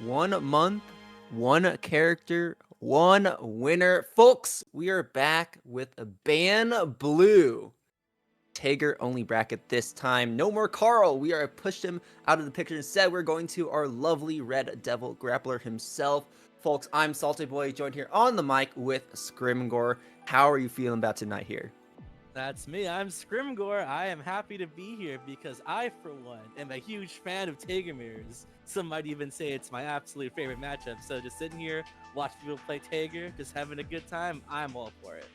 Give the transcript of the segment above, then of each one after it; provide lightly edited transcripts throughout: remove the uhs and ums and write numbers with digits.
1 month, one character, one winner. Folks, we are back with a BanBlue Tager only bracket this time. No more Carl. We are pushed him out of the picture. Instead, we're going to our lovely Red Devil Grappler himself. Folks, I'm Salty Boy, joined here on the mic with Scrimgore. How are you feeling about tonight here? That's me. I'm Scrimgore. I am happy to be here because I, for one, am a huge fan of Tager mirrors. Some might even say it's my absolute favorite matchup. So just sitting here, watching people play Tager, just having a good time, I'm all for it.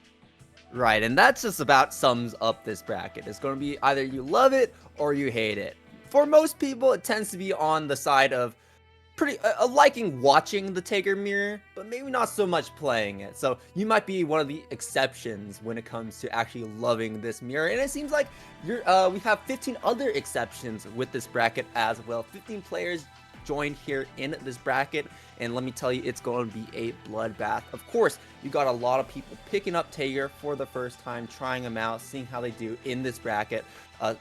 Right, and that's just about sums up this bracket. It's going to be either you love it or you hate it. For most people, it tends to be on the side of pretty liking watching the Tager mirror, but maybe not so much playing it. So you might be one of the exceptions when it comes to actually loving this mirror. And it seems like we have 15 other exceptions with this bracket as well. 15 players joined here in this bracket, and let me tell you, it's going to be a bloodbath. Of course, you got a lot of people picking up Tager for the first time, trying them out, seeing how they do in this bracket.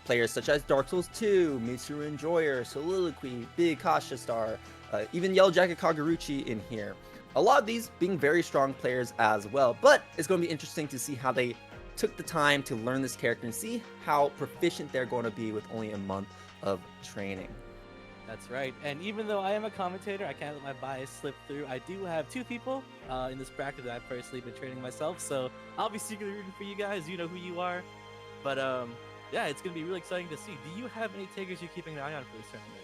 Players such as Dark Souls 2, Mitsuru Enjoyer, Soliloquy, Big Kasha Star, even Yellow Jacket Kageruchi in here. A lot of these being very strong players as well, but it's going to be interesting to see how they took the time to learn this character and see how proficient they're going to be with only a month of training. That's right. And even though I am a commentator, I can't let my bias slip through. I do have two people in this bracket that I've personally been training myself, so I'll be secretly rooting for you guys. You know who you are. But yeah, it's going to be really exciting to see. Do you have any Tagers you're keeping an eye on for this tournament?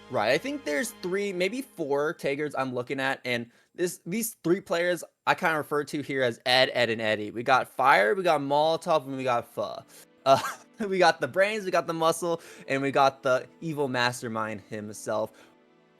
Right, I think there's 3, maybe 4 Tagers I'm looking at, and these 3 players I kind of refer to here as Ed, and Eddie. We got Fyre, we got Molotov, and we got Pho. Uh, we got the brains, we got the muscle, and we got the evil mastermind himself.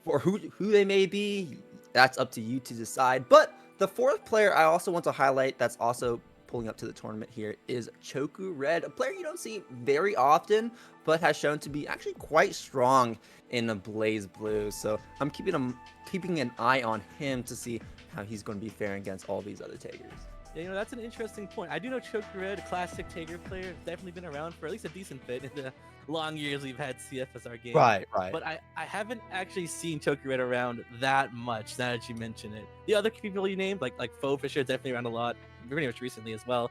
For who they may be, that's up to you to decide. But the 4th player I also want to highlight that's also pulling up to the tournament here is Choku Red, a player you don't see very often, but has shown to be actually quite strong in a BlazBlue. So I'm keeping an eye on him to see how he's going to be faring against all these other Tagers. Yeah, that's an interesting point. I do know Choku Red, a classic Tager player, definitely been around for at least a decent bit in the long years we've had CF as our game. Right. But I haven't actually seen Choku Red around that much, now that you mention it. The other people you named, like Pho for sure, definitely around a lot, pretty much recently as well.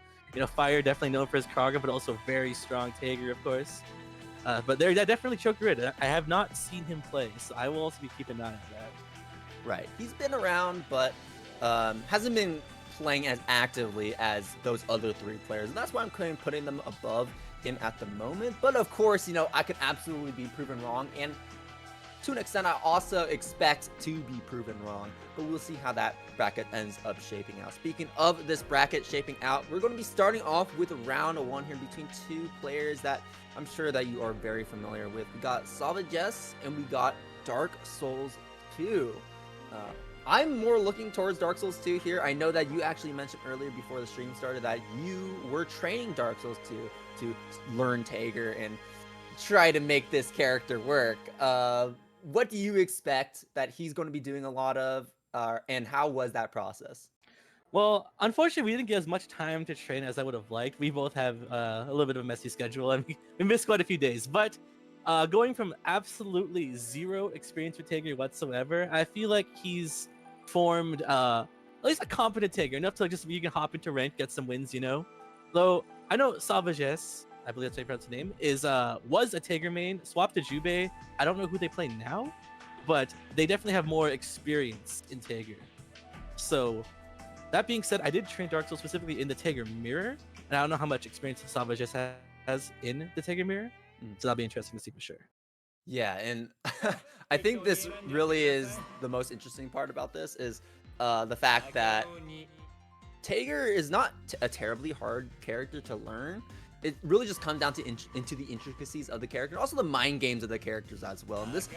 Fyre definitely known for his cargo, but also very strong Tager, of course. But they're definitely Choku Red. I have not seen him play, so I will also be keeping an eye on that. Right. He's been around, but hasn't been playing as actively as those other 3 players, and that's why I'm kind of putting them above him at the moment. But of course, I could absolutely be proven wrong, and to an extent I also expect to be proven wrong, but we'll see how that bracket ends up shaping out. Speaking of this bracket shaping out, we're going to be starting off with round 1 here between 2 players that I'm sure that you are very familiar with. We got Sauvagess and we got Dark Souls 2. I'm more looking towards Dark Souls 2 here. I know that you actually mentioned earlier before the stream started that you were training Dark Souls 2 to learn Tager and try to make this character work. What do you expect that he's going to be doing a lot of, and how was that process? Well, unfortunately, we didn't get as much time to train as I would have liked. We both have a little bit of a messy schedule, and we missed quite a few days. But going from absolutely zero experience with Tager whatsoever, I feel like he's formed at least a competent Tager, enough to just you can hop into rank, get some wins, Though I know Sauvagess, I believe that's how you pronounce the name, was a Tager main, swapped to Jubei. I don't know who they play now, but they definitely have more experience in Tager. So that being said, I did train Dark Souls specifically in the Tager mirror, and I don't know how much experience Sauvagess has in the Tager mirror, so that'll be interesting to see for sure. Yeah, and I think this really is the most interesting part about this is the fact that Tager is not a terribly hard character to learn. It really just comes down to into the intricacies of the character, and also the mind games of the characters as well. And this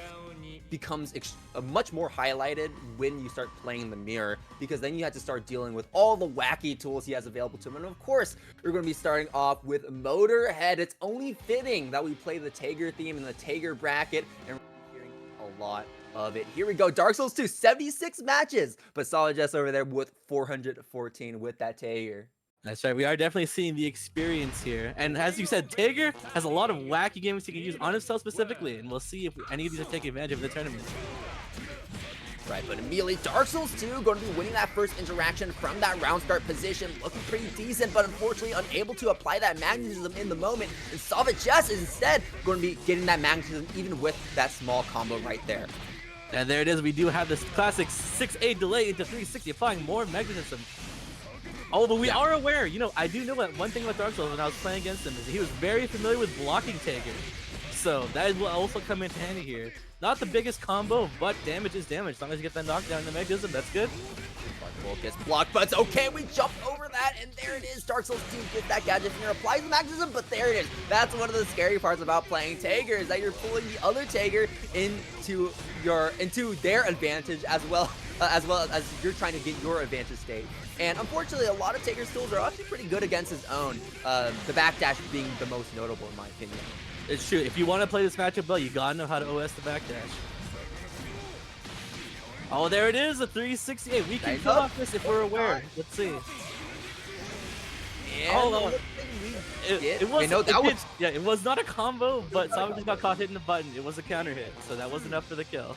becomes much more highlighted when you start playing the mirror, because then you have to start dealing with all the wacky tools he has available to him. And of course, we're going to be starting off with Motorhead. It's only fitting that we play the Tager theme in the Tager bracket, and we're hearing a lot of it. Here we go. Dark Souls 2, 76 matches, but Soliloquy over there with 414 with that Tager. That's right. We are definitely seeing the experience here. And as you said, Tager has a lot of wacky games he can use on himself specifically. And we'll see if any of these are taking advantage of the tournament. Right, but immediately Dark Souls 2 going to be winning that first interaction from that round start position, looking pretty decent, but unfortunately unable to apply that magnetism in the moment. And Sauvagess is instead going to be getting that magnetism even with that small combo right there. And there it is. We do have this classic 6A delay into 360, applying more magnetism. Oh, but we are aware. You know, I do know that one thing about Dark Souls when I was playing against him is he was very familiar with blocking Tager. So that will also come in handy here. Not the biggest combo, but damage is damage. As long as you get that knockdown in the magnetism, that's good. Sparkle gets blocked, but it's okay. We jump over that, and there it is. Dark Souls 2 gets that gadget finger, applies the magnetism, but there it is. That's one of the scary parts about playing Tager, is that you're pulling the other Tager into their advantage as well as you're trying to get your advantage state. And unfortunately, a lot of Tager's tools are actually pretty good against his own. The backdash being the most notable in my opinion. It's true. If you want to play this matchup well, you gotta know how to OS the backdash. Oh, there it is, a 368. We can pull off this if we're aware. Let's see. And it was not a combo, but Sauvagess got caught hitting the button. It was a counter hit, so that was enough for the kill.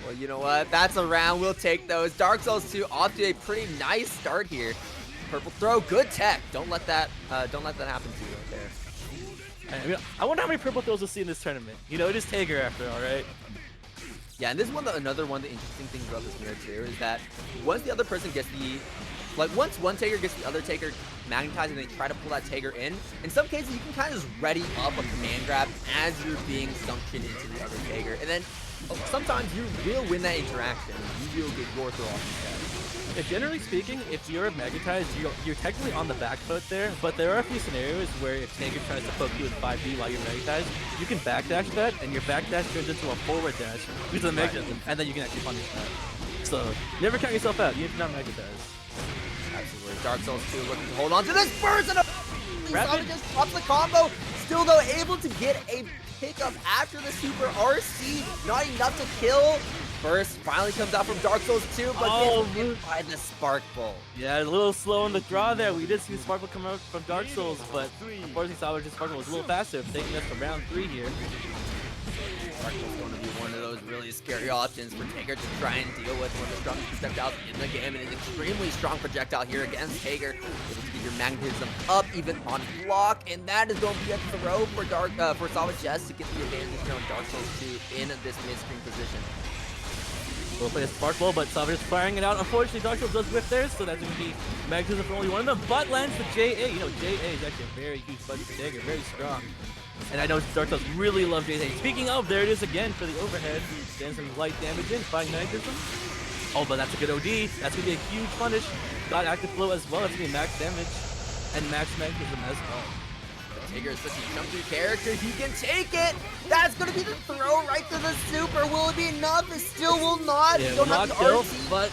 Well, you know what? That's a round. We'll take those. Dark Souls 2 off to a pretty nice start here. Purple throw, good tech. Don't let that happen to you right there. I wonder how many purple throws we'll see in this tournament. You know, it is Tager after all, right? Yeah, and this is another one of the interesting things about this mirror too is that once the other person gets once one Tager gets the other Tager magnetized and they try to pull that Tager in some cases you can kind of just ready up a command grab as you're being suctioned into the other Tager. And then sometimes you will win that interaction. You will get your throw off instead. Generally speaking, if you're magnetized, you're technically on the back foot there, but there are a few scenarios where if Tager tries to poke you in 5B while you're magnetized, you can backdash that, and your backdash turns into a forward dash because of the magnetism, and then you can actually punish that. So, never count yourself out, even if you're not magnetized. Absolutely. Dark Souls 2 looking to hold on to this burst, and just drops the combo, still though able to get a pickup after the Super RC, not enough to kill. Burst finally comes out from Dark Souls 2, but gets hit by the Spark Bolt. Yeah, a little slow on the draw there. We did see the Spark Bolt come out from Dark Souls, but unfortunately Sauvagess Spark Bolt was a little faster, taking us to round 3 here. Spark Bolt's going to be one of those really scary options for Tager to try and deal with, one of the strongest projectiles in the game, and an extremely strong projectile here against Tager. Able to get your magnetism up even on block, and that is going to be a throw for Sauvagess to get the advantage here on Dark Souls 2 in this mid-screen position. We'll play a Spark Bolt, but Sauvagess firing it out. Unfortunately, Dark Souls does whiff theirs, so that's going to be magnetism for only one of them, but lands the JA. You know, JA is actually a very huge budget for Tager, very strong. And I know Dark Souls really love JA. Speaking of, there it is again for the overhead. Getting some light damage in, finding magnetism. Oh, but that's a good OD. That's going to be a huge punish. Got active flow as well. That's going to be max damage and max magnetism as well. Tager is such a jumpy character, he can take it! That's gonna be the throw right to the super! Will it be enough? It still will not! Yeah, don't have the kill, RC. but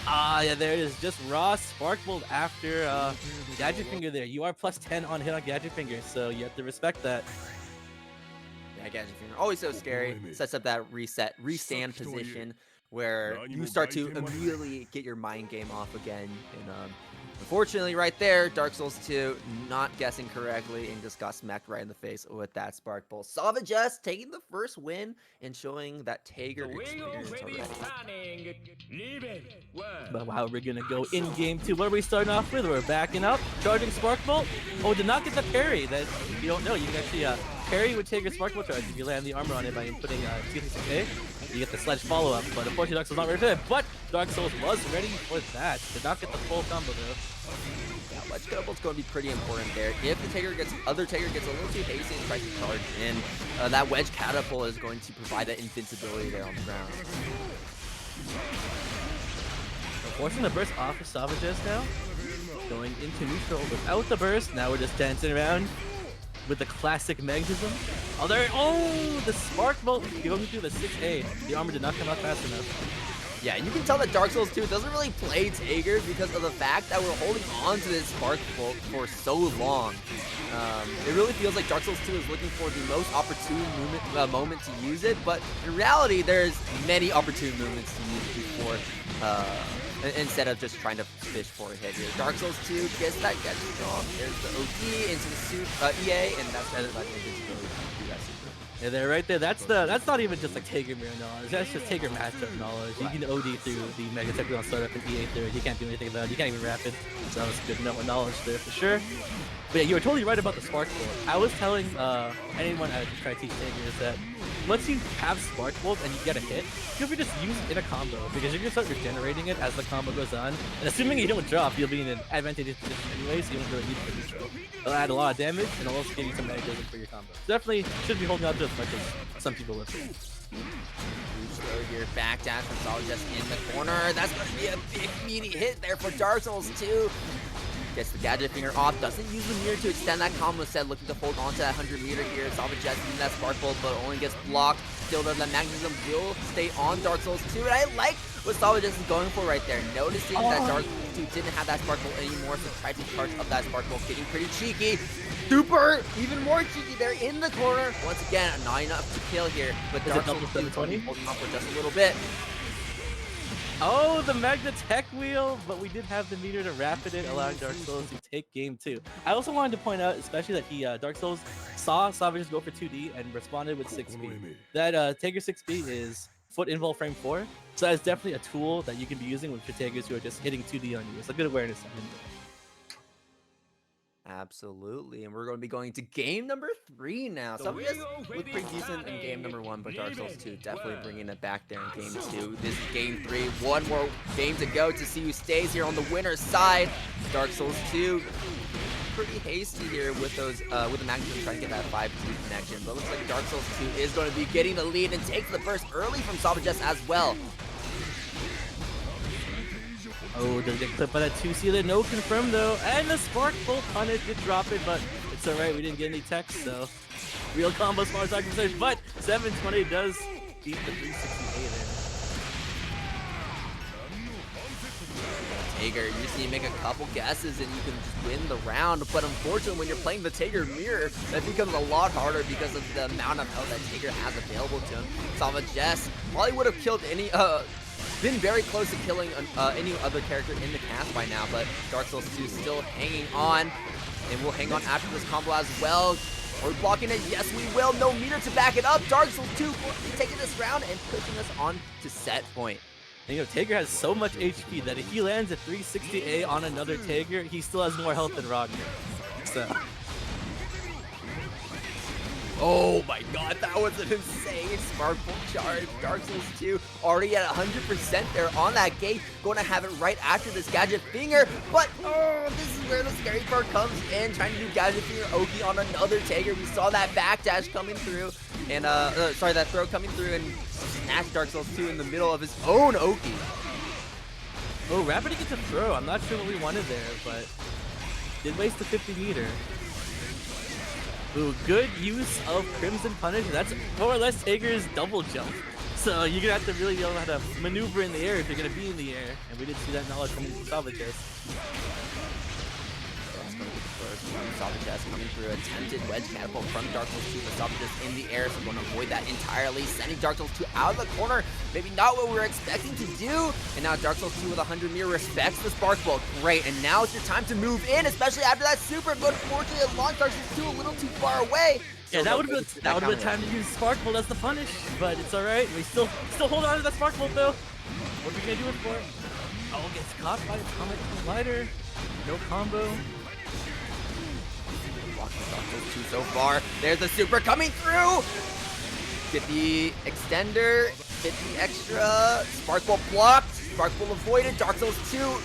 yeah, there it is. Just raw Spark Bolt after Gadget Finger there. You are plus 10 on hit on Gadget Finger, so you have to respect that. Yeah, Gadget Finger, always so scary. Sets up that restand position where you start to immediately get your mind game off again. And unfortunately, right there, Dark Souls 2 not guessing correctly and just got smacked right in the face with that Spark Bolt. Sauvagess taking the first win and showing that Tager experience already. But wow, we're gonna go in game 2. What are we starting off with? We're backing up, charging Spark Bolt. Oh, did not get the parry. That you don't know. You can actually parry with Tager Spark Bolt charge if you land the armor on it by inputting T6A. You get the sledge follow-up, but unfortunately Dark Souls not ready for that. But Dark Souls was ready for that. Did not get the full combo though. Yeah, ledge couple's going to be pretty important there. If the other Tager gets a little too hasty and tries to charge in, that wedge catapult is going to provide that invincibility there on the ground. Forcing the burst off of Sauvagess now. Going into neutral without the burst. Now we're just dancing around with the classic magnetism. Oh, there! Oh, the Spark Bolt going through the 6A. The armor did not come out fast enough. Yeah, you can tell that Dark Souls 2 doesn't really play Tager because of the fact that we're holding on to this Spark Bolt for so long. It really feels like Dark Souls 2 is looking for the most opportune moment to use it, but in reality, there's many opportune moments to use it before, instead of just trying to fish for a hit here. Dark Souls 2 gets that gadget off. There's the OD into the EA, and that's the invincibility to do that super. Yeah, there, right there. That's not even just like Tager mirror knowledge. That's just Tager matchup knowledge. You can OD through the Mega Tech on startup and EA through it. You can't do anything about it. You can't even rapid. So that was good knowledge there for sure. But yeah, you were totally right about the Spark Bolt. I was telling anyone I try to teach Tager is that once you have Spark Bolt and you get a hit, feel free to just use it in a combo because you're gonna start regenerating it as the combo goes on. And assuming you don't drop, you'll be in an advantageous position anyway, so you don't really need it for neutral. It'll add a lot of damage and it'll also give you some mechanism for your combo. So definitely should be holding out to as much as some people live here. Throw your back dash from Sauvagess in the corner. That's going to be a big meaty hit there for Dark Souls 2. Gets the gadget finger off, doesn't use the mirror to extend that combo, instead looking to hold on to that 100-meter here. Sauvagess using that Spark Bolt, but only gets blocked. Still though, the Magnetism will stay on Dark Souls 2, and I like what Sauvagess is going for right there. Noticing that Dark Souls 2 didn't have that Spark Bolt anymore, so tried to charge up that Spark Bolt, getting pretty cheeky. Super, even more cheeky there in the corner. Once again, not enough to kill here, but Dark Souls 2 is holding on for just a little bit. Oh, the Magna Tech wheel, but we did have the meter to rapid it, allowing Dark Souls to take game 2. I also wanted to point out, especially that Dark Souls saw Sauvagess go for 2D and responded with 6B. That Tager 6B is foot invul frame 4, so that's definitely a tool that you can be using with your Tagers who are just hitting 2D on you. It's a good awareness. Absolutely, and we're going to be going to game number 3 now. Sauvagess looked pretty decent in game number 1, but Dark Souls 2 definitely bringing it back there in game 2. This is game 3. One more game to go to see who stays here on the winner's side. Dark Souls 2 pretty hasty here with those with the Magnetism trying to get that 5-2 connection, but looks like Dark Souls 2 is going to be getting the lead and takes the burst early from Sauvagess as well. Oh, does get clipped by that 2C there? No confirm though. And the Spark Bolt punish did drop it, but it's alright. We didn't get any text, so real combo as far as I can say. But 720 does beat the 368 there. Tager, you just need to make a couple guesses and you can just win the round. But unfortunately, when you're playing the Tager mirror, that becomes a lot harder because of the amount of health that Tager has available to him. Sauvagess probably would have killed any been very close to killing any other character in the cast by now, but Dark Souls 2 still hanging on, and we'll hang on after this combo as well. Are we blocking it? Yes, we will. No meter to back it up. Dark Souls 2 taking this round and pushing us on to set point. And, Tager has so much HP that if he lands a 360A on another Tager, he still has more health than Ragnar. So. Oh my god, that was an insane Spark Bolt charge. Dark Souls 2 already at 100% there on that gate. Going to have it right after this Gadget Finger. But, oh, this is where the scary part comes in. Trying to do Gadget Finger Oki on another Tager. We saw that backdash coming through. And, sorry, that throw coming through and snatched Dark Souls 2 in the middle of his own Oki. Oh, Rapid gets a throw. I'm not sure what we wanted there, but did waste the 50 meter. Ooh, good use of Crimson Punish. That's more or less Tager's double jump. So you're gonna have to really know how to maneuver in the air if you're gonna be in the air. And we did see that knowledge from Sauvagess. Sauvagess coming through a tempted wedge catapult from Dark Souls 2, but Sauvagess in the air, so we're going to avoid that entirely, sending Dark Souls 2 out of the corner. Maybe not what we were expecting to do. And now Dark Souls 2 with 100 meter respects the Spark Bolt. Great, and now it's your time to move in, especially after that super, but unfortunately it launched Dark Souls 2 a little too far away. Yeah, that would have been time to use Spark Bolt as the punish, but it's alright. We still hold on to that Spark Bolt though. What are we gonna do it for? Oh, gets caught by the Atomic Collider. No combo. Dark Souls 2 so far. There's the super coming through. Get the extender, get the extra. Spark Bolt blocked. Spark Bolt avoided. Dark Souls 2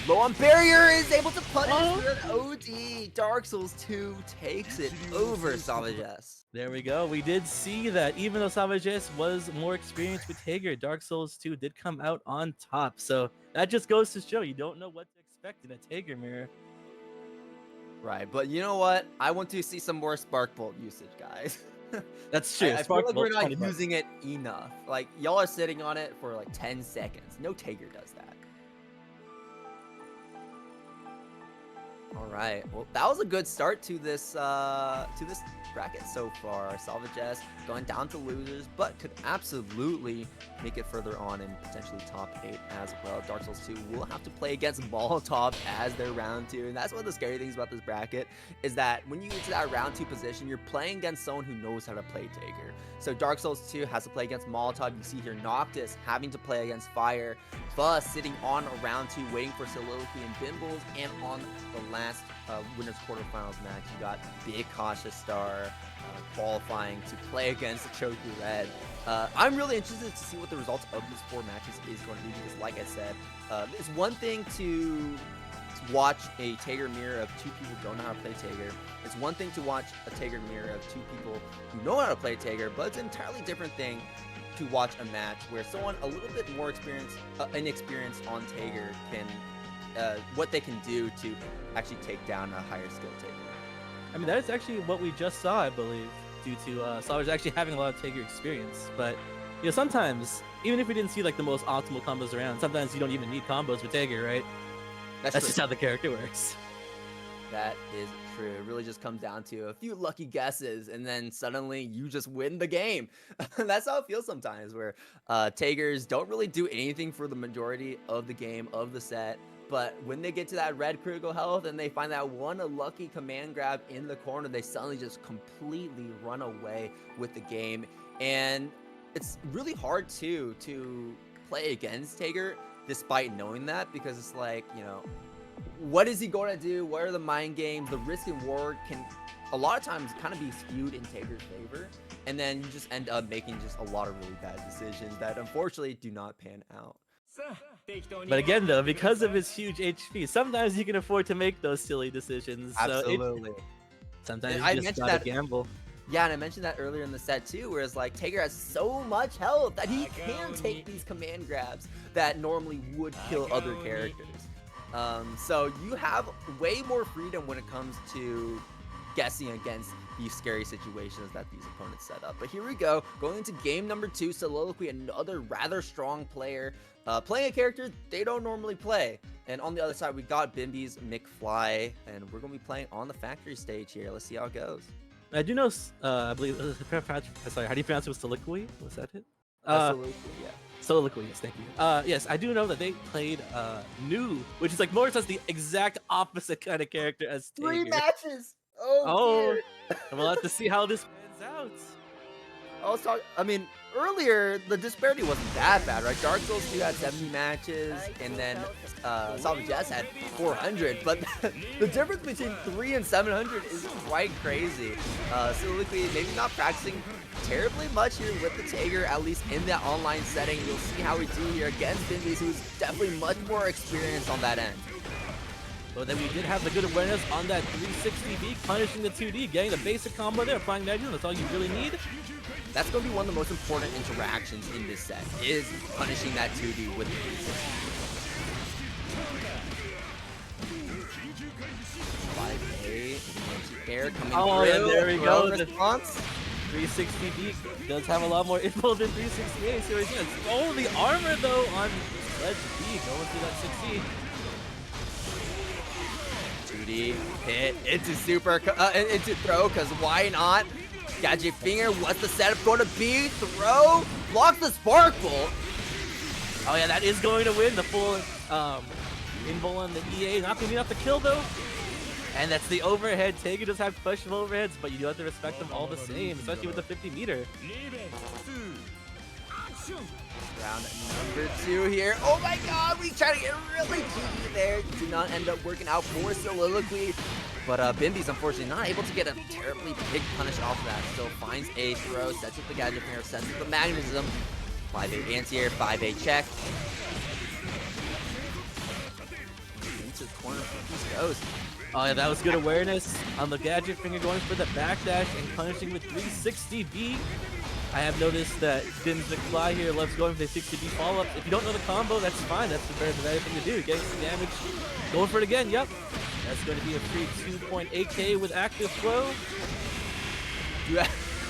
low on barrier, is able to punish with an OD. Dark Souls 2 takes it over Sauvagess. There we go. We did see that even though Sauvagess was more experienced with Tager, Dark Souls 2 did come out on top. So that just goes to show you don't know what to expect in a Tager mirror. Right, but you know what? I want to see some more Spark Bolt usage, guys. That's true. I feel like we're not using it enough. Like, y'all are sitting on it for like 10 seconds. No Tager does that. All right. Well, that was a good start to this bracket so far. Sauvagess going down to losers, but could absolutely make it further on and potentially top 8 as well. Dark Souls 2 will have to play against Molotov as their round 2, and that's one of the scary things about this bracket is that when you get to that round 2 position, you're playing against someone who knows how to play Taker. So Dark Souls 2 has to play against Molotov. You see here Noctis having to play against Fyre. Fyre sitting on a round 2 waiting for Soliloquy and Bimbes, and on the last winners quarterfinals match, you got big Kasha star qualifying to play against Choku Red. I'm really interested to see what the results of these 4 matches is going to be because, like I said, it's one thing to watch a Tager mirror of 2 people who don't know how to play Tager. It's one thing to watch a Tager mirror of 2 people who know how to play Tager, but it's an entirely different thing to watch a match where someone a little bit more inexperienced on Tager can what they can do to actually take down a higher skill Tager. I mean, that is actually what we just saw, I believe, due to Sauvagess actually having a lot of Tager experience. But, you know, sometimes, even if we didn't see, like, the most optimal combos around, sometimes you don't even need combos with Tager, right? That's just how the character works. That is true. It really just comes down to a few lucky guesses, and then suddenly you just win the game. That's how it feels sometimes, where Tagers don't really do anything for the majority of the game, of the set. But when they get to that red critical health and they find that one lucky command grab in the corner, they suddenly just completely run away with the game. And it's really hard too to play against Tager despite knowing that, because it's like, you know, what is he going to do? What are the mind games? The risk and reward can a lot of times kind of be skewed in Tager's favor. And then you just end up making just a lot of really bad decisions that unfortunately do not pan out. But again, though, because of his huge HP, sometimes you can afford to make those silly decisions. Absolutely. So sometimes I you just gotta gamble. Yeah, and I mentioned that earlier in the set too, whereas like Tager has so much health that he can take these command grabs that normally would kill other characters. So you have way more freedom when it comes to guessing against these scary situations that these opponents set up. But here we go, going into game number 2, Soliloquy, another rather strong player, playing a character they don't normally play. And on the other side, we got Bimbes, McFly, and we're going to be playing on the factory stage here. Let's see how it goes. I do know, I believe, sorry, how do you pronounce it? Was Soliloquy? Was that it? Soliloquy, yeah. Soliloquy, yes, thank you. Yes, I do know that they played New, which is like more or less the exact opposite kind of character as Tager. 3 matches! Oh, dear. We'll have to see how this pans out. I mean, earlier, the disparity wasn't that bad, right? Dark Souls 2 had 70 matches, and then Sauvagess had 400, but the difference between 3 and 700 is quite crazy. Soliloquy maybe not practicing terribly much here with the Tager, at least in that online setting. You'll see how we do here against Bimbes, who's definitely much more experienced on that end. But then we did have the good awareness on that 360B, punishing the 2D, getting the basic combo there, applying magic, that's all you really need. That's going to be one of the most important interactions in this set, is punishing that 2D with the 360. 5A, air coming through. And there we go. The response. 360B does have a lot more info than 360A. So the armor though on Ledge B going through that 6C. 2D hit into super into throw, because why not? Gadget finger, what's the setup going to be? Throw, blocks the sparkle. Oh yeah, that is going to win the full invul on the EA. Not gonna be enough to kill though. And that's the overhead. Tager does have questionable overheads, but you do have to respect them all the same, especially with the 50 meter. Round number 2 here. Oh my god, we try to get really cheeky there. Did not end up working out for Soliloquy. But Bimbes, unfortunately, not able to get a terribly big punish off of that. Still finds a throw, sets up the gadget finger, sets up the magnetism. 5A anti-air, 5A check. Into the corner, Bimbes goes. Oh yeah, that was good awareness on the gadget finger, going for the backdash and punishing with 360B. I have noticed that Bimbes McFly here loves going for the 60B follow-ups. If you don't know the combo, that's fine. That's the better thing to do. Getting some damage, going for it again. Yep, that's going to be a free 2.8K with active throw.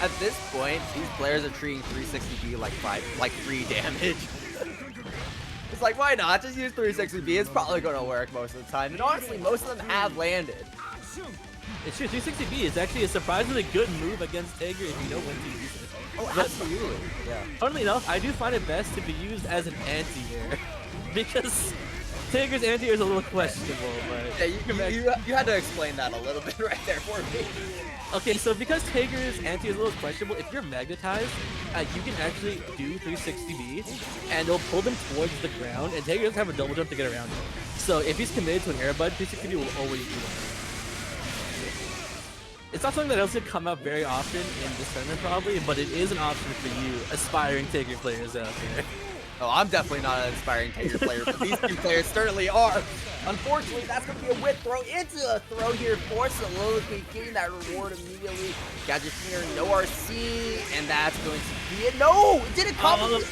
At this point, these players are treating 360B like 3 damage. It's like, why not? Just use 360B. It's probably going to work most of the time. And honestly, most of them have landed. It's true, 360B is actually a surprisingly good move against Tager if you know when to use it. Oh, But absolutely. Yeah. funnily enough, I do find it best to be used as an anti-air. Because Tager's anti-air is a little questionable, but... Yeah, you had to explain that a little bit right there for me. Okay, so because Tager's anti is a little questionable, if you're magnetized, you can actually do 360B, and it'll pull them towards the ground, and Tager doesn't have a double jump to get around it. So if he's committed to an air bud, 360B will always do that. It's not something that else could come up very often in this tournament probably, but it is an option for you aspiring Tager players out there. Oh, I'm definitely not an aspiring Tager player, but these two players certainly are. Unfortunately, that's going to be a whip throw into a throw here for Soliloquy, getting that reward immediately. Gadget here, no RC, and that's going to be it. No! It didn't come! What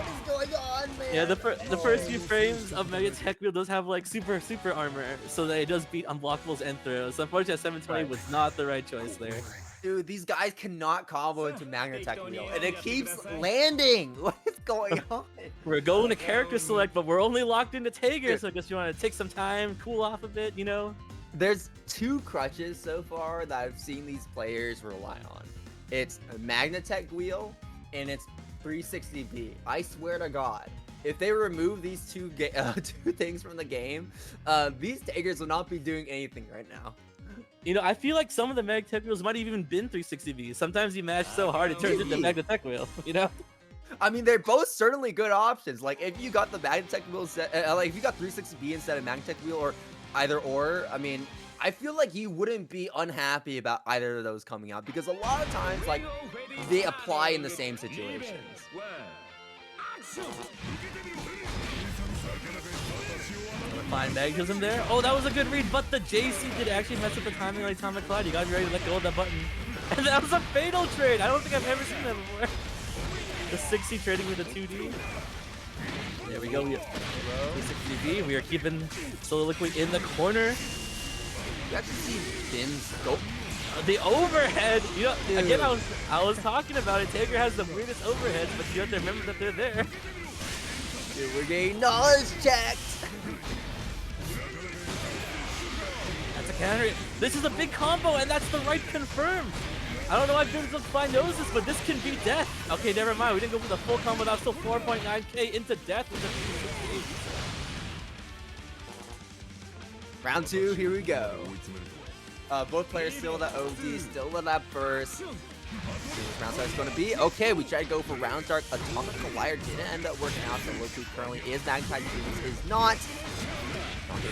is going on, man? Yeah, the first few frames of Mega Tech Wheel does have like super armor, so that it does beat unblockables and throws. So unfortunately, 720 was not the right choice there. Dude, these guys cannot combo into Magnatech Wheel, and it keeps landing. What is going on? We're going to character select, but we're only locked into Tager, so I guess you want to take some time, cool off a bit, you know? There's two crutches so far that I've seen these players rely on. It's a Magnatech Wheel, and it's 360B. I swear to God, if they remove these two things from the game, these Tagers will not be doing anything right now. You know, I feel like some of the Mega Tech Wheels might have even been 360B. Sometimes you mash so hard it turns into Mega Tech Wheel, you know? I mean, they're both certainly good options. Like, if you got the Magnatech Wheel like if you got 360B instead of Magnatech Wheel, or either or, I mean, I feel like you wouldn't be unhappy about either of those coming out, because a lot of times, like, they apply in the same situations. Fine magnetism there. Oh, that was a good read, but the JC did actually mess up the timing like Tom McFly. You gotta be ready to let go of that button. And that was a fatal trade. I don't think I've ever seen that before. The 60 trading with a 2D. There we go. We have 360B. We are keeping Soliloquy in the corner. You actually see Bimbes go. The overhead. You know, again, I was talking about it. Tager has the weirdest overheads, but you have to remember that they're there. Dude, we're getting knowledge checked. That's a counter. This is a big combo, and that's the right confirmed. I don't know why Bimbes McFly knows this, but this can be death. Okay, never mind. We didn't go for the full combo. That's still 4.9k into death with the 360. Round two, here we go. Both players still in that OD, still in that burst. See what round start is going to be. Okay, we tried to go for round start. Atomic Collider didn't end up working out, so Loki currently is Magnetized, is not.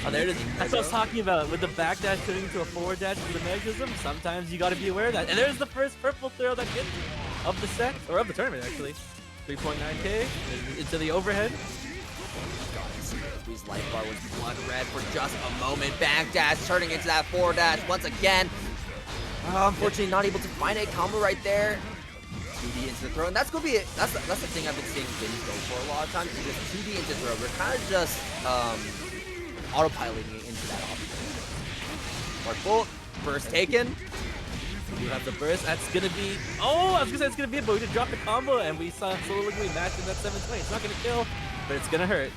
Oh, there it is. That's what I was talking about. With the backdash turning into a forward dash with the magnetism, sometimes you got to be aware of that. And there's the first purple throw that hit of the set, or of the tournament, actually. 3.9k into the overhead. His life bar was blood red for just a moment. Backdash turning into that forward dash once again. Unfortunately, not able to find a combo right there. 2D into the throw, and that's gonna be it. That's the thing I've been seeing Bimbes go for a lot of times. Is just 2D into throw. We're kind of just autopiloting it into that option. Mark Bolt, burst taken. You have the burst. That's gonna be. Oh, I was gonna say it's gonna be it, but we just dropped the combo, and we saw Soliloquy match in that 720. It's not gonna kill, but it's gonna hurt.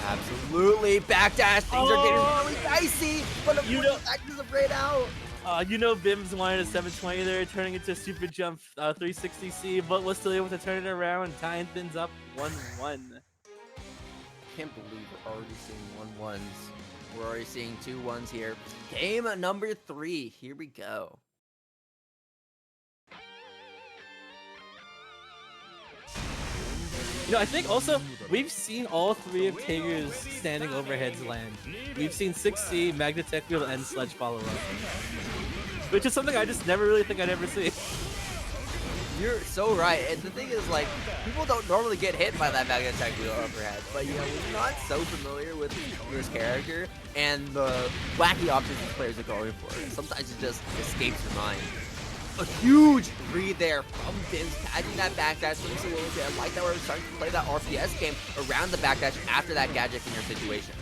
Absolutely, backdash. Things are getting really dicey, but of course, that doesn't raid out. You know, Bimbes wanted a 720 there, turning into a super jump 360C, but was still able to turn it around, tying things up 1-1. Can't believe we're already seeing 1-1s. We're already seeing 2-1s here. Game number 3. Here we go. You know, I think also we've seen all three of Tager's standing overheads land. We've seen 6C, Magnetech Wheel, and Sledge follow up. Which is something I just never really think I'd ever see. You're so right, and the thing is, like, people don't normally get hit by that Magnetech Wheel overhead, but, you know, when you're not so familiar with this character and the wacky options these players are going for, sometimes it just escapes your mind. A huge read there from Bimbes, catching that backdash from Soliloquy. I like that we're starting to play that RPS game around the backdash after that gadget in your situation.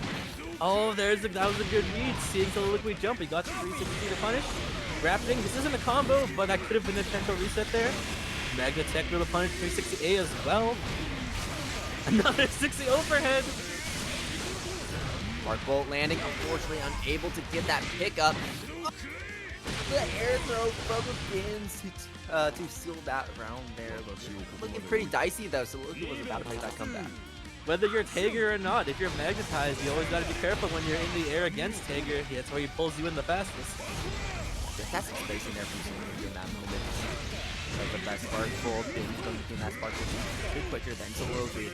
Oh, that was a good read. Seeing Soliloquy jump, he got the 360 to punish. Rapiding, this isn't a combo, but that could have been a potential reset there. Magnetech Wheel to punish 360A as well. Another 60 overhead. Spark Bolt landing, unfortunately unable to get that pickup. The air throw from the Bimbes to seal that round there. Looking pretty dicey though, so Soliloquy was about to make that comeback. Whether you're Tager or not, if you're magnetized, you always gotta be careful when you're in the air against Tager. That's where he pulls you in the fastest. Fantastic spacing there from Soliloquy in that moment. The best Spark Bolt, Bimbes going to that Spark Bolt a bit quicker than Soliloquy.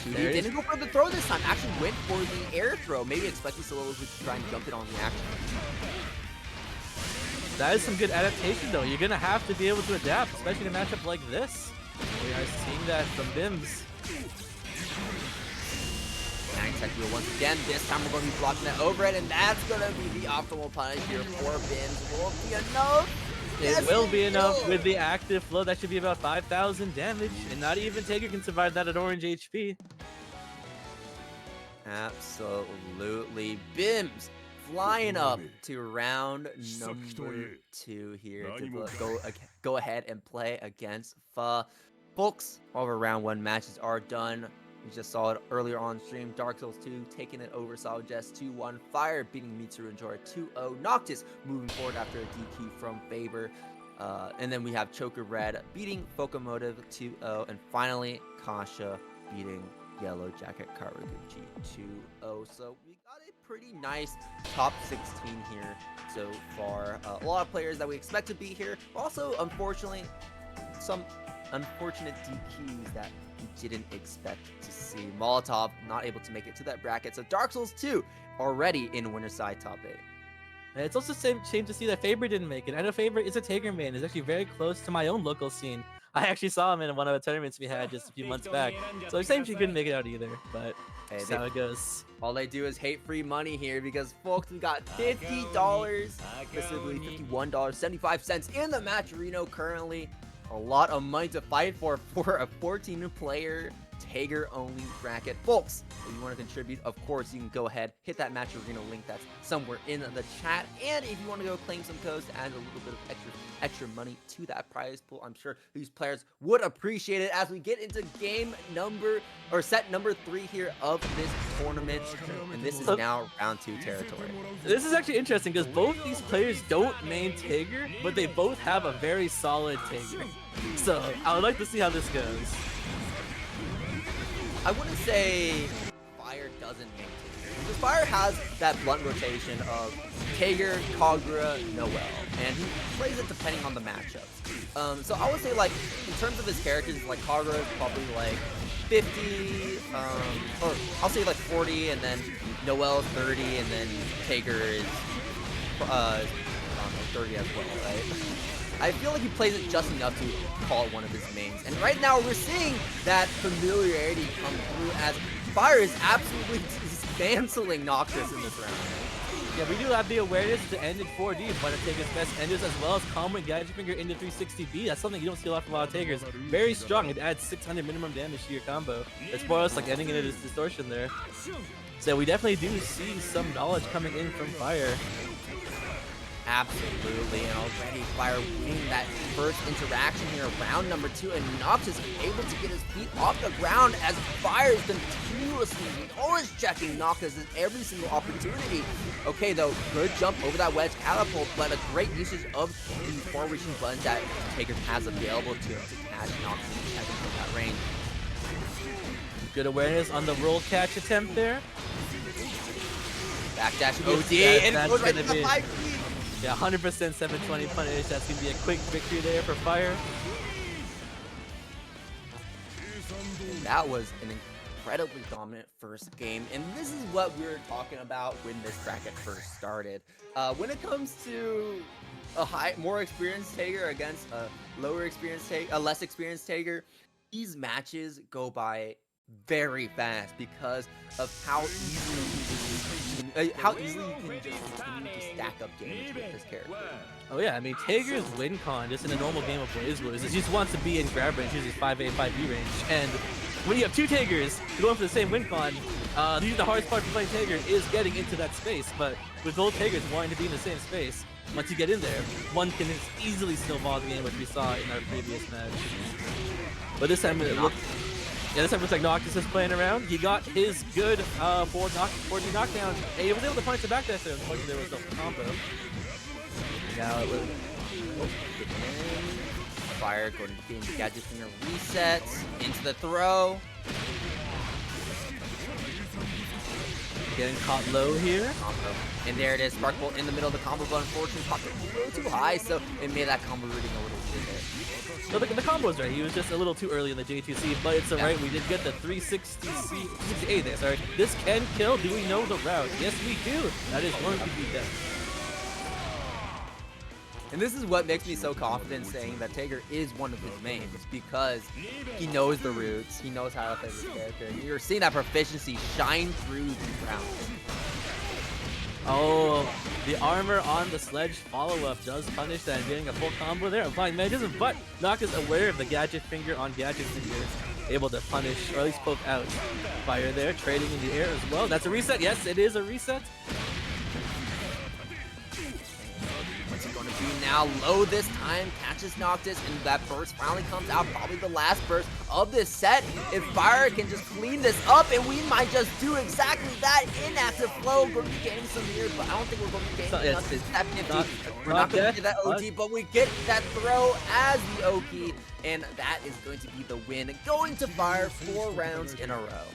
He didn't go for the throw this time, actually went for the air throw, maybe expecting Soliloquy to try and jump it on the action. That is some good adaptation though. You're gonna have to be able to adapt, especially in a matchup like this. We are seeing that from Bimbes. Tech wheel once again. This time we're going to be blocking that overhead, and that's going to be the optimal punish here for Bimbes. Will it be enough? It will be enough with the active flow. That should be about 5,000 damage, and not even Tager can survive that at orange HP. Absolutely. Bimbes flying up to round number 2 here to go ahead and play against Folks, all of our round 1 matches are done. We just saw it earlier on stream. Dark Souls 2 taking it over Sauvagess 2-1. Fyre beating Mitsuru and Joy 2-0. Noctis moving forward after a DQ from Faber. And then we have Choku Red beating Focomovite 2-0. And finally, Kasha beating Yellow Jacket Karaguchi 2-0. So we got a pretty nice top 16 here so far. A lot of players that we expect to be here. Also, unfortunately, some unfortunate DQs that we didn't expect to see. Molotov not able to make it to that bracket. So Dark Souls 2 already in winner side top 8. And it's also shame to see that Faber didn't make it. I know Faber is a Tager man. He's actually very close to my own local scene. I actually saw him in one of the tournaments we had just a few months back. So it's a shame she couldn't make it out either, but hey, that's how it goes. All they do is hate free money here because folks, we got $50, specifically $51.75 in the match Reno currently. A lot of money to fight for a 14-player Tager-only bracket. Folks, if you want to contribute, of course, you can go ahead, hit that Match Arena link that's somewhere in the chat. And if you want to go claim some codes to add a little bit of extra money to that prize pool, I'm sure these players would appreciate it as we get into set number 3 here of this tournament. And this is now round 2 territory. This is actually interesting because both these players don't main Tager, but they both have a very solid Tager. So I would like to see how this goes. I wouldn't say Fyre doesn't make Tager, because Fyre has that blunt rotation of Tager, Kagura, Noel, and he plays it depending on the matchups. So I would say, like, in terms of his characters, like Kagura is probably like 50, or I'll say like 40, and then Noel is 30, and then Tager is I don't know, 30 as well, right? I feel like he plays it just enough to call it one of his mains. And right now we're seeing that familiarity come through as Fyre is absolutely canceling Noctis in this round. Yeah, we do have the awareness to end in 4D, but it takes best enders as well as combo and Gadget Finger into 360B. That's something you don't see a lot from a lot of Tagers. Very strong. It adds 600 minimum damage to your combo. It's more or less like ending it as distortion there. So we definitely do see some knowledge coming in from Fyre. Absolutely, and already Fyre winning that first interaction here, round number 2, and Noctis able to get his feet off the ground as Fyre is continuously always checking Noctis at every single opportunity. Okay, though, good jump over that wedge catapult, but a great usage of the far-reaching buttons that Tager has available to him to catch Noctis and check him from that range. Good awareness on the roll catch attempt there. Backdash OD, and it goes right to the 5 feet. Yeah, 100% 720 punish. That's going to be a quick victory there for Fyre. That was an incredibly dominant first game, and this is what we were talking about when this bracket first started. When it comes to a more experienced Tager against a less experienced Tager, these matches go by very fast because of how easily you can just continue to stack up damage with this character. Oh yeah, I mean, Tager's win con just in a normal game of BanBlue is he just wants to be in grab range, uses 5A, 5B range, and when you have 2 Tagers going for the same win con, the hardest part for playing Tager is getting into that space, but with both Tagers wanting to be in the same space, once you get in there, one can easily snowball the game, which we saw in our previous match. But this time it looked... Yeah, this time looks like Noctis is playing around. He got his good 4D knockdown, and he was able to punch the back dash there. Unfortunately, there was no combo. Now it was... Fyre going to gain the gadget finger resets into the throw. Getting caught low here. Combo. And there it is, Spark Bolt in the middle of the combo, but unfortunately popped it a little too high, so it made that combo reading a little weird there. So the combo's right. He was just a little too early in the J2C, but it's alright. We did get the 360A there. Sorry. This can kill. Do we know the route? Yes, we do. That is going to be death. And this is what makes me so confident saying that Tager is one of his mains, because he knows the routes, he knows how to play this character, and you're seeing that proficiency shine through these rounds. Oh, the armor on the sledge follow-up does punish that, and getting a full combo there, applying magnetism, but Noctis aware of the gadget finger on gadget finger, able to punish, or at least poke out. Fyre there, trading in the air as well. That's a reset. Yes, it is a reset. What's he going to do now? Low this time, catches Noctis, and that burst finally comes out. Probably the last burst of this set. If Fyre can just clean this up, and we might just do exactly that. Inactive flow, going to be gaining some years, but I don't think we're going to be gaining enough. It's that 50. We're not going to get that OT, but we get that throw as the Oki, and that is going to be the win. Going to Fyre 4 rounds in a row.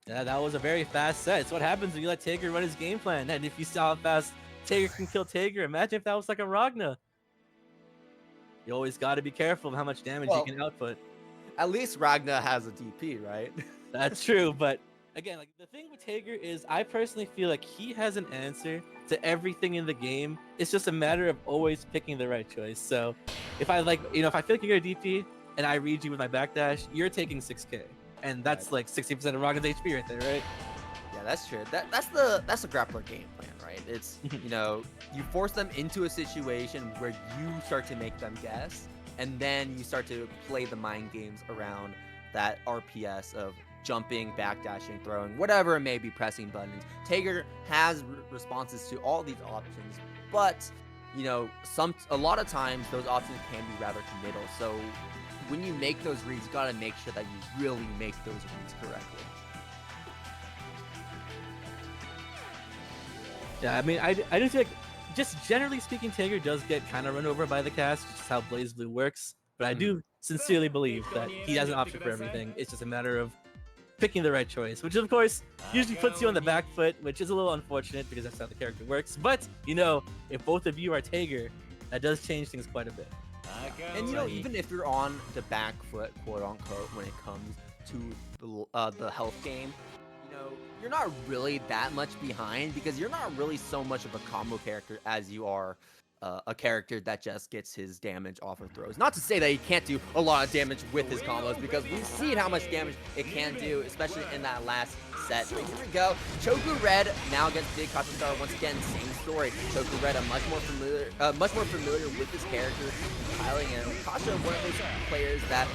Yeah, that was a very fast set. It's what happens when you let Tager run his game plan, and if you saw how fast Tager can kill Tager, imagine if that was like a Ragna. You always got to be careful of how much damage you can output. At least Ragna has a DP, right? That's true, but again, like the thing with Tager is I personally feel like he has an answer to everything in the game. It's just a matter of always picking the right choice. So if I if I feel like you're a DP and I read you with my backdash, you're taking 6k. And that's like 60% of Ragna's HP right there, right? Yeah, that's true. That's the grappler game plan, right? It's, you force them into a situation where you start to make them guess, and then you start to play the mind games around that RPS of jumping, backdashing, throwing, whatever it may be, pressing buttons. Tager has responses to all these options, but a lot of times those options can be rather committal. So when you make those reads, you gotta make sure that you really make those reads correctly. Yeah, I mean, I do feel like, just generally speaking, Tager does get kind of run over by the cast, just how BlazBlue works. But I do sincerely believe that he has an option for everything. It's just a matter of picking the right choice, which of course usually puts you on the back foot, which is a little unfortunate because that's how the character works. But if both of you are Tager, that does change things quite a bit. And even if you're on the back foot, quote unquote, when it comes to the health game, you're not really that much behind, because you're not really so much of a combo character as you are a character that just gets his damage off of throws. Not to say that he can't do a lot of damage with his combos, because we've seen how much damage it can do, especially in that last set. But here we go. Choku Red now against Big Kasha. Once again, same story. Choku Red, much more familiar with this character, piling in. Kasha, one of those players that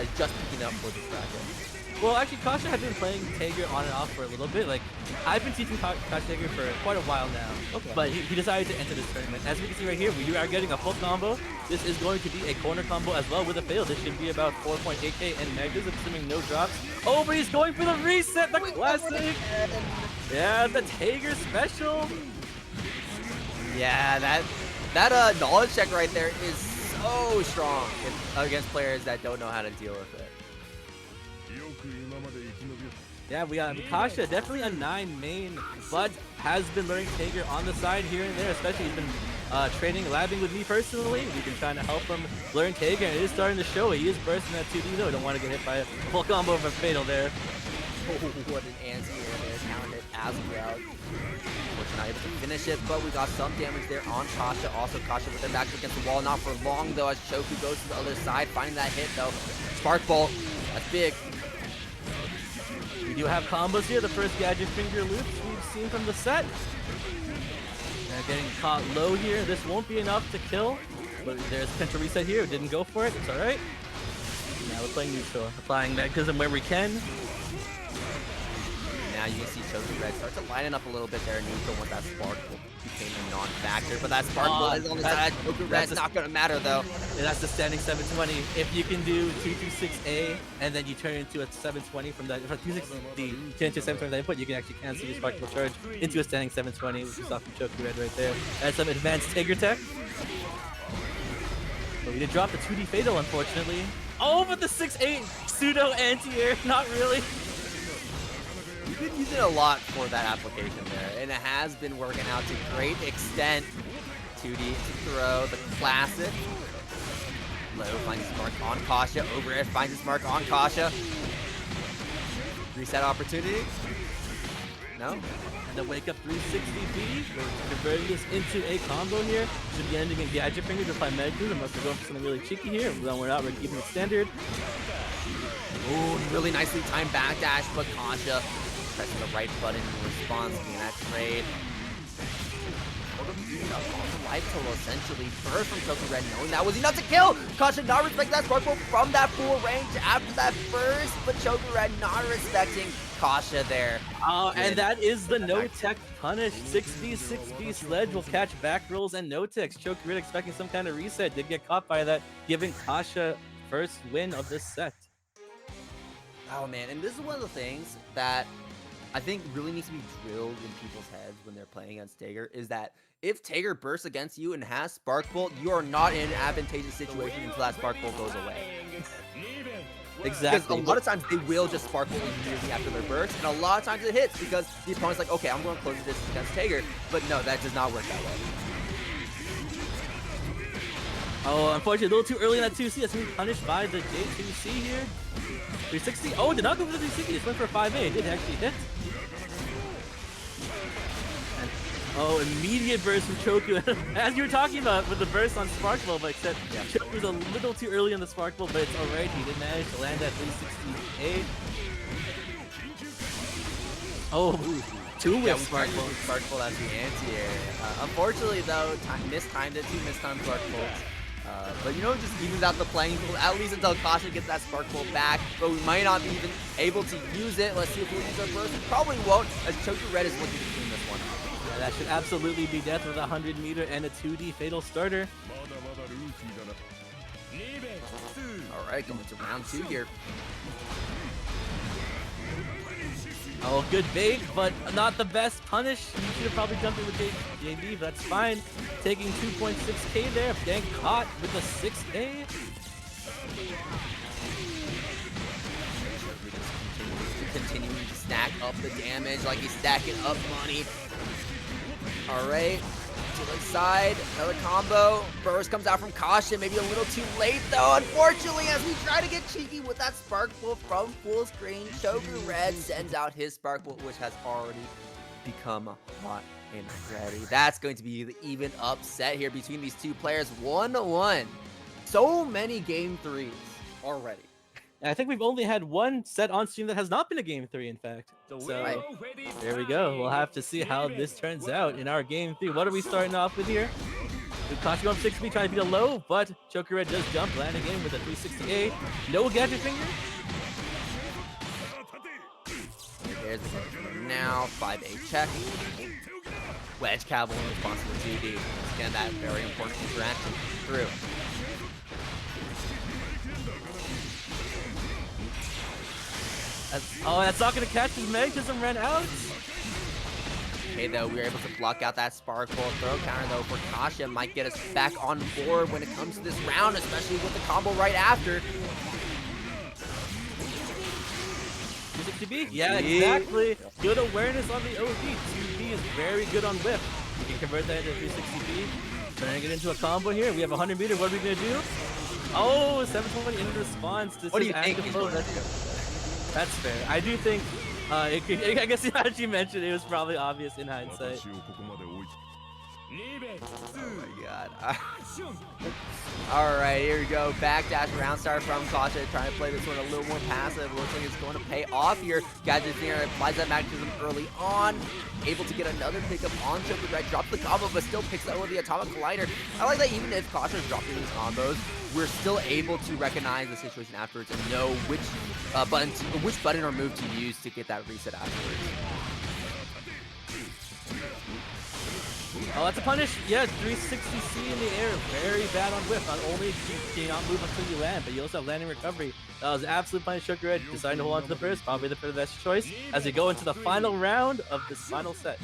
is just picking up for this bracket. Well, actually, Kasha had been playing Tager on and off for a little bit. Like, I've been teaching Kasha Tager for quite a while now. Okay. But he decided to enter this tournament. As we can see right here, we are getting a full combo. This is going to be a corner combo as well with a fail. This should be about 4.8k and magnetism, assuming no drops. Oh, but he's going for the reset, the classic. Yeah, the Tager special. Yeah, that knowledge check right there is so strong against players that don't know how to deal with it. Yeah, we got Kasha, definitely a 9 main, but has been learning Tager on the side here and there, especially he's been labbing with me personally. We've been trying to help him learn Tager, and it is starting to show. He is bursting that 2D though. Don't want to get hit by a full combo of a fatal there. Oh, what an anti-air there, counted as well. We're not able to finish it, but we got some damage there on Kasha. Also, Kasha with their back against the wall, not for long though, as Choku goes to the other side, finding that hit though. Spark Bolt, that's big. We do have combos here. The first gadget finger loops we've seen from the set. Now getting caught low here. This won't be enough to kill, but there's potential reset here. Didn't go for it. It's all right. Now we're playing neutral, applying magnetism where we can. Now you can see Choku Red start to line it up a little bit there, neutral with that spark became a non-factor. But that Sparkle is on the side. Choku Red's not going to matter, though. That's the standing 720. If you can do 226A and then you turn into a 720 from that, if you turn into a 720 that input, you can actually cancel your Sparkle charge into a standing 720, which is off from Choku Red right there. That's some advanced Tiger tech. But we did drop the 2D Fatal, unfortunately. Oh, but the 6-8 pseudo anti-air, not really. You've been using it a lot for that application there, and it has been working out to great extent. 2D to throw, the classic. Low finds his mark on Kasha, over air finds his mark on Kasha. Reset opportunity. No? And the wake up 360B. We're converting this into a combo here. Should be ending in Gadget Finger to apply Medicine, unless we're going for something really cheeky here. Then we're not, we're keeping it standard. Ooh, really nicely timed backdash, but Kasha pressing the right button in response to that trade. Life total essentially burst from Choku Red, knowing that was enough to kill. Kasha not respecting that Sparkle from that full range after that burst, but Choku Red not respecting Kasha there. And that is the no-tech punish. 6B Sledge will catch back rolls and no-techs. Choku Red expecting some kind of reset. Did get caught by that, giving Kasha first win of this set. Oh man, and this is one of the things that I think really needs to be drilled in people's heads when they're playing against Tager, is that if Tager bursts against you and has Spark Bolt, you are not in an advantageous situation until that Spark Bolt goes away. Exactly. Because a lot of times they will just Spark Bolt immediately after their burst, and a lot of times it hits because the opponent's like, okay, I'm going to close the distance against Tager, but no, that does not work that way. Oh, unfortunately, a little too early in that 2C. That's going to be punished by the J2C here. 360. Oh, did not go for the 360. Just went for a 5A. It did actually hit. And, oh, immediate burst from Choku. As you were talking about with the burst on Sparkle, but except Choku was a little too early on the Sparkle, but it's alright. He did manage to land that 360A. Oh, two-whip Sparkle. Sparkle as the anti-air. Unfortunately, though, mistimed it. Two mistimed Sparkles. But you know, it just evens out the playing field, at least until Kasha gets that Spark Bolt back. But we might not be even able to use it. Let's see if we'll use our burst. We probably won't, as Choku Red is looking to clean this one up. Yeah, that should absolutely be death with a 100-meter and a 2D Fatal starter. Alright, going to round 2 here. Oh, good bait, but not the best punish. You should have probably jumped in with JB, but that's fine. Taking 2.6k there. Dang, caught with the 6A. Continuing to stack up the damage like he's stacking up money. Alright, to the side, another combo. Burst comes out from Kasha, maybe a little too late though, unfortunately, as we try to get cheeky with that Spark Bolt from full screen. Choku Red sends out his Spark Bolt, which has already become hot and ready. That's going to be the even upset here between these two players, 1-1. So many game 3s already. I think we've only had one set on stream that has not been a game 3, in fact. So there we go. We'll have to see how this turns out in our game 3. What are we starting off with here? Kasha going 6B trying to beat a low, but Choku Red does jump, landing in with a 360A. No Gadget Finger. There's the now 5A check. Wedge Cavalry in response to the 2D. Again, that very important interaction through. That's not going to catch his magnetism ran out. Okay, though, we were able to block out that Sparkle. Throw counter, though, for Kasha might get us back on board when it comes to this round, especially with the combo right after. 260B? Yeah, exactly. Good awareness on the OD. 2B is very good on whip. We can convert that into 360B. Turning it into a combo here. We have 100 meter. What are we going to do? Oh, 720 in response to what do you think? That's fair. I do think, I guess as you mentioned, it was probably obvious in hindsight. Oh my god. Alright, here we go. Backdash round start from Kasha, trying to play this one a little more passive. Looks like it's going to pay off here. Gadget Finger applies that magnetism early on. Able to get another pickup on Choku Red. Drops the combo, but still picks out with the Atomic Collider. I like that even if Kasha is dropping these combos, we're still able to recognize the situation afterwards and know which button or move to use to get that reset afterwards. Oh, that's a punish. Yeah, 360C in the air. Very bad on whip. Not only can you not move until you land, but you also have landing recovery. That was an absolute punish. Choku Red deciding to hold on to the first. Probably the best choice as we go into the final round of this final set.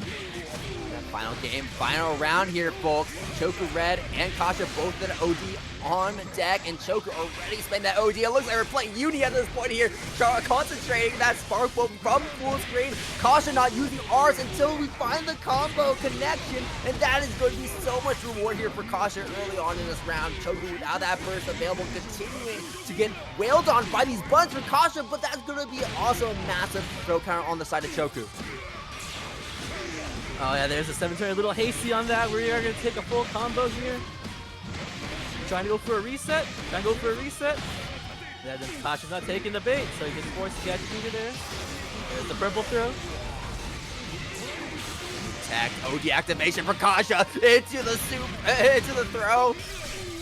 Final game, final round here, folks. Choku Red and Kasha both at OD on deck, and Choku already spent that OD. It looks like we're playing Uni at this point here. Concentrating that spark bolt from full screen. Kasha not using ours until we find the combo connection, and that is going to be so much reward here for Kasha early on in this round. Choku without that burst available, continuing to get wailed on by these buns from Kasha, but that's going to be also a massive throw counter on the side of Choku. Oh yeah, there's a 7-turn, a little hasty on that. We are going to take a full combo here. Trying to go for a reset. Yeah, then Kasha's not taking the bait, so he gets forced to catch Peter there. There's the purple throw. Attack, OD activation for Kasha. Into the throw.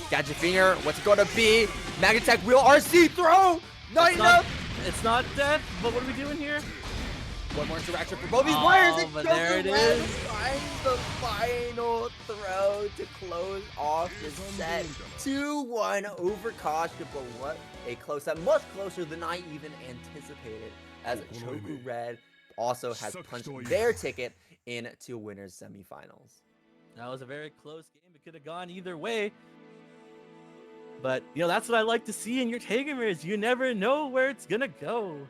Gadget Finger, what's it going to be? Magnatech Wheel RC throw. Not enough. It's not death, but what are we doing here? One more interaction for both these players, and but there it is. Finds the final throw to close off the set. 2-1 over Kasha, but what a close set, much closer than I even anticipated, as Choku Red also has punched their ticket into winners semifinals. That was a very close game. It could have gone either way. But, you know, that's what I like to see in your Tager mirrors. You never know where it's gonna go.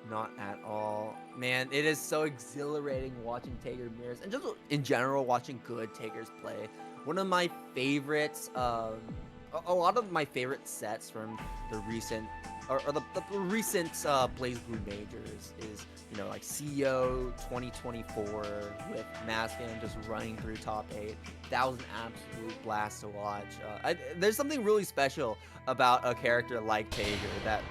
Not at all. Man, it is so exhilarating watching Tager mirrors, and just in general watching good Tagers play. One of my favorites, a lot of my favorite sets from the recent, the recent BlazBlue majors is, you know, like CEO 2024 with Mascan just running through top 8. That was an absolute blast to watch. There's something really special about a character like Tager that,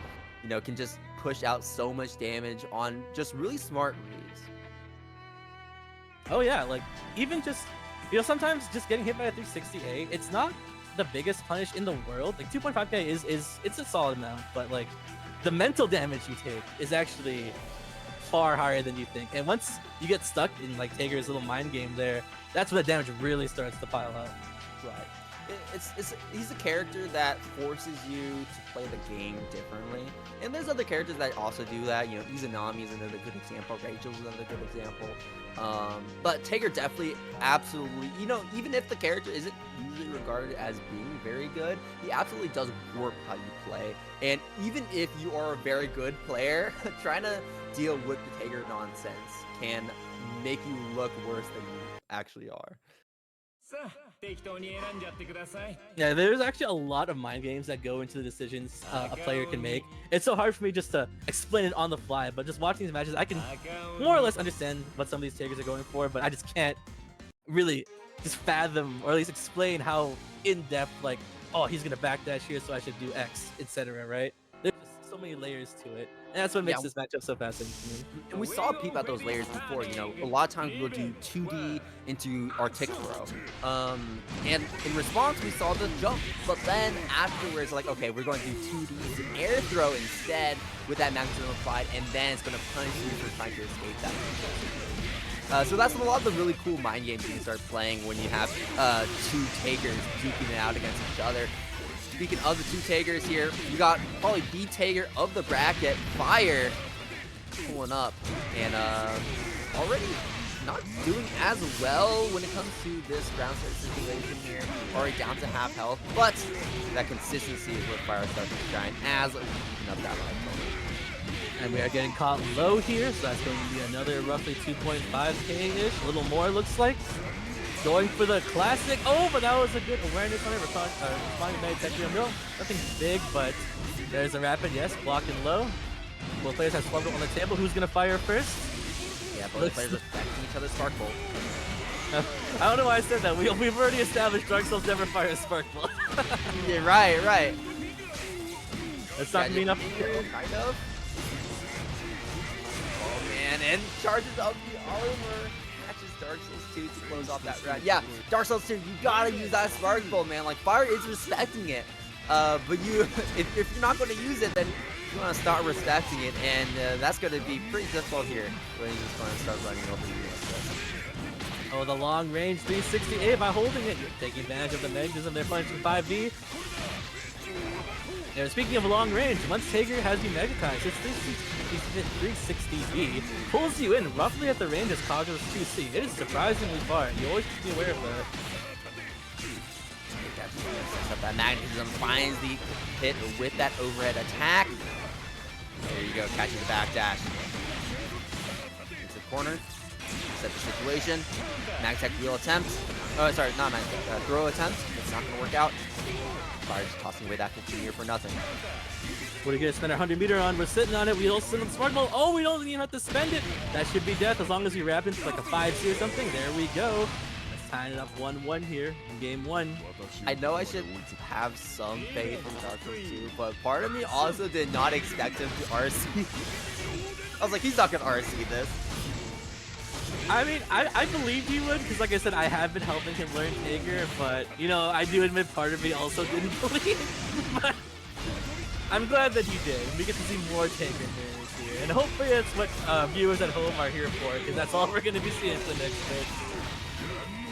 you know, can just push out so much damage on just really smart reads. Oh yeah, like even just, you know, sometimes just getting hit by a 360A, it's not the biggest punish in the world. Like 2.5k is it's a solid amount, but like the mental damage you take is actually far higher than you think. And once you get stuck in like Tager's little mind game there, that's when the damage really starts to pile up. Right. He's a character that forces you to play the game differently, and there's other characters that also do that. You know, Izanami is another good example. Rachel's another good example. But Tager definitely, absolutely, you know, even if the character isn't usually regarded as being very good, he absolutely does warp how you play. And even if you are a very good player, trying to deal with the Tager nonsense can make you look worse than you actually are. Yeah, there's actually a lot of mind games that go into the decisions a player can make. It's so hard for me just to explain it on the fly, but just watching these matches, I can more or less understand what some of these Tagers are going for, but I just can't really just fathom or at least explain how in-depth, like, oh, he's gonna backdash here, so I should do X, etc. Right? There's just so many layers to it. And that's what makes this matchup so fascinating to me. And we saw a peep at those layers before, you know, a lot of times we'll do 2D into our tick throw. And in response, we saw the jump, but then afterwards, like, okay, we're going to do 2D into air throw instead with that maximum applied, and then it's going to punish you for trying to escape that. So that's a lot of the really cool mind games you can start playing when you have two Tagers duking it out against each other. Speaking of the two Tagers here, we got probably the Tager of the bracket, Fyre, pulling up, and already not doing as well when it comes to this ground set situation here. Already down to half health, but that consistency is what Fyre starts to shine as we even up that life total. And we are getting caught low here, so that's going to be another roughly 2.5k-ish, a little more looks like. Going for the classic. Oh, but that was a good awareness on it. Responding to Tech no, nothing big, but there's a rapid, yes, blocking low. Both players have Sparkle on the table. Who's going to fire first? Yeah, both players respecting each other's Sparkle. I don't know why I said that. We've already established Dark Souls never fires Sparkle. Yeah, right. That's not going to be enough. Kind of. Oh, man, and charges up the armor. Dark Souls 2 to close off that round. Yeah, Dark Souls 2, you gotta use that Sparkle, man. Like, Fyre is respecting it. But you, if you're not going to use it, then you want to start respecting it, and that's going to be pretty difficult here when you're just going to start running over you like this. Oh, the long range 368 by holding it. You're taking advantage of the magnetism. They're punching 5B. Now, speaking of long range, once Tager has you magnetized, it's 360B, pulls you in roughly at the range as Kagura's 2C. It is surprisingly far. You always should be aware of that. That magnetism finds the hit with that overhead attack. There you go, catching the backdash. Into the corner. Set the situation. Magtech wheel attempt. Oh, sorry, not Magtech. Throw attempt. It's not going to work out. Fyre just tossing away that 15 meter for nothing. What are you going to spend our 100 meter on? We're sitting on it. We also send the smart ball. Oh, we don't even have to spend it. That should be death as long as we wrap into like a 5C or something. There we go. Let's tie it up 1-1 here in game 1. I know I should have some faith in Dark Souls 2, but part of me also did not expect him to RC. I was like, he's not going to RC this. I mean, I believed he would, because like I said, I have been helping him learn Tager, but, you know, I do admit part of me also didn't believe. But I'm glad that he did. We get to see more Tager mirrors here, and hopefully that's what viewers at home are here for, because that's all we're going to be seeing for the next bit.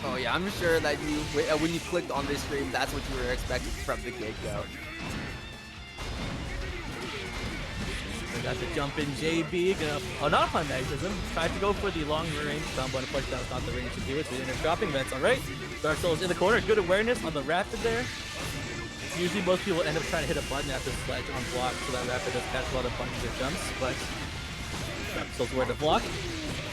Oh yeah, I'm sure that you, when you clicked on this stream, that's what you were expecting from the get-go. Got the jump in JB, not apply magnetism. Tried to go for the long range combo, and of course that was not the range to do it, so he ended up dropping, but that's alright. Dark Souls in the corner, good awareness on the rapid there. Usually most people end up trying to hit a button after sledge on block, so that rapid does catch a lot of punches or jumps, but Dark Souls were to block.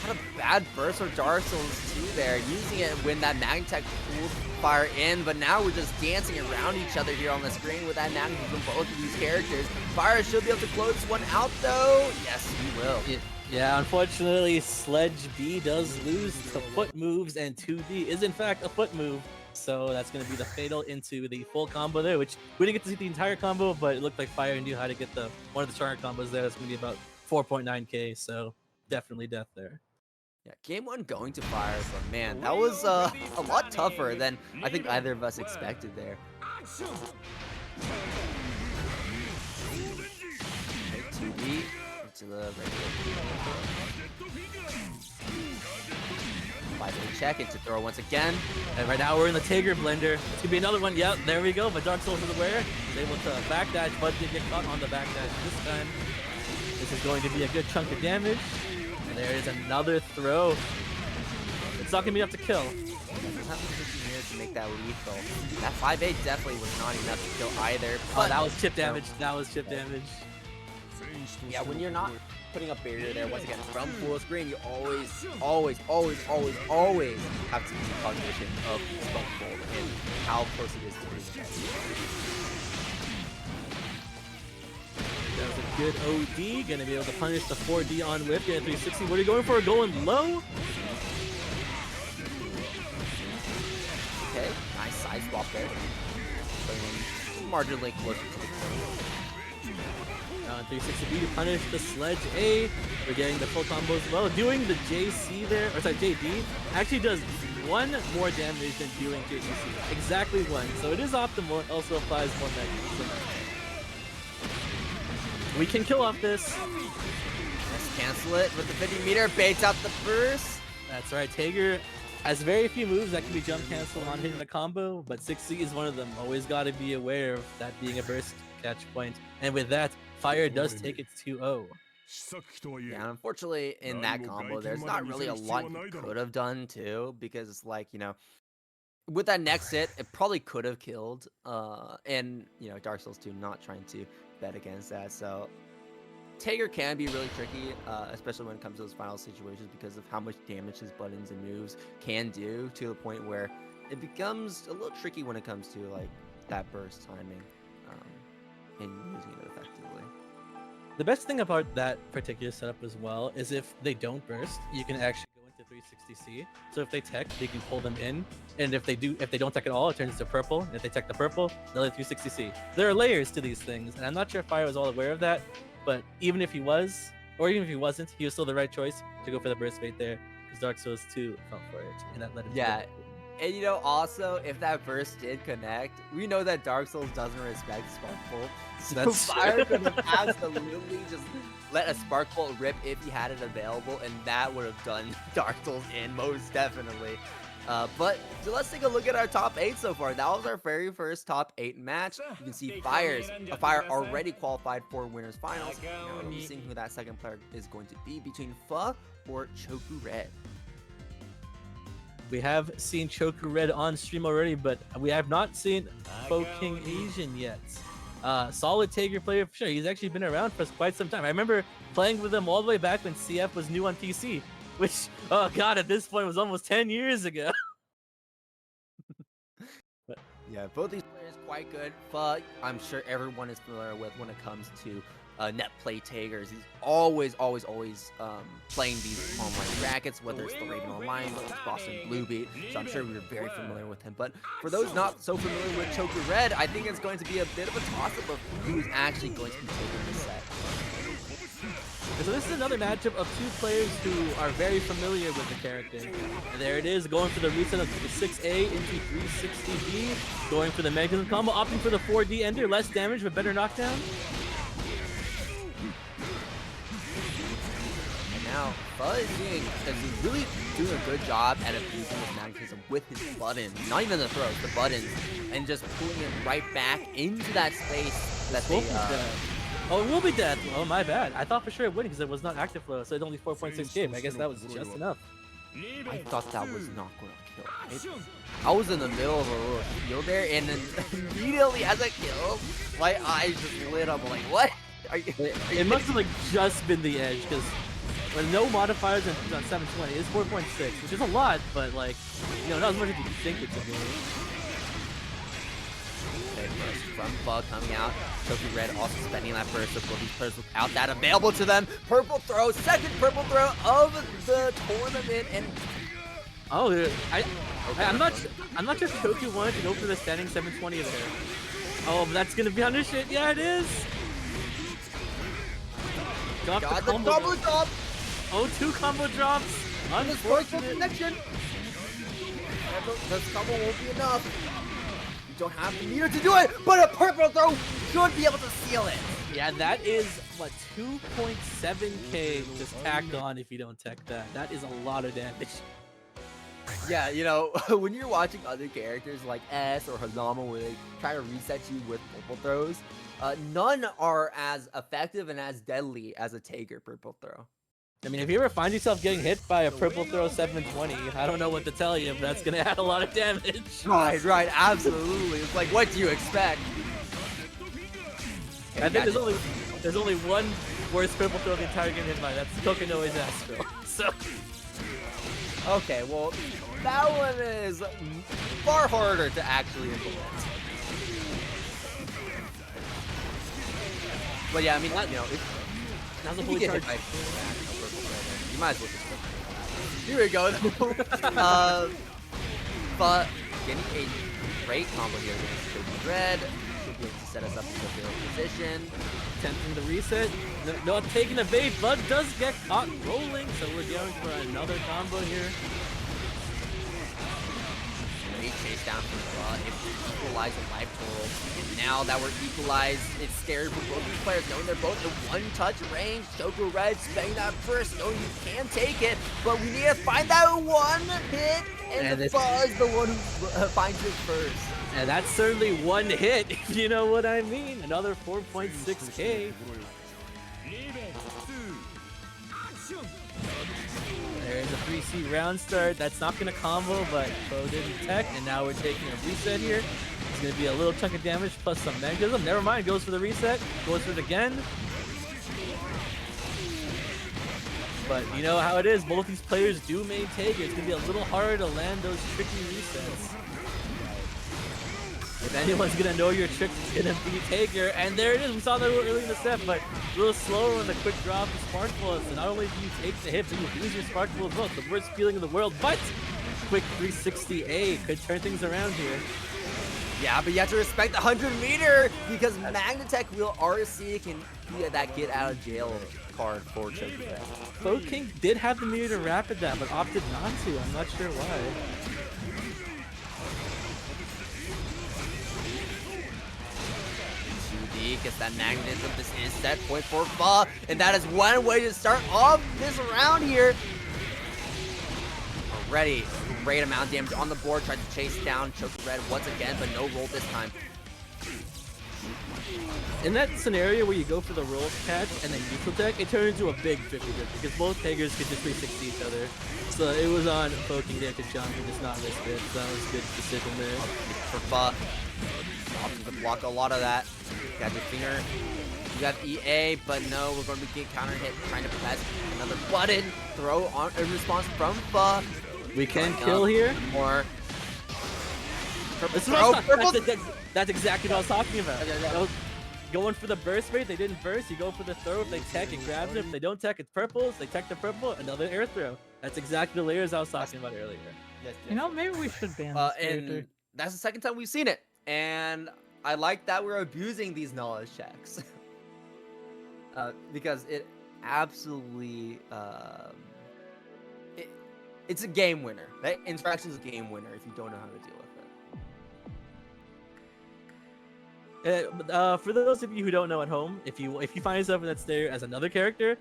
Had a bad burst for Dark Souls 2 there, using it when that Magtech pulled Fyre in, but now we're just dancing around each other here on the screen with that magnetism from both of these characters. Fyre should be able to close this one out though. Yes, he will. Yeah, unfortunately, Sledge B does lose to foot moves, and 2D is in fact a foot move. So that's going to be the fatal into the full combo there, which we didn't get to see the entire combo, but it looked like Fyre knew how to get one of the stronger combos there. That's going to be about 4.9k, so definitely death there. Yeah, game 1 going to Fyre, but man, that was a lot tougher than I think either of us expected there. Take 2D into the regular 5A check into throw once again. And right now we're in the Tager blender. It's going to be another one. Yep, there we go. But Dark Souls is aware. He's able to backdash, but did get caught on the backdash this time. This is going to be a good chunk of damage. And there is another throw. It's not going to be enough to kill. To make that lethal. That 5A definitely was not enough to kill either. Oh, that was chip damage. That was chip damage. Yeah, when you're not putting up barrier there, once again, from full screen, you always have to be cognizant of Stone Cold and how close it is to being dead. That was a good OD. Gonna be able to punish the 4D on whip. Getting 360. What are you going for? Going low? Okay, nice side swap there. Marginally closer to the corner. 360B to punish the Sledge A. We're getting the full combo as well. Doing the JC there, or sorry, JD, actually does 1 more damage than doing JDC. Exactly 1. So it is optimal. It also applies more magnetism. We can kill off this. Let's cancel it with the 50 meter. Baits out the burst. That's right. Tager has very few moves that can be jump canceled on hitting the combo, but 6C is one of them. Always got to be aware of that being a burst catch point. And with that, Fyre does take it 2-0. Yeah, and unfortunately, in that combo, there's not really a lot you could have done too, because it's like, you know, with that next hit, it probably could have killed. And, you know, Dark Souls 2 not trying to bet against that. So Tager can be really tricky, especially when it comes to those final situations, because of how much damage his buttons and moves can do, to the point where it becomes a little tricky when it comes to like that burst timing and using it effectively. The best thing about that particular setup as well is if they don't burst, you can actually go into 360C. So if they tech, they can pull them in, and if they don't tech at all, it turns to purple. And if they tech the purple, they'll hit 360C. There are layers to these things, and I'm not sure if Fyre was all aware of that. But even if he was, or even if he wasn't, he was still the right choice to go for the burst bait there, because Dark Souls 2 fell for it, and that led him to And you know, also, if that burst did connect, we know that Dark Souls doesn't respect Sparkle. So That's Fyre could have absolutely just let a Sparkle rip if he had it available, and that would have done Dark Souls in, most definitely. But so let's take a look at our top 8 so far. That was our very first top 8 match. You can see Fyre already qualified for winners finals. Now we'll be seeing who that second player is going to be between Pho or Choku Red. We have seen Choku Red on stream already, but we have not seen PhoKingAzn yet. Solid Taker player for sure. He's actually been around for quite some time. I remember playing with him all the way back when CF was new on PC, which, oh god, at this point was almost 10 years ago. Yeah, both these players quite good. Pho, I'm sure everyone is familiar with when it comes to net play takers. He's always playing these online brackets, whether it's the Raven Online, whether it's Boston Blue Beat. So I'm sure we're very familiar with him. But for those not so familiar with Choku Red, I think it's going to be a bit of a toss-up of who's actually going to be taking this set. So this is another matchup of two players who are very familiar with the character. And there it is, going for the reset of the 6A into 360B, going for the mechanism combo, opting for the 4D ender, less damage but better knockdown. And now Pho is really doing a good job at abusing his magnetism with his buttons, not even the throws, the buttons, and just pulling it right back into that space that they Oh, it will be death. Oh, my bad. I thought for sure it would because it was not active flow, so it's only 4.6 game. I guess that was just enough. I thought that was not going to kill. I was in the middle of a little shield there, and then immediately as I killed, my eyes just lit up. I'm like, what? It must have like just been the edge because when no modifiers on 720, it's 4.6, which is a lot, but like, you know, not as much as you think it's a game. From Pho coming out. Choku Red also spending that burst of these players without that available to them. Purple throw, second purple throw of the tournament, and I'm not sure if Choku wanted to go for the standing 720 there. Oh, that's gonna be under shit. Yeah, it is. Got the combo drop. Oh, 2 combo drops. Unfortunate. Connection. This combo won't be enough. Don't have the meter to do it, but a purple throw should be able to seal it. Yeah, that is what 2.7k just tacked on if you don't tech that. That is a lot of damage. Yeah, you know, when you're watching other characters like S or Hazama where they try to reset you with purple throws, none are as effective and as deadly as a Taker purple throw. I mean, if you ever find yourself getting hit by a purple throw 720, I don't know what to tell you, but that's gonna add a lot of damage. Right, absolutely. It's like, what do you expect? I think there's only one worse purple throw the entire game hit by. That's Kokonoe's ass throw. So. Okay, well, that one is far harder to actually implement. But yeah, I mean, you know, Now's a fully charged. You might as well just here we go. But getting a great combo here against Choku Red. Should be able to set us up in a good position. Attempting the reset. Not taking the bait, but does get caught rolling. So we're going for another combo here. Great chase down from Pho. If equalize the life total. And now that we're equalized, it's scary for both these players, knowing they're both in one-touch range. Choku Red spending that first, knowing you can take it, but we need to find that one hit, and Pho is the one who finds it first. And that's certainly one hit, if you know what I mean. Another 4.6k. There's a 3C round start. That's not going to combo, but Pho didn't tech, and now we're taking a reset here. It's going to be a little chunk of damage plus some magnetism. Never mind, goes for the reset, goes for it again. But you know how it is, both these players do main take it. It's going to be a little harder to land those tricky resets. If anyone's going to know your tricks, it's going to be Taker. And there it is. We saw that a little early in the set, but a little slower on the quick drop of Spark Bullets. So not only do you take the hit, but you lose your Spark Bullets as well. It's the worst feeling in the world, but quick 360A could turn things around here. Yeah, but you have to respect the 100-meter because Magnatech Wheel RC can be that get out of jail card for Choku Red. PhoKing did have the meter to rapid that, but opted not to. I'm not sure why. see, gets that magnetism. This is set point for Pho, and that is one way to start off this round here. Already, great amount of damage on the board, tries to chase down Choku Red once again, but no roll this time. In that scenario where you go for the roll catch and then neutral tech, it turned into a big 50-50 because both Tigers could just 360 each other. So it was on Foking there to jump and just not risk it. So that was a good decision there. For Pho, opting to block a lot of that. Got your finger. You got EA, but no, we're going to be getting counter hit, trying to press another button throw on in response from Pho. We can kill here. More. That's exactly what I was talking about. Going for the burst rate, they didn't burst. You go for the throw. If they tech, it grabs it. If they don't tech, it's purples. They tech the purple, another air throw. That's exactly the layers I was talking about earlier. Yes. You know, maybe we should ban this character. And that's the second time we've seen it. And I like that we're abusing these knowledge checks. Because it absolutely... it's a game winner. That interaction is a game winner if you don't know how to deal with it. For those of you who don't know at home, if you find yourself in that stair as another character,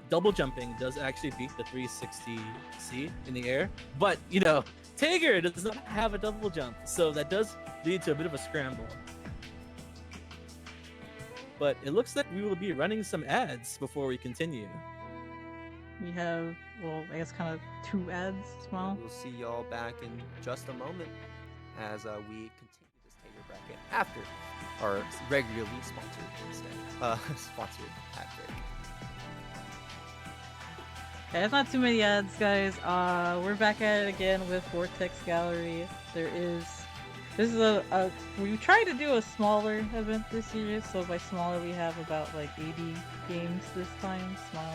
double jumping does actually beat the 360C in the air. But you know, Tiger does not have a double jump, so that does lead to a bit of a scramble. But it looks like we will be running some ads before we continue. We have, well, I guess kind of 2 ads as well. We'll see y'all back in just a moment as we continue this Tiger bracket after our regularly sponsored sponsored ad break. Yeah, it's not too many ads, guys. We're back at it again with Vortex Gallery. This is we tried to do a smaller event this year, so by smaller we have about like 80 games this time. Small.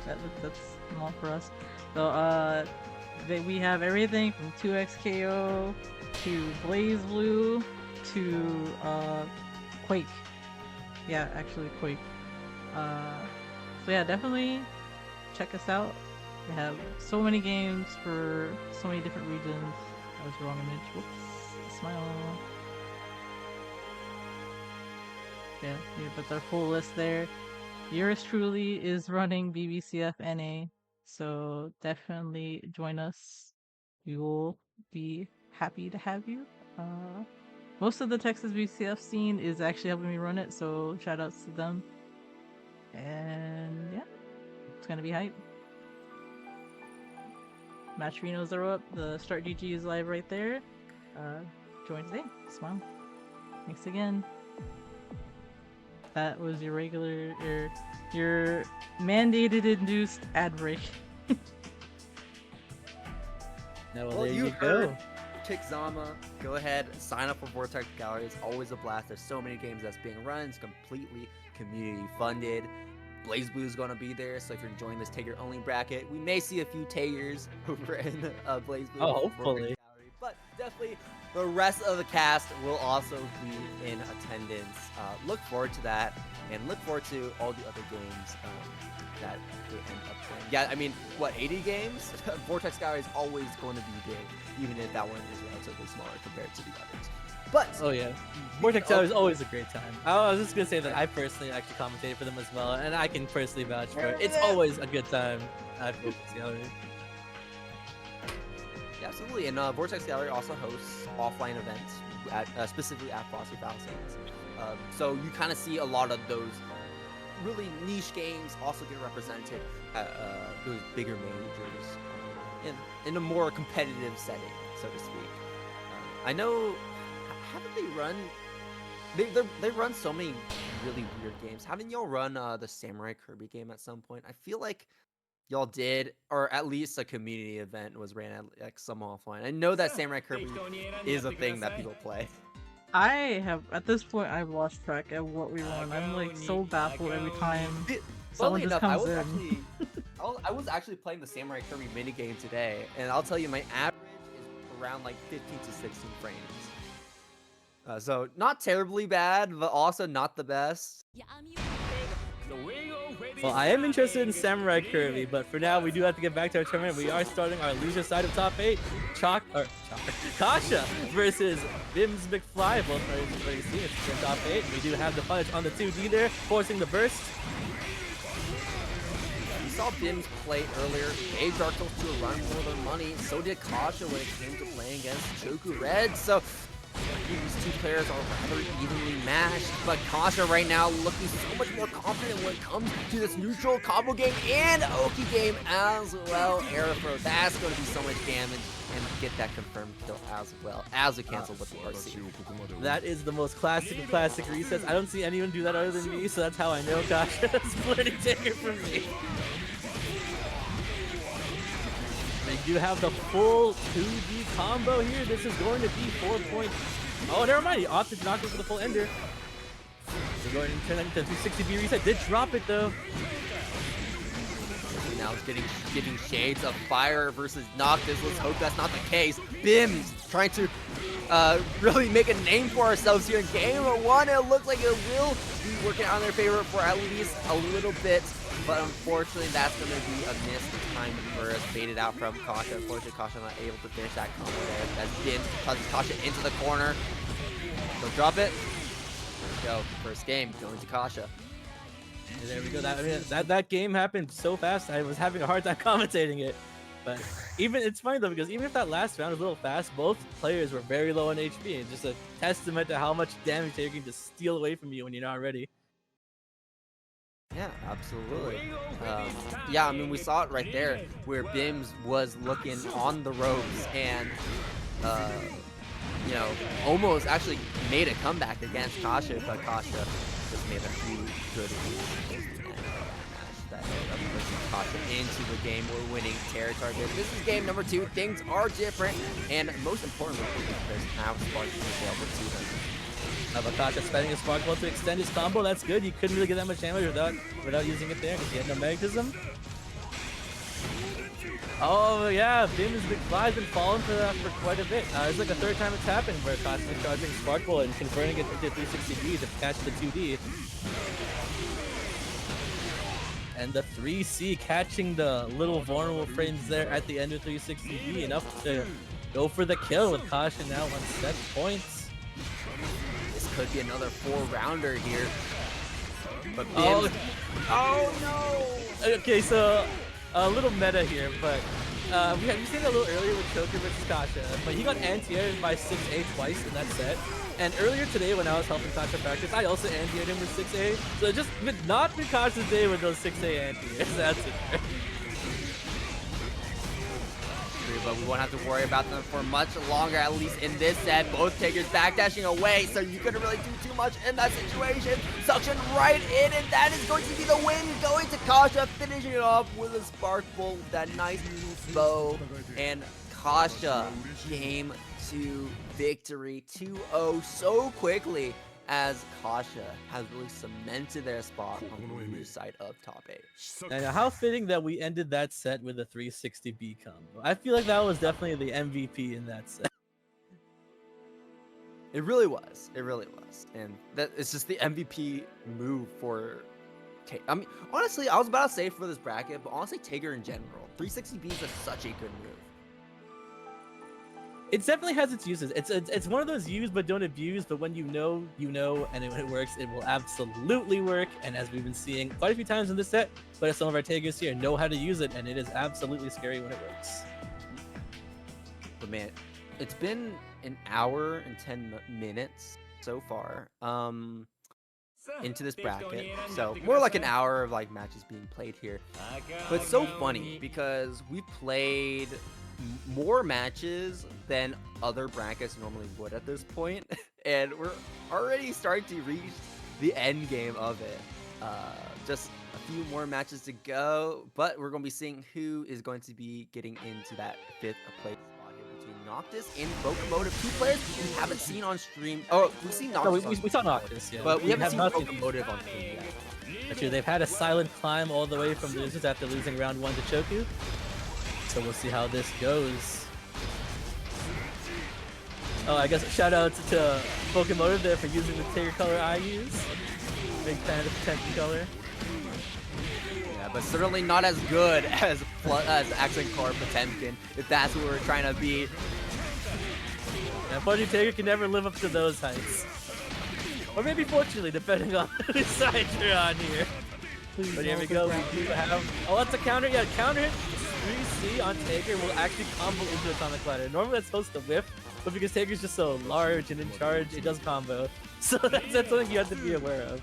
That's small for us. So we have everything from 2XKO to BlazBlue to Quake. Yeah, actually Quake. So yeah, definitely check us out. We have so many games for so many different regions. That was the wrong image. Whoops. Smile. Yeah, but our full list there. Yours truly is running BBCF NA, so definitely join us. We will be happy to have you. Most of the Texas BCF scene is actually helping me run it, so shout outs to them. And yeah, it's gonna be hype. Match Renos are up. The Start GG is live right there. Join today. Smile. Thanks again. That was your regular, your mandated induced ad break. Now, Well, there you you heard go. Kixama. Go ahead, sign up for Vortex Gallery. It's always a blast. There's so many games that's being run. It's completely community funded. BlazBlue is going to be there, so if you're enjoying this Tiger only bracket, we may see a few Tigers over in BlazBlue. Oh, hopefully. But definitely the rest of the cast will also be in attendance. Look forward to that, and look forward to all the other games that they end up playing. Yeah, I mean, what, 80 games? Vortex Gallery is always going to be big, even if that one is relatively smaller compared to the others. But Oh yeah, Vortex Gallery is always a great time. I was just gonna say that I personally actually commentated for them as well, and I can personally vouch for it. It's always a good time at Vortex Gallery. Yeah, absolutely, and Vortex Gallery also hosts offline events, specifically at Frosty Falcons. So you kind of see a lot of those really niche games also get represented at those bigger majors in a more competitive setting, so to speak. I know, haven't they run? They run so many really weird games. Haven't y'all run the Samurai Kirby game at some point? I feel like y'all did, or at least a community event was ran at like some offline. I know that Samurai Kirby is a thing that people play. I have, at this point, I've lost track of what we run. I'm like so baffled every time someone Funnily just enough, comes in. I was actually playing the Samurai Kirby minigame today, and I'll tell you, my average is around like 15 to 16 frames. So not terribly bad, but also not the best. Well, I am interested in Samurai Curly, but for now we do have to get back to our tournament. We are starting our loser side of top 8. Kasha versus Bimbes McFly. Both players have already seen it's in top 8. We do have the punish on the 2D there, forcing the burst. We saw Bimbes play earlier, gave Dark Souls 2 a run for their money. So did Kasha when it came to playing against Choku Red. So these two players are rather evenly matched, but Kasha right now looking so much more confident when it comes to this neutral combo game and Oki game as well. Aerofro, that's going to be so much damage, and get that confirmed kill as well as we cancel with the RC. That is the most classic of classic resets. I don't see anyone do that other than me, so that's how I know Kasha is splitting Taker from me. They do have the full 2D combo here. This is going to be 4 points. Oh, never mind. He opted to not go for the full ender. We're going to turn that into 360B reset. Did drop it though. Now it's giving shades of Fyre versus Noctis. Let's hope that's not the case. Bimbes trying to really make a name for ourselves here in game 1. It looks like it will be working out in their favor for at least a little bit. But unfortunately, that's going to be a missed time burst faded out from Kasha. Unfortunately, Kasha not able to finish that combo there. As Bimbes touches Kasha into the corner. Go drop it. Go. First game going to Kasha. And there we go. That game happened so fast. I was having a hard time commentating it. But it's funny though, because even if that last round was a little fast, both players were very low on HP. It's just a testament to how much damage they can just steal away from you when you're not ready. Yeah, absolutely. Yeah, I mean, we saw it right there where Bimbes was looking on the ropes and, you know, almost actually made a comeback against Kasha, but Kasha just made a few good moves that pushed Kasha into the game. We're winning territory. This is game number 2. Things are different, and most importantly, there's now Spark available to them. Kasha spending a Sparkle to extend his combo. That's good. You couldn't really get that much damage without using it there because he had no magnetism. Oh yeah, Bimbes McFly's been falling for that for quite a bit. It's like the 3rd time it's happened where Kasha is charging Sparkle and converting it into 360B to catch the 2D. And the 3C catching the little vulnerable frames there at the end of 360B, enough to go for the kill with Kasha now on set points. Could be another 4-rounder here. But Bimbes... Oh no! Okay, so a little meta here, but we seen it a little earlier with Choku versus Kasha, but he got anti-aired by 6A twice in that set. And earlier today when I was helping Kasha practice, I also anti-aired him with 6A. So just not been Kasha's day with those 6A anti-airs, that's it. But we won't have to worry about them for much longer, at least in this set. Both takers backdashing away, so you couldn't really do too much in that situation. Suction right in, and that is going to be the win, going to Kasha, finishing it off with a Spark Bolt, that nice bow. And Kasha, game 2 victory, 2-0 so quickly, as Kasha has really cemented their spot on the loser side of top 8. And how fitting that we ended that set with a 360B combo. I feel like that was definitely the MVP in that set. It really was. It really was. And that it's just the MVP move for I mean, honestly, I was about to say for this bracket, but honestly, Taker in general. 360B is such a good move. It definitely has its uses. It's one of those use but don't abuse, but when you know, and when it works, it will absolutely work. And as we've been seeing quite a few times in this set, but some of our takers here know how to use it, and it is absolutely scary when it works. But man, it's been an hour and 10 minutes so far into this bracket, so more like an hour of like matches being played here. But it's so funny because we played more matches than other brackets normally would at this point, and we're already starting to reach the end game of it. Just a few more matches to go, but we're going to be seeing who is going to be getting into that 5th place spot here between Noctis and Focomovite, 2 players we haven't seen on stream. Oh, we've seen Noctis. No, we saw Noctis, yeah, but we haven't seen Focomovite on stream yet. Actually, they've had a silent climb all the way from losers after losing round 1 to Choku. So we'll see how this goes. Oh, I guess a shout out to Focomovite there for using the Taker color I use. Big fan of the Tension color. Yeah, but certainly not as good as Accent Core Potemkin, if that's what we're trying to be. Yeah, Funny Taker can never live up to those heights. Or maybe fortunately, depending on whose side you're on here. But here we go. We do have. Oh, that's a counter. Yeah, counter hit 3C on Taker will actually combo into Atomic Ladder. Normally that's supposed to whiff, but because Taker's just so large and in charge, it does combo. So that's something you have to be aware of.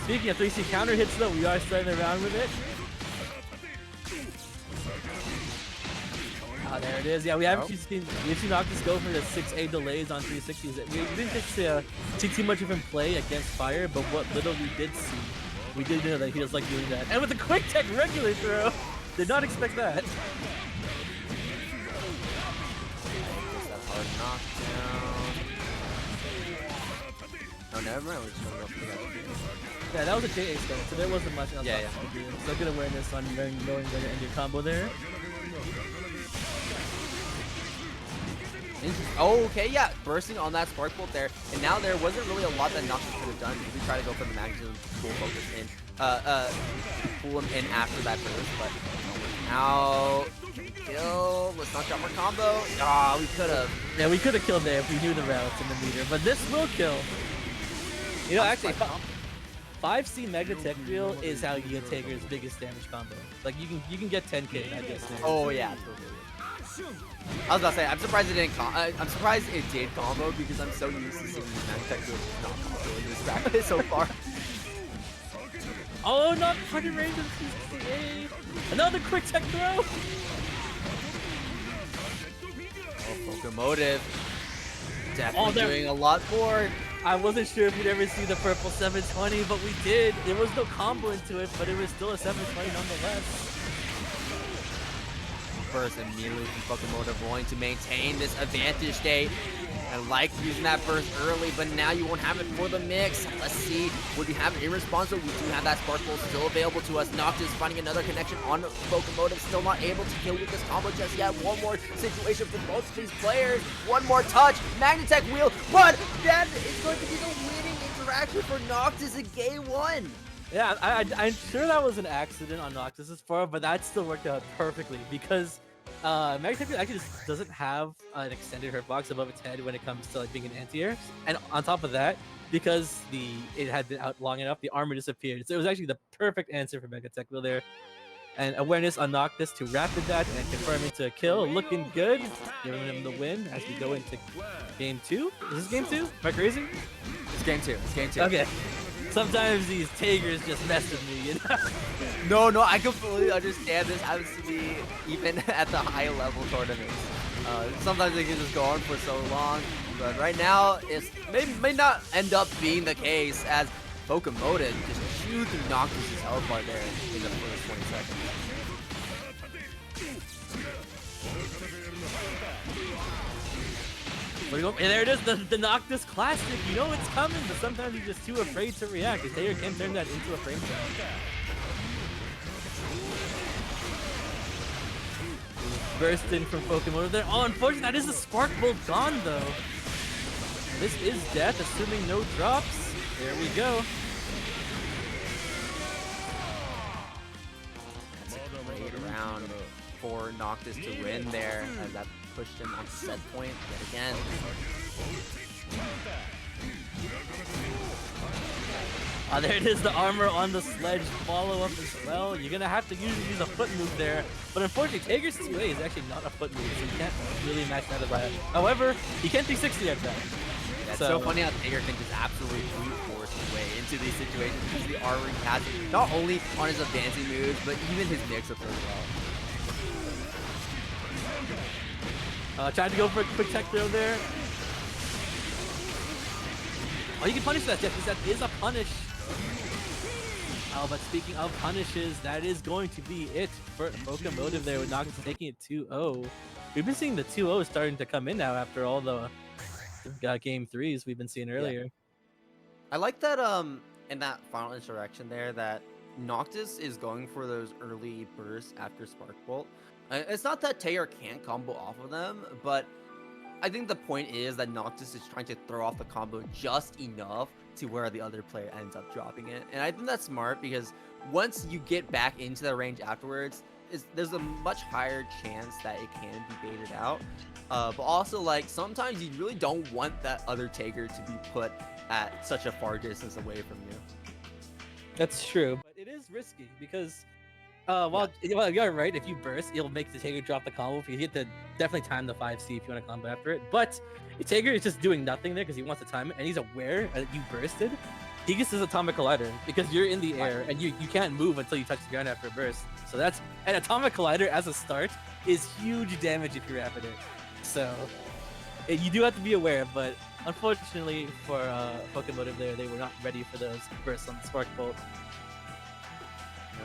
Speaking of 3C counter hits, though, we are starting around with it. Ah, there it is. Yeah, we haven't seen Noctis go for the 6A delays on 360s. We didn't get to see too much of him play against Fyre, but what little we did see, we did know that he does like doing that. And with the quick tech regular throw, did not expect that. Hard knockdown. Oh, never mind. We're just going to go for that. Yeah, that was a JA stone, so there wasn't much else. Yeah. To do. So good awareness on knowing where to end your combo there. Oh, okay, yeah, bursting on that Spark Bolt there, and now there wasn't really a lot that Noctis could have done. Maybe try to go for the Magnetism, full focus in, pull him in after that burst, but now kill. Let's not drop our combo. Ah, we could have. Yeah, we could have killed there if we knew the routes in the meter, but this will kill. You know, actually, 5C Mega Tech Wheel is how you get Taker's biggest damage combo. Like you can get 10k, I guess. Now. Oh yeah, totally. I was about to say, I'm surprised it didn't. I'm surprised it did combo because I'm so used to seeing these Mega Tech Wheels not combo in this bracket so far. Oh, not fucking range of 68. Another quick tech throw. Oh, Focomovite definitely doing a lot more. I wasn't sure if we'd ever see the purple 720, but we did. There was no combo into it, but it was still a 720 nonetheless. Burst immediately from Focomovite, wanting to maintain this advantage state. I like using that burst early, but now you won't have it for the mix. Let's see what we have in response. We do have that Spark Bolt still available to us. Noctis finding another connection on Focomovite, still not able to kill with this combo just yet. One more situation for both of these players. One more touch, Magnetech Wheel, but that is going to be the winning interaction for Noctis in game one. Yeah, I'm sure that was an accident on Noctis' part, but that still worked out perfectly because Magnetic actually just doesn't have an extended hurt box above its head when it comes to like being an anti-air. And on top of that, because it had been out long enough, the armor disappeared. So it was actually the perfect answer for Mega Tech Wheel there. And awareness on Noctis to rapid that and confirm into a kill. Looking good, giving him the win as we go into game 2. Is this game 2? Am I crazy? It's game 2. It's game 2. Okay. Sometimes these Tigers just mess with me, you know? No, I completely understand this. Happens to be even at the high level tournaments. Sometimes they can just go on for so long, but right now it may not end up being the case as Focomovite just chewed through Noctis' health bar there in the first 20 seconds. And there it is, the Noctis classic. You know it's coming, but sometimes you're just too afraid to react. The Taker can turn that into a frame trap. Burst in from Focomovite there. Oh, unfortunately, that is a Spark Bolt gone, though. This is death, assuming no drops. There we go. That's a great round for Noctis to win there, as that pushed him on set point yet again. There it is, the armor on the sledge follow-up as well. You're going to have to usually use a foot move there. But unfortunately, Taker's 2A is actually not a foot move, so you can't really match that with that. However, he can 360 at that. Yeah, it's so funny how Taker can just absolutely brute force his way into these situations because the armor he has, not only on his advancing moves, but even his mix-up as well. Tried to go for a quick tech throw there. Oh, you can punish that, Jeff, because that is a punish. Oh, but speaking of punishes, that is going to be it for Focomovite there with Noctis taking it 2-0. We've been seeing the 2-0 starting to come in now after all the game 3s we've been seeing earlier. Yeah. I like that in that final interaction there that Noctis is going for those early bursts after Spark Bolt. It's not that Taker can't combo off of them, but I think the point is that Noctis is trying to throw off the combo just enough to where the other player ends up dropping it. And I think that's smart because once you get back into the range afterwards, there's a much higher chance that it can be baited out. But also, like, sometimes you really don't want that other taker to be put at such a far distance away from you. That's true, but it is risky because well, you're right. If you burst, it'll make the Taker drop the combo. If you get to definitely time the 5C if you want to combo after it. But the Taker is just doing nothing there because he wants to time it, and he's aware that you bursted. He gets his Atomic Collider because you're in the air and you can't move until you touch the ground after a burst. So that's an Atomic Collider as a start is huge damage if you rapid it. So you do have to be aware, but unfortunately for Focomovite there, they were not ready for those bursts on the Spark Bolt.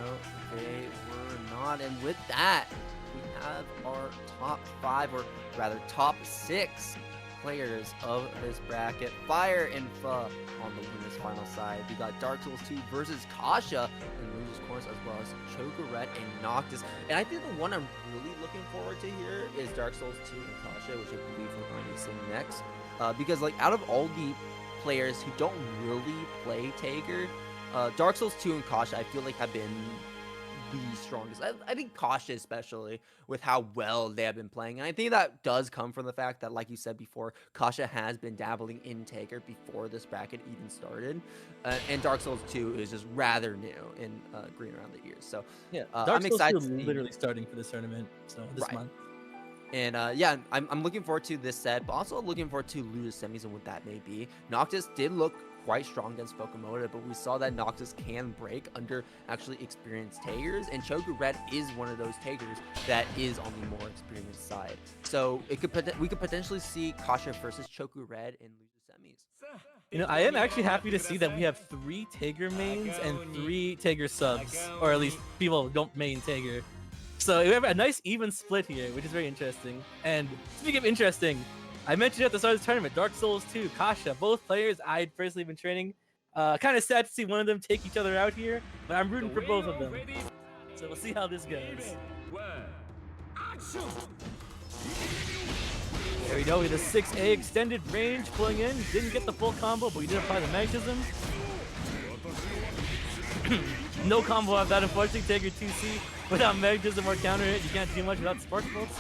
No, they were not. And with that, we have our top 5, or rather top 6 players of this bracket. Fyre and Pho on the winners final side. We got Dark Souls 2 versus Kasha in the losers corners, as well as Choku Red and Noctis. And I think the one I'm really looking forward to here is Dark Souls 2 and Kasha, which I believe we're going to see next. Because like out of all the players who don't really play Taker, Dark Souls 2 and Kasha, I feel like have been the strongest. I think Kasha especially, with how well they have been playing. And I think that does come from the fact that, like you said before, Kasha has been dabbling in Taker before this bracket even started. And Dark Souls 2 is just rather new in green around the ears. So yeah, I'm excited to see. Literally starting for this tournament, so this month. And yeah, I'm looking forward to this set, but also looking forward to lose semis and what that may be. Noctis did look quite strong against Focomovite, but we saw that Noctis can break under actually experienced takers, and Choku Red is one of those takers that is on the more experienced side. So we could potentially see Kasha versus Choku Red in loser semis. You know, I am actually happy to see that we have 3 Taker mains and 3 Taker subs, or at least people who don't main Taker. So we have a nice even split here, which is very interesting. And speaking of interesting, I mentioned at the start of the tournament, Dark Souls 2, Kasha, both players I'd personally been training. Kind of sad to see one of them take each other out here, but I'm rooting for both of them. So we'll see how this goes. There we go, we had a 6A extended range pulling in. Didn't get the full combo, but we did apply the magnetism. No combo of that, unfortunately. Taker 2C without magnetism or counter hit. You can't do much without Spark Bolts.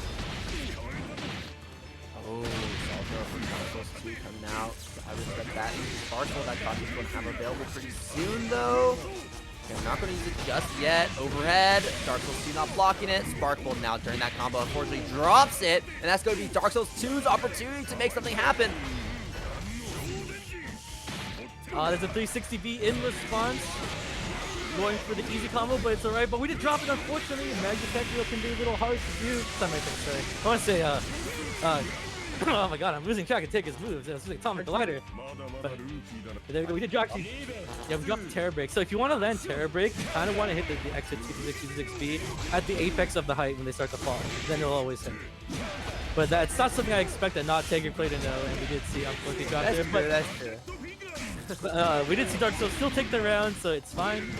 Oh, Salto from Dark Souls 2 coming out. I would expect that Spark Bolt that Kasha's going to have available pretty soon, though. Okay, I'm not going to use it just yet. Overhead. Dark Souls 2 not blocking it. Spark Bolt now during that combo unfortunately drops it. And that's going to be Dark Souls 2's opportunity to make something happen. There's a 360B in response. Going for the easy combo, but it's alright. But we did drop it, unfortunately. Magnetic can be a little hard to do. Sorry. I want to say, oh my god, I'm losing track of Taker's moves. It was like Atomic Collider. But there we go. We did drop, we dropped the Terror Break. So if you want to land Terror Break, you kind of want to hit the exit 226B at the apex of the height when they start to fall. Then it'll always hit. But that's not something I expect a not Taker play to know, and we did see unfortunately drop there. But That's true. we did see Dark Souls still take the round, so it's fine.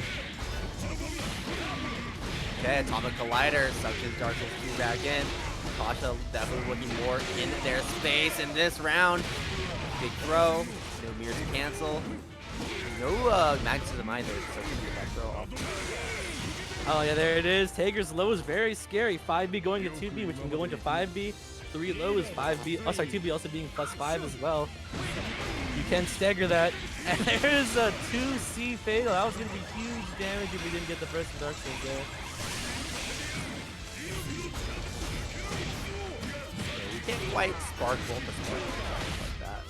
Okay, Atomic Collider suctions Dark Souls 2 back in. Kasha definitely looking more in their space in this round. Big throw, no mirror to cancel. No magnetism either, so we can get that throw off. Oh yeah, there it is. Taker's low is very scary. 5B going to 2B, which can go into 5B. 3 low is 5B. Oh, sorry, 2B also being +5 as well. You can stagger that. And there's a 2C fatal. That was going to be huge damage if we didn't get the first Dark Souls there. Yeah, you can't quite Spark Bolt the Spark Bolt like that.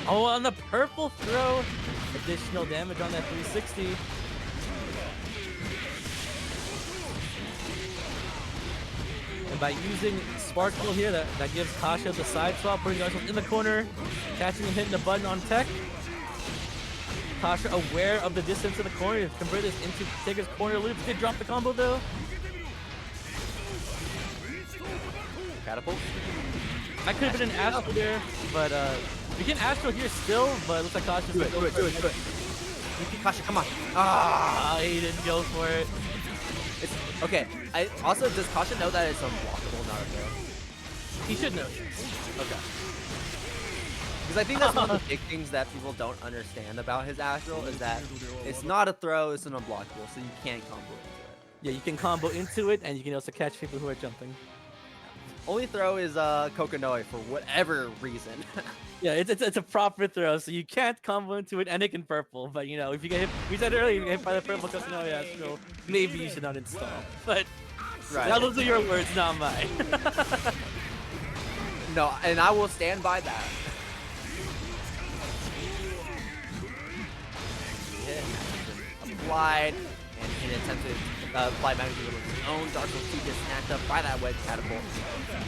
Oh, on the purple throw. Additional damage on that 360. And by using Sparkle here, that gives Kasha the side swap, putting Dark Souls in the corner, catching and hitting the button on tech. Kasha aware of the distance in the corner to convert this into Taker's corner loops. Did drop the combo though. Catapult. That could have been an Astro there, but we can Astro here still, but it looks like Kasha's Do it. Kasha, come on. Ah, he didn't go for it. it's okay. Does Kasha know that it's unblockable, not a fail? He should know. Okay. Because I think that's one of the big things that people don't understand about his Astral is that it's not a throw, it's an unblockable, so you can't combo into it. Yeah, you can combo into it, and you can also catch people who are jumping. Only throw is Kokonoi for whatever reason. Yeah, it's a proper throw, so you can't combo into it, and it can purple. But you know, if you get hit, we said earlier, you get hit by the purple Kokonoi Astral, maybe you should not install. But Right. those are your words, not mine. No, and I will stand by that. Hit, applied, and in an attempt to apply magnetism of his own, Dark Souls 2 gets snatched up by that wedge catapult.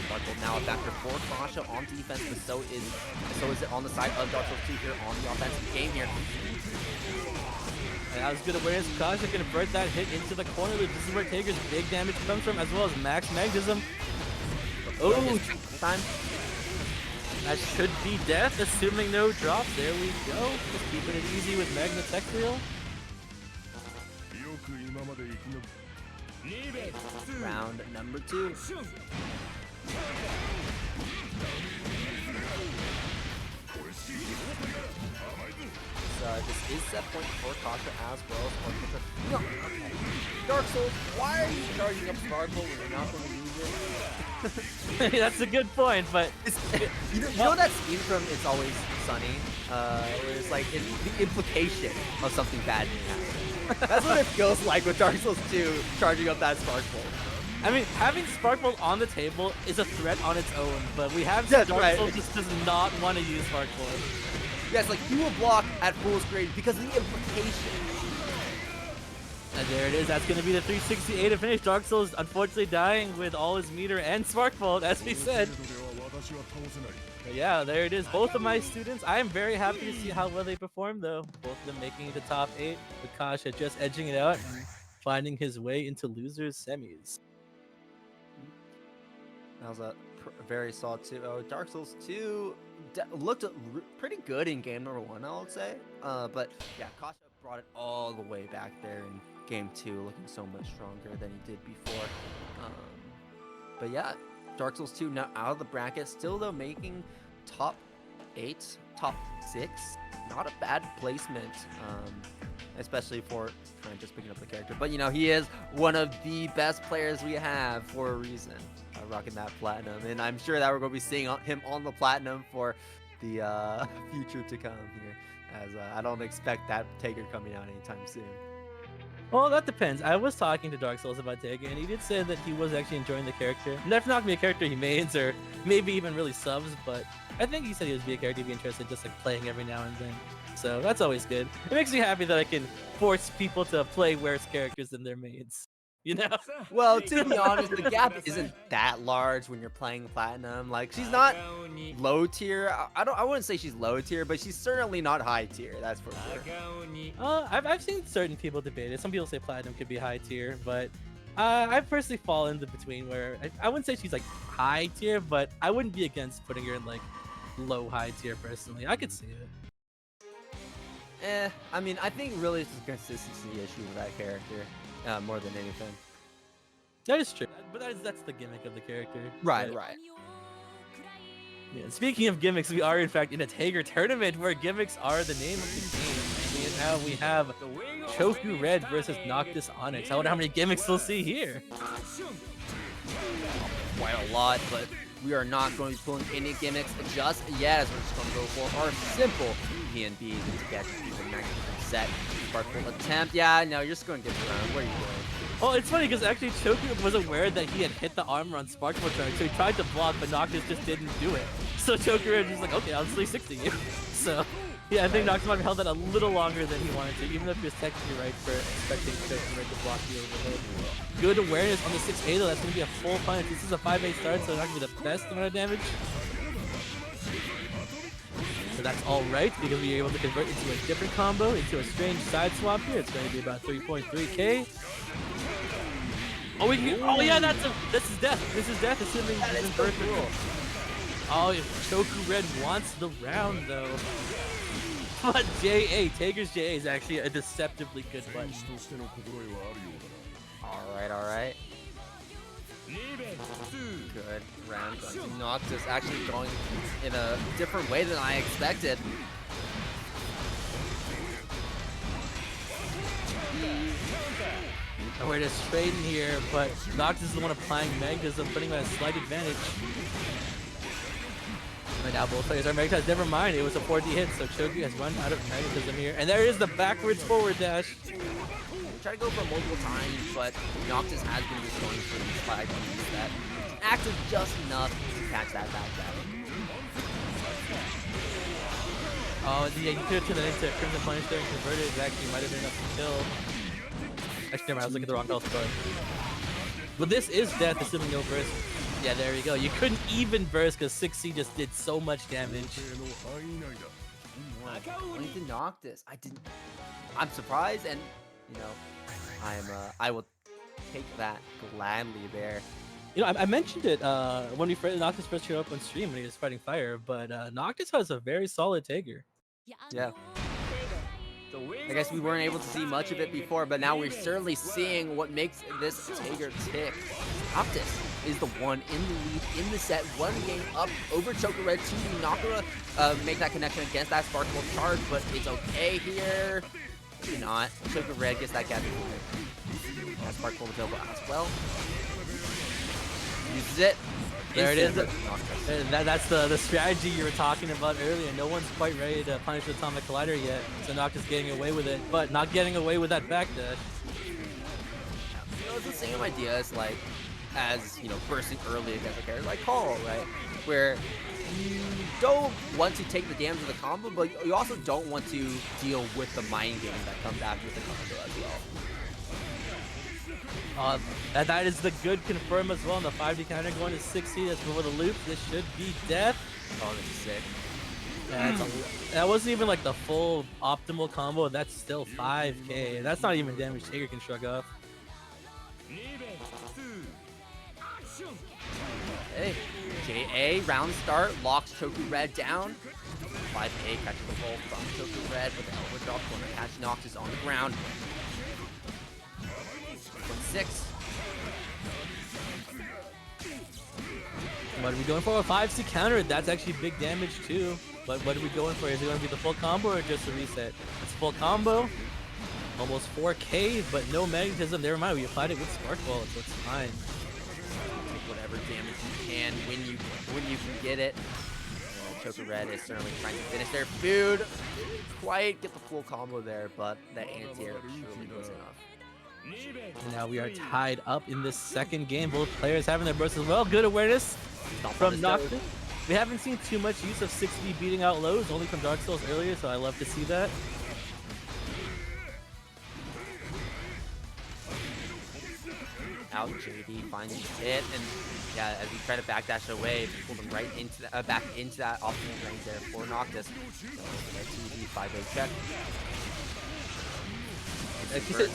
Dark Souls now a factor for Kasha on defense, but so is it on the side of Dark Souls 2 here on the offensive game here. And that was good awareness. Kasha can convert that hit into the corner. This is where Tager's big damage comes from, as well as max magnetism. Oh, Time. that should be death, assuming no drop. There we go. Just keeping it easy with Magna Tech Reel. Round number 2. This is set point for Kasha as well as Orchestra. No, okay. Dark Souls, why are you charging up Sparkle when you're not going to use it? That's a good point, but You know that scene from It's Always Sunny? Where it's like the implication of something bad happening. That's what it feels like with Dark Souls 2 charging up that Sparkle. I mean, having Sparkle on the table is a threat on its own, but we have That's Dark right. Souls just does not want to use Sparkle. Yes, like you will block at fool's grade because of the implication. And there it is. That's going to be the 368 to finish. Dark Souls unfortunately dying with all his meter and Sparkbolt, as we said. But yeah, there it is. Both of my students. I am very happy to see how well they perform, though. Both of them making the top 8. With Kasha just edging it out and finding his way into losers semis. That was a very solid 2. Dark Souls 2 looked pretty good in game number 1, I would say. But yeah, Kasha brought it all the way back there in game 2, looking so much stronger than he did before. But yeah, Dark Souls 2 now out of the bracket, still though making top 8, top 6. Not a bad placement, especially for just picking up the character. But you know, he is one of the best players we have for a reason. Rocking that platinum, and I'm sure that we're going to be seeing him on the platinum for the future to come here, as I don't expect that Tager coming out anytime soon. Well, that depends. I was talking to Dark Souls about Tager, and he did say that he was actually enjoying the character. That's not gonna be a character he mains or maybe even really subs, but I think he said he would be a character he'd be interested in just like playing every now and then. So that's always good. It makes me happy that I can force people to play worse characters than their mains. You know? Well, to be honest, the gap isn't that large when you're playing platinum. Like, she's not low tier. I wouldn't say she's low tier, but she's certainly not high tier. That's for sure. I've seen certain people debate it. Some people say platinum could be high tier, but I personally fall into between where I wouldn't say she's like high tier, but I wouldn't be against putting her in like low high tier personally. I could see it. I mean, I think really it's a consistency issue with that character. More than anything. That is true, but that's the gimmick of the character. Right, but, right. Yeah, speaking of gimmicks, we are in fact in a Tager tournament where gimmicks are the name of the game. And now we have Choku Red versus NoctisOnyx. I wonder how many gimmicks we'll see here. Quite a lot, but we are not going to be pulling any gimmicks just yet, as we're just going to go for our simple PNBs to get the 90% set. Sparkle attempt. Yeah, no, you're just going to get around. What are you doing? Well, it's funny because actually Choku was aware that he had hit the armor on Sparkle Charge, so he tried to block, but Noctis just didn't do it. So Choku was just like, okay, I'll 360 you. So yeah, I think Noctis might have held that a little longer than he wanted to, even if he was technically right for expecting Choku Red to block the overhead. Good awareness on the 6A though. That's going to be a full punch. This is a 5A start, so it's not going to be the best amount of damage. So that's all right, because we are able to convert into a different combo, into a strange side swap here. It's going to be about 3.3k. Oh, oh yeah, this is death. This is death, assuming he's in first rule. Oh, Choku Red wants the round though. But JA, Tager's JA is actually a deceptively good button. All right. Good round. Noctis actually going in a different way than I expected. And we're just trading here, but Noctis is the one applying magnetism, putting him at a slight advantage. Right now, both players are magnetized. Never mind, it was a 4D hit, so Choku has run out of magnetism here. And there is the backwards forward dash. Try to go for multiple times, but Noctis has been just going for these 5 Ds that active just enough to catch that back dash. Oh, yeah, you could have turned that into Crimson Punish there and converted. It actually might have been enough to kill. Actually, never mind, I was looking at the wrong health bar. But this is death, assuming no burst. Yeah, there you go. You couldn't even burst because 6C just did so much damage. Only to Noctis. I'm surprised, and you know, I will take that gladly there. You know, I mentioned it when Noctis first showed up on stream when he was fighting Fyre, but Noctis has a very solid Taker. Yeah. I guess we weren't able to see much of it before, but now we're certainly seeing what makes this Taker tick. Noctis is the one in the lead in the set, one game up over Choku Red. 2D not gonna make that connection against that Sparkle charge, but it's okay here. Maybe not. Choku Red gets that gadget. That Sparkle available as well. Uses it. There it is. That's the strategy you were talking about earlier. No one's quite ready to punish the Atomic Collider yet, so Noctis getting away with it, but not getting away with that backdash. You know, it's the same idea as you know, bursting early against a character like Carl, right? Where you don't want to take the damage of the combo, but you also don't want to deal with the mind game that comes after the combo as well. That is the good confirm as well. And the 5D counter going to 6C. That's before the loop. This should be death. Oh, this is sick. Yeah, that wasn't even like the full optimal combo. That's still 5k. That's not even damage Taker can shrug off. Hey, JA round start locks Choku Red down. 5A catches the roll from Choku Red with the elbow drop, going to catch Noctis on the ground. 6. What are we going for? A 5C counter. That's actually big damage too. But what are we going for? Is it going to be the full combo or just a reset? It's full combo. Almost 4k, but no magnetism. Never mind. We applied it with Spark Ball, so it's fine. Take whatever damage you can when you can get it. Choku Red is certainly trying to finish their food. Didn't quite get the full combo there, but that anti-air surely was enough. Now we are tied up in this second game. Both players having their bursts as well. Good awareness from Noctis. We haven't seen too much use of 6D beating out lows, only from Dark Souls earlier, so I love to see that. Out, JD finds his hit, and yeah, as we try to backdash away, pull them right into the, back into that optimal range there for Noctis. So, 2D 5A check. Like you said,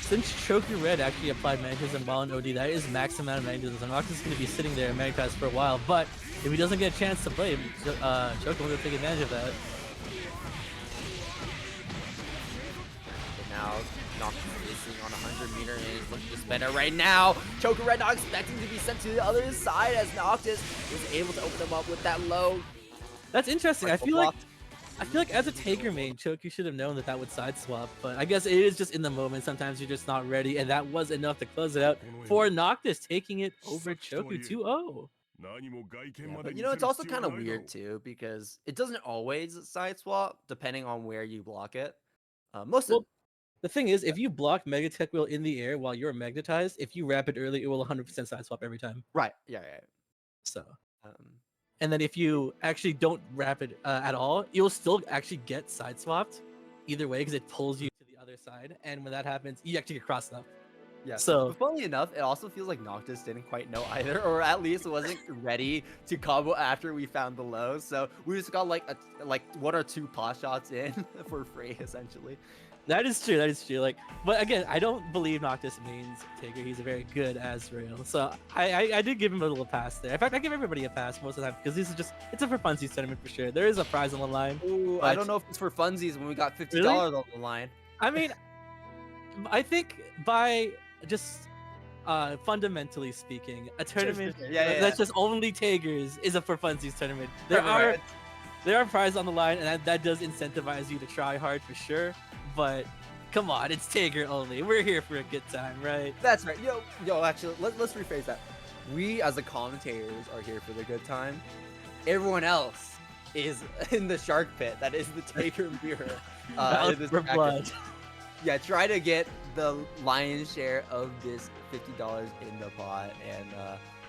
since Choku Red actually applied magnetism while in OD, that is max amount of magnetism. So Noctis is going to be sitting there magnetized for a while, but if he doesn't get a chance to play, Choku will take advantage of that. And now Noctis is sitting on 100 meter and is looking to spend it right now. Choku Red not expecting to be sent to the other side as Noctis was able to open them up with that low. That's interesting. I feel like as a Taker main, Choku should have known that that would side swap, but I guess it is just in the moment. Sometimes you're just not ready, and that was enough to close it out for Noctis, taking it over Choku 2-0. Yeah, but you know, it's also kind of weird too, because it doesn't always side swap depending on where you block it. The thing is, if you block Mega Tech Wheel in the air while you're magnetized, if you wrap it early, it will 100% side swap every time. Right. Yeah. So. And then if you actually don't wrap it at all, you'll still actually get side swapped either way because it pulls you to the other side. And when that happens, you actually get crossed up. Yeah. So but funnily enough, it also feels like Noctis didn't quite know either, or at least wasn't ready to combo after we found the low. So we just got like 1 or 2 pot shots in for free, essentially. That is true. That is true. Like, but again, I don't believe Noctis means Taker. He's a very good Azrael. So I did give him a little pass there. In fact, I give everybody a pass most of the time because this is just, it's a for funsies tournament for sure. There is a prize on the line. Ooh, I don't know if it's for funsies when we got $50 on the line. I mean, I think by just fundamentally speaking, a tournament yeah. that's just only Tigers is a for funsies tournament. There are prizes on the line, and that does incentivize you to try hard for sure. But come on, it's Tiger only. We're here for a good time, right? That's right. Yo, actually, let's rephrase that. We as the commentators are here for the good time. Everyone else is in the shark pit. That is the Taker mirror. Out this for bracket. blood. Yeah, try to get the lion's share of this $50 in the pot, and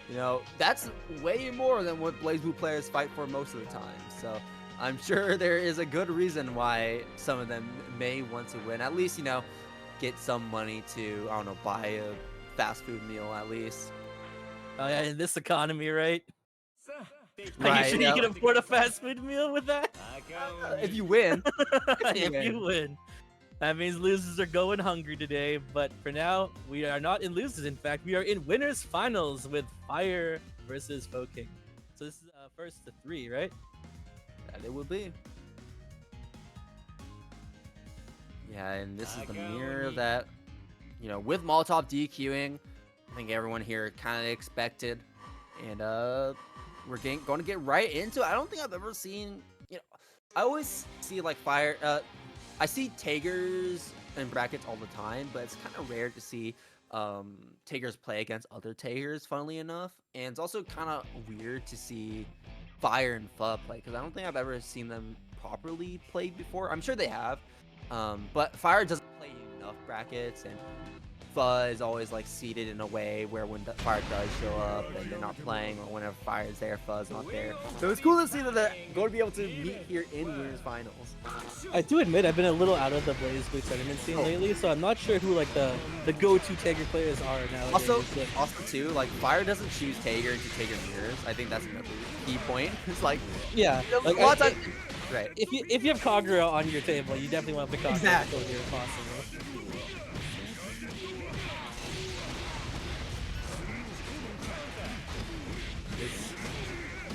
you know, that's way more than what BlazBlue players fight for most of the time. So I'm sure there is a good reason why some of them may want to win. At least, you know, get some money to, I don't know, buy a fast food meal at least. Oh yeah, in this economy, right? Right, Are you sure you can afford a fast food meal with that? If you win. If you win. That means losers are going hungry today, but for now, we are not in losers. In fact, we are in winners finals with Fyre versus PhoKing. So this is first to 3, right? That it would be. Yeah, and this is the mirror that, you know, with Molotov DQing, I think everyone here kind of expected. And we're going to get right into it. I don't think I've ever seen, you know, I always see like Fyre, I see Tigers in brackets all the time, but it's kind of rare to see Tigers play against other Tigers, funnily enough. And it's also kind of weird to see Fyre and Pho play, because I don't think I've ever seen them properly play before. I'm sure they have, but Fyre doesn't play enough brackets, and Pho is always like seated in a way where when Fyre does show up and they're not playing, or whenever Fyre is there, Pho's not there. So it's cool to see that they're going to be able to meet here in winners finals. I do admit I've been a little out of the BlazBlue tournament scene lately, so I'm not sure who like the go-to Tiger players are now. Also too, like Fyre doesn't choose Tiger into Tiger mirrors. I think that's another key point. It's like, yeah, a lot of times, right? If you have Kagura on your table, you definitely want to pick Kagura Exactly. here if possible.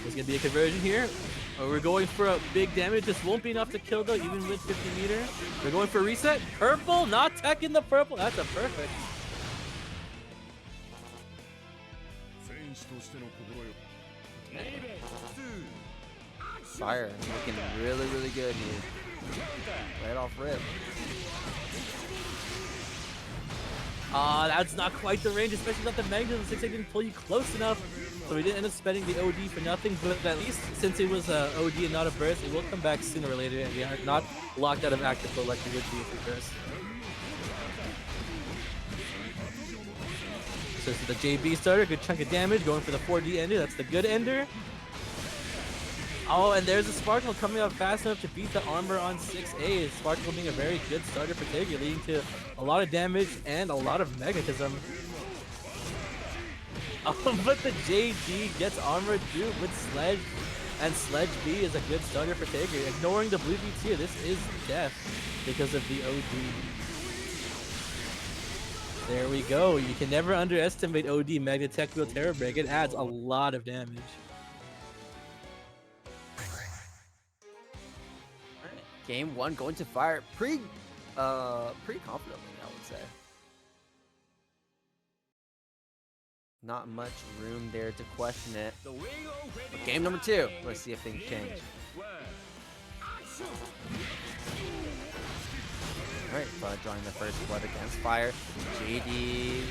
There's gonna be a conversion here. We're going for a big damage. This won't be enough to kill though, even with 50 meter. We're going for a reset. Purple, not tech in the purple. That's a perfect. Fyre looking really, really good here. Right off rip. That's not quite the range, especially not the magnitude. The 6 didn't pull you close enough. So we didn't end up spending the OD for nothing, but at least since it was a OD and not a burst, it will come back sooner or later, and we are not locked out of active flow like we would be if we burst. So this is the JB starter, good chunk of damage, going for the 4D ender, that's the good ender. Oh, and there's a Sparkle coming up fast enough to beat the armor on 6A. Sparkle being a very good starter for Tiger, leading to a lot of damage and a lot of magnetism. But the JD gets armor too with Sledge, and Sledge B is a good starter for Tiger. Ignoring the blue beats here, this is death because of the OD. There we go. You can never underestimate OD Magnetech Wheel Terror Break. It adds a lot of damage. Game 1 going to Fyre pretty confidently, I would say. Not much room there to question it. But game number 2, let's see if things change. Alright, Pho drawing the first blood against Fyre. JD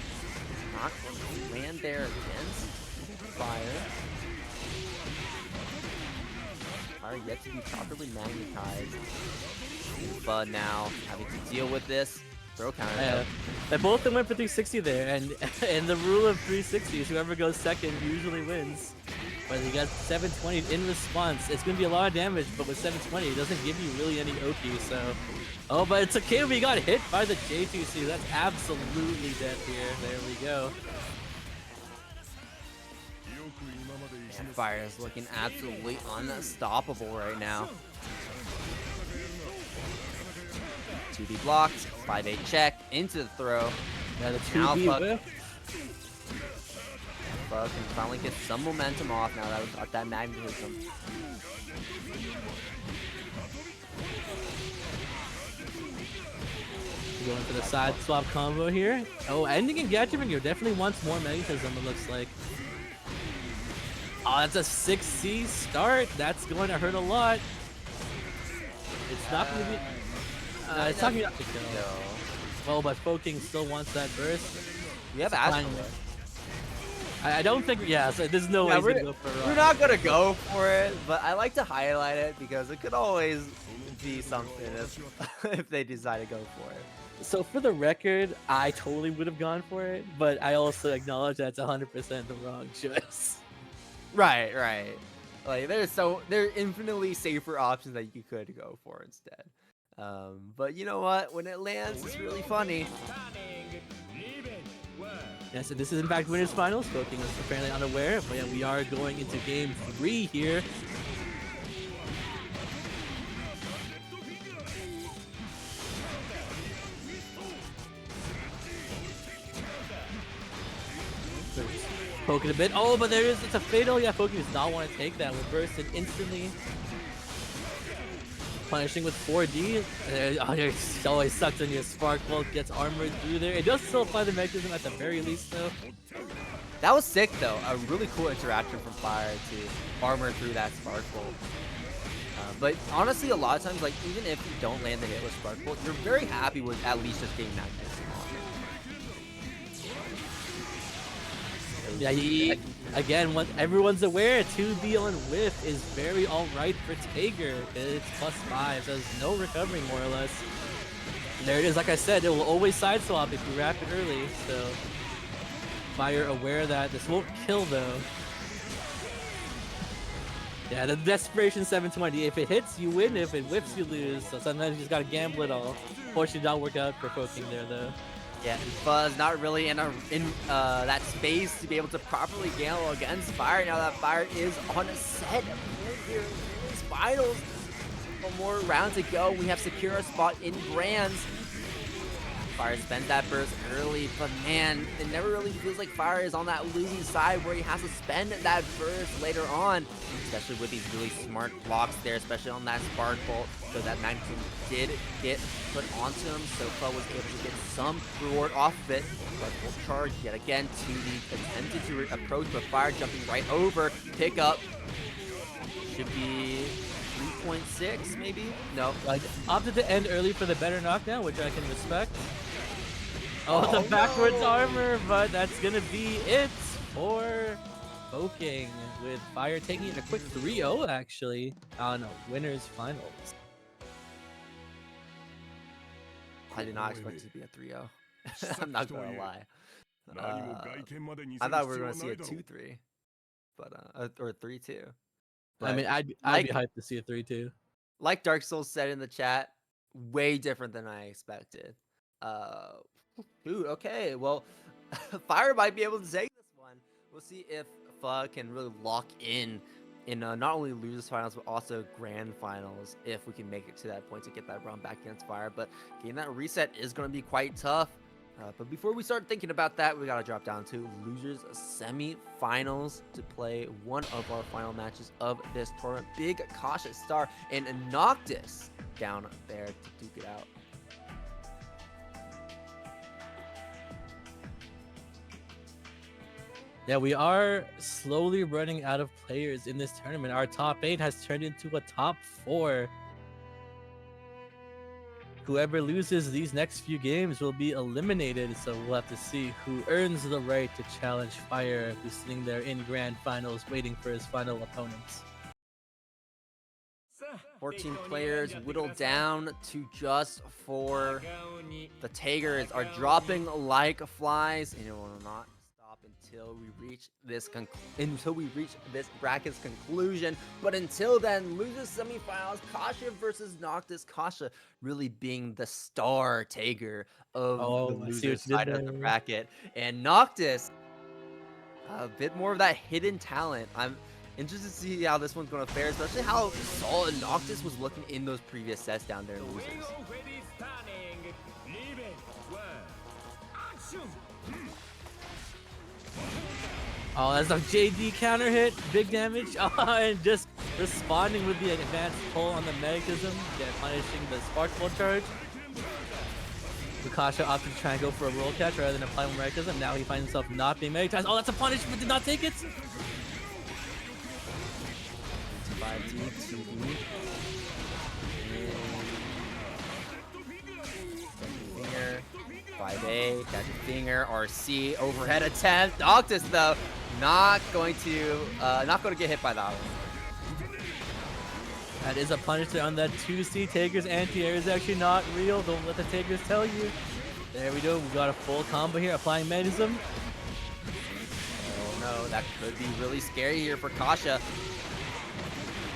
not going to land there against Fyre. Fyre yet to be properly magnetized. Pho now having to deal with this. Throw counter. They both went for 360 there, and the rule of 360 is whoever goes second usually wins. But you got 720 in response. It's going to be a lot of damage, but with 720, it doesn't give you really any OP, so... Oh, but it's okay, we got hit by the J2C. That's absolutely death here. There we go. And Fyre is looking absolutely unstoppable right now. 2D blocked, 5-8 check, into the throw. Yeah, the 2D whip. Pho can finally get some momentum off now that we got that magnetism. Go Going for the side swap combo here. Oh, ending engagement here definitely wants more magnetism, it looks like. Oh, that's a 6C start. That's going to hurt a lot. It's not going to be... it's not going to be kill. No. Well, but PhoKing still wants that burst. We have Astro. I don't think... Yeah, so there's no way he's going to go for a run. We're not going to go for it, but I like to highlight it because it could always be something if they decide to go for it. So for the record, I totally would have gone for it, but I also acknowledge that's 100% the wrong choice. Right. Like there's infinitely safer options that you could go for instead. But you know what? When it lands, it's really funny. Yeah, so this is in fact winners finals. PhoKing was apparently unaware, but yeah, we are going into game 3 here. Poking a bit. Oh, but it's a fatal. Yeah, PhoKing does not want to take that. We're bursted instantly. Punishing with 4D. It always sucks when your Spark Bolt gets armored through there. It does still apply the mechanism at the very least, though. That was sick, though. A really cool interaction from Fyre to armor through that Spark Bolt. But honestly, a lot of times, like even if you don't land the hit with Spark Bolt, you're very happy with at least just getting that miss. Yeah, again, everyone's aware, 2D on Whiff is very alright for Tager. It's +5, so there's no recovering more or less. And there it is, like I said, it will always side swap if you wrap it early, so Fyre aware that this won't kill though. Yeah, the Desperation 720, if it hits, you win, if it whips, you lose, so sometimes you just gotta gamble it all. Fortunately, it don't work out for PhoKing there though. Yeah, Fuzz not really in that space to be able to properly gamble against Fyre. Now that Fyre is on a set here in these finals. One more round to go. We have secure a spot in Grands. Fyre spends that burst early, but man, it never really feels like Fyre is on that losing side where he has to spend that burst later on, especially with these really smart blocks there, especially on that Spark Bolt. So that magnetism did get put onto him, so Fo was able to get some reward off of it. Spark Bolt charge yet again to the attempted to approach, but Fyre jumping right over, pick up. Should be 3.6 maybe? No. Like, opted to end early for the better knockdown, which I can respect. Oh, the backwards armor, but that's gonna be it for PhoKing, with Fyre taking it a quick 3-0 actually. Oh no, winners finals. I did not expect it to be a 3-0. I'm not gonna lie. I thought we were gonna see a 2-3, but or a 3-2. I mean, I'd be hyped to see a 3-2. Like Dark Souls said in the chat, way different than I expected. Dude, okay, well, Fyre might be able to take this one. We'll see if Pho can really lock in not only losers finals but also grand finals if we can make it to that point to get that run back against Fyre. But getting that reset is going to be quite tough. But before we start thinking about that, we got to drop down to losers semi-finals to play one of our final matches of this tournament. Big Kasha star and Noctis down there to duke it out. Yeah, we are slowly running out of players in this tournament. Our top 8 has turned into a top 4. Whoever loses these next few games will be eliminated, so we'll have to see who earns the right to challenge Fyre, who's sitting there in grand finals waiting for his final opponents. 14 players whittled down to just 4. The Tigers are dropping like flies, and it will not stop until we reach this bracket's conclusion. But until then, losers semifinals, Kasha versus Noctis. Kasha really being the star Tiger of the loser side of the bracket, and Noctis a bit more of that hidden talent. I'm interested to see how this one's going to fare, especially how solid Noctis was looking in those previous sets down there in losers. Oh, that's a JD counter hit, big damage, and just responding with the advanced pull on the magnetism, punishing the Spark Bolt charge. Kasha opted to try and go for a roll catch rather than apply magnetism. Now he finds himself not being magnetized. Oh, that's a punish, but did not take it. 5D, 2D. Finger, 5A, catch a finger, RC, overhead attempt. Noctis though, not going to get hit by that one. That is a punish there on that 2C. Tager's anti-air is actually not real. Don't let the Tigers tell you. There we go. We got a full combo here, applying magnetism. Oh no, that could be really scary here for Kasha.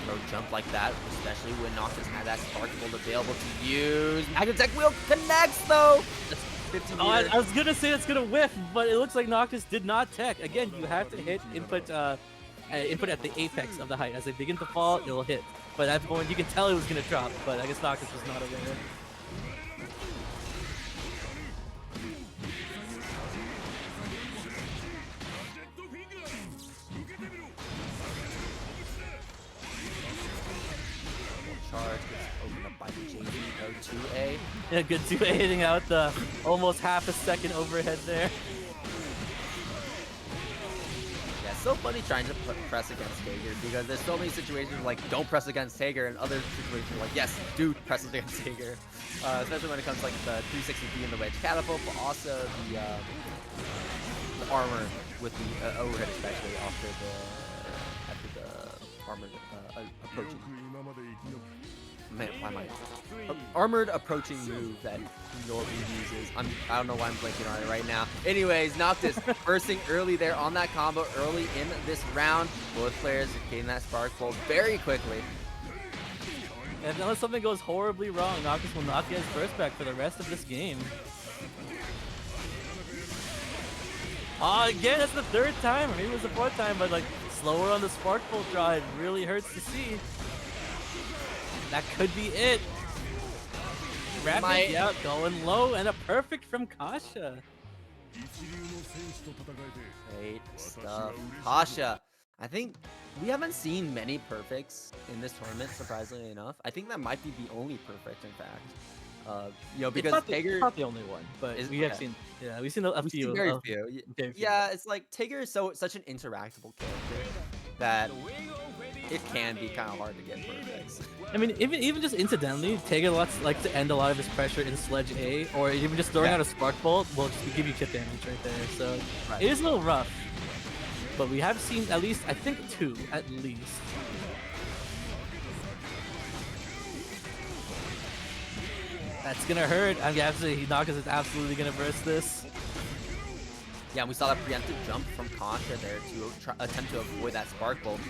No jump like that, especially when Noctis had that Sparkle available to use. Magnetech wheel connects though. That's 50 Oh, I was gonna say it's gonna whiff, but it looks like Noctis did not tech. Again, you have to hit input at the apex of the height. As they begin to fall, it'll hit. But at that point, you can tell it was gonna drop. But I guess Noctis was not aware. Charge gets opened up by JD, no 2A. Yeah, good 2A hitting out the almost half a second overhead there. Yeah, it's so funny trying to press against Tager because there's so many situations like don't press against Tager and other situations like yes, do press against Tager. Especially when it comes to like the 360D and the wedge catapult, but also the armor with the overhead, especially after the armored approaching. Man, why am I armored approaching move that Norby uses? I don't know why I'm blanking on it right now. Anyways, Noctis bursting early there on that combo early in this round. Both players getting that spark bolt very quickly. And unless something goes horribly wrong, Noctis will not get his burst back for the rest of this game. Again, that's the third time, or maybe it was the fourth time, but like slower on the spark bolt draw, it really hurts to see. That could be it. Rapid, yeah, going low, and a perfect from Kasha. Great stuff. Kasha, I think we haven't seen many perfects in this tournament, surprisingly enough. I think that might be the only perfect, in fact. You know, because Tager... It's not the only one, but we have seen, yeah, we've seen a few. Very few. Yeah, it's like Tager is such an interactable character that it can be kind of hard to get perfects. I mean, even just incidentally, Tager likes to end a lot of his pressure in Sledge A, or even just throwing out a Spark Bolt will just give you chip damage right there. So it is a little rough, but we have seen at least, I think, 2 at least. That's gonna hurt. I mean, Noctis is absolutely gonna burst this. Yeah, we saw that preemptive jump from Kasha there to attempt to avoid that Spark Bolt.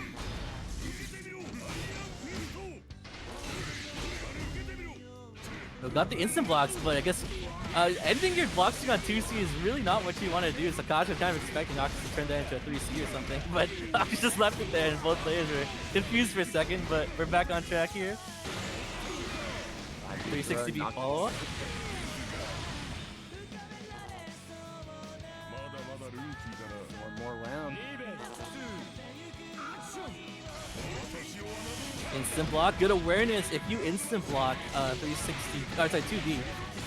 We got the instant blocks, but I guess ending your blocks on 2C is really not what you want to do. So Kasha was kind of expecting Noctis to turn that into a 3C or something, but Noctis just left it there and both players were confused for a second, but we're back on track here. 360B follow-up. One more round. Instant block, good awareness. If you instant block 360, oh, sorry, 2D,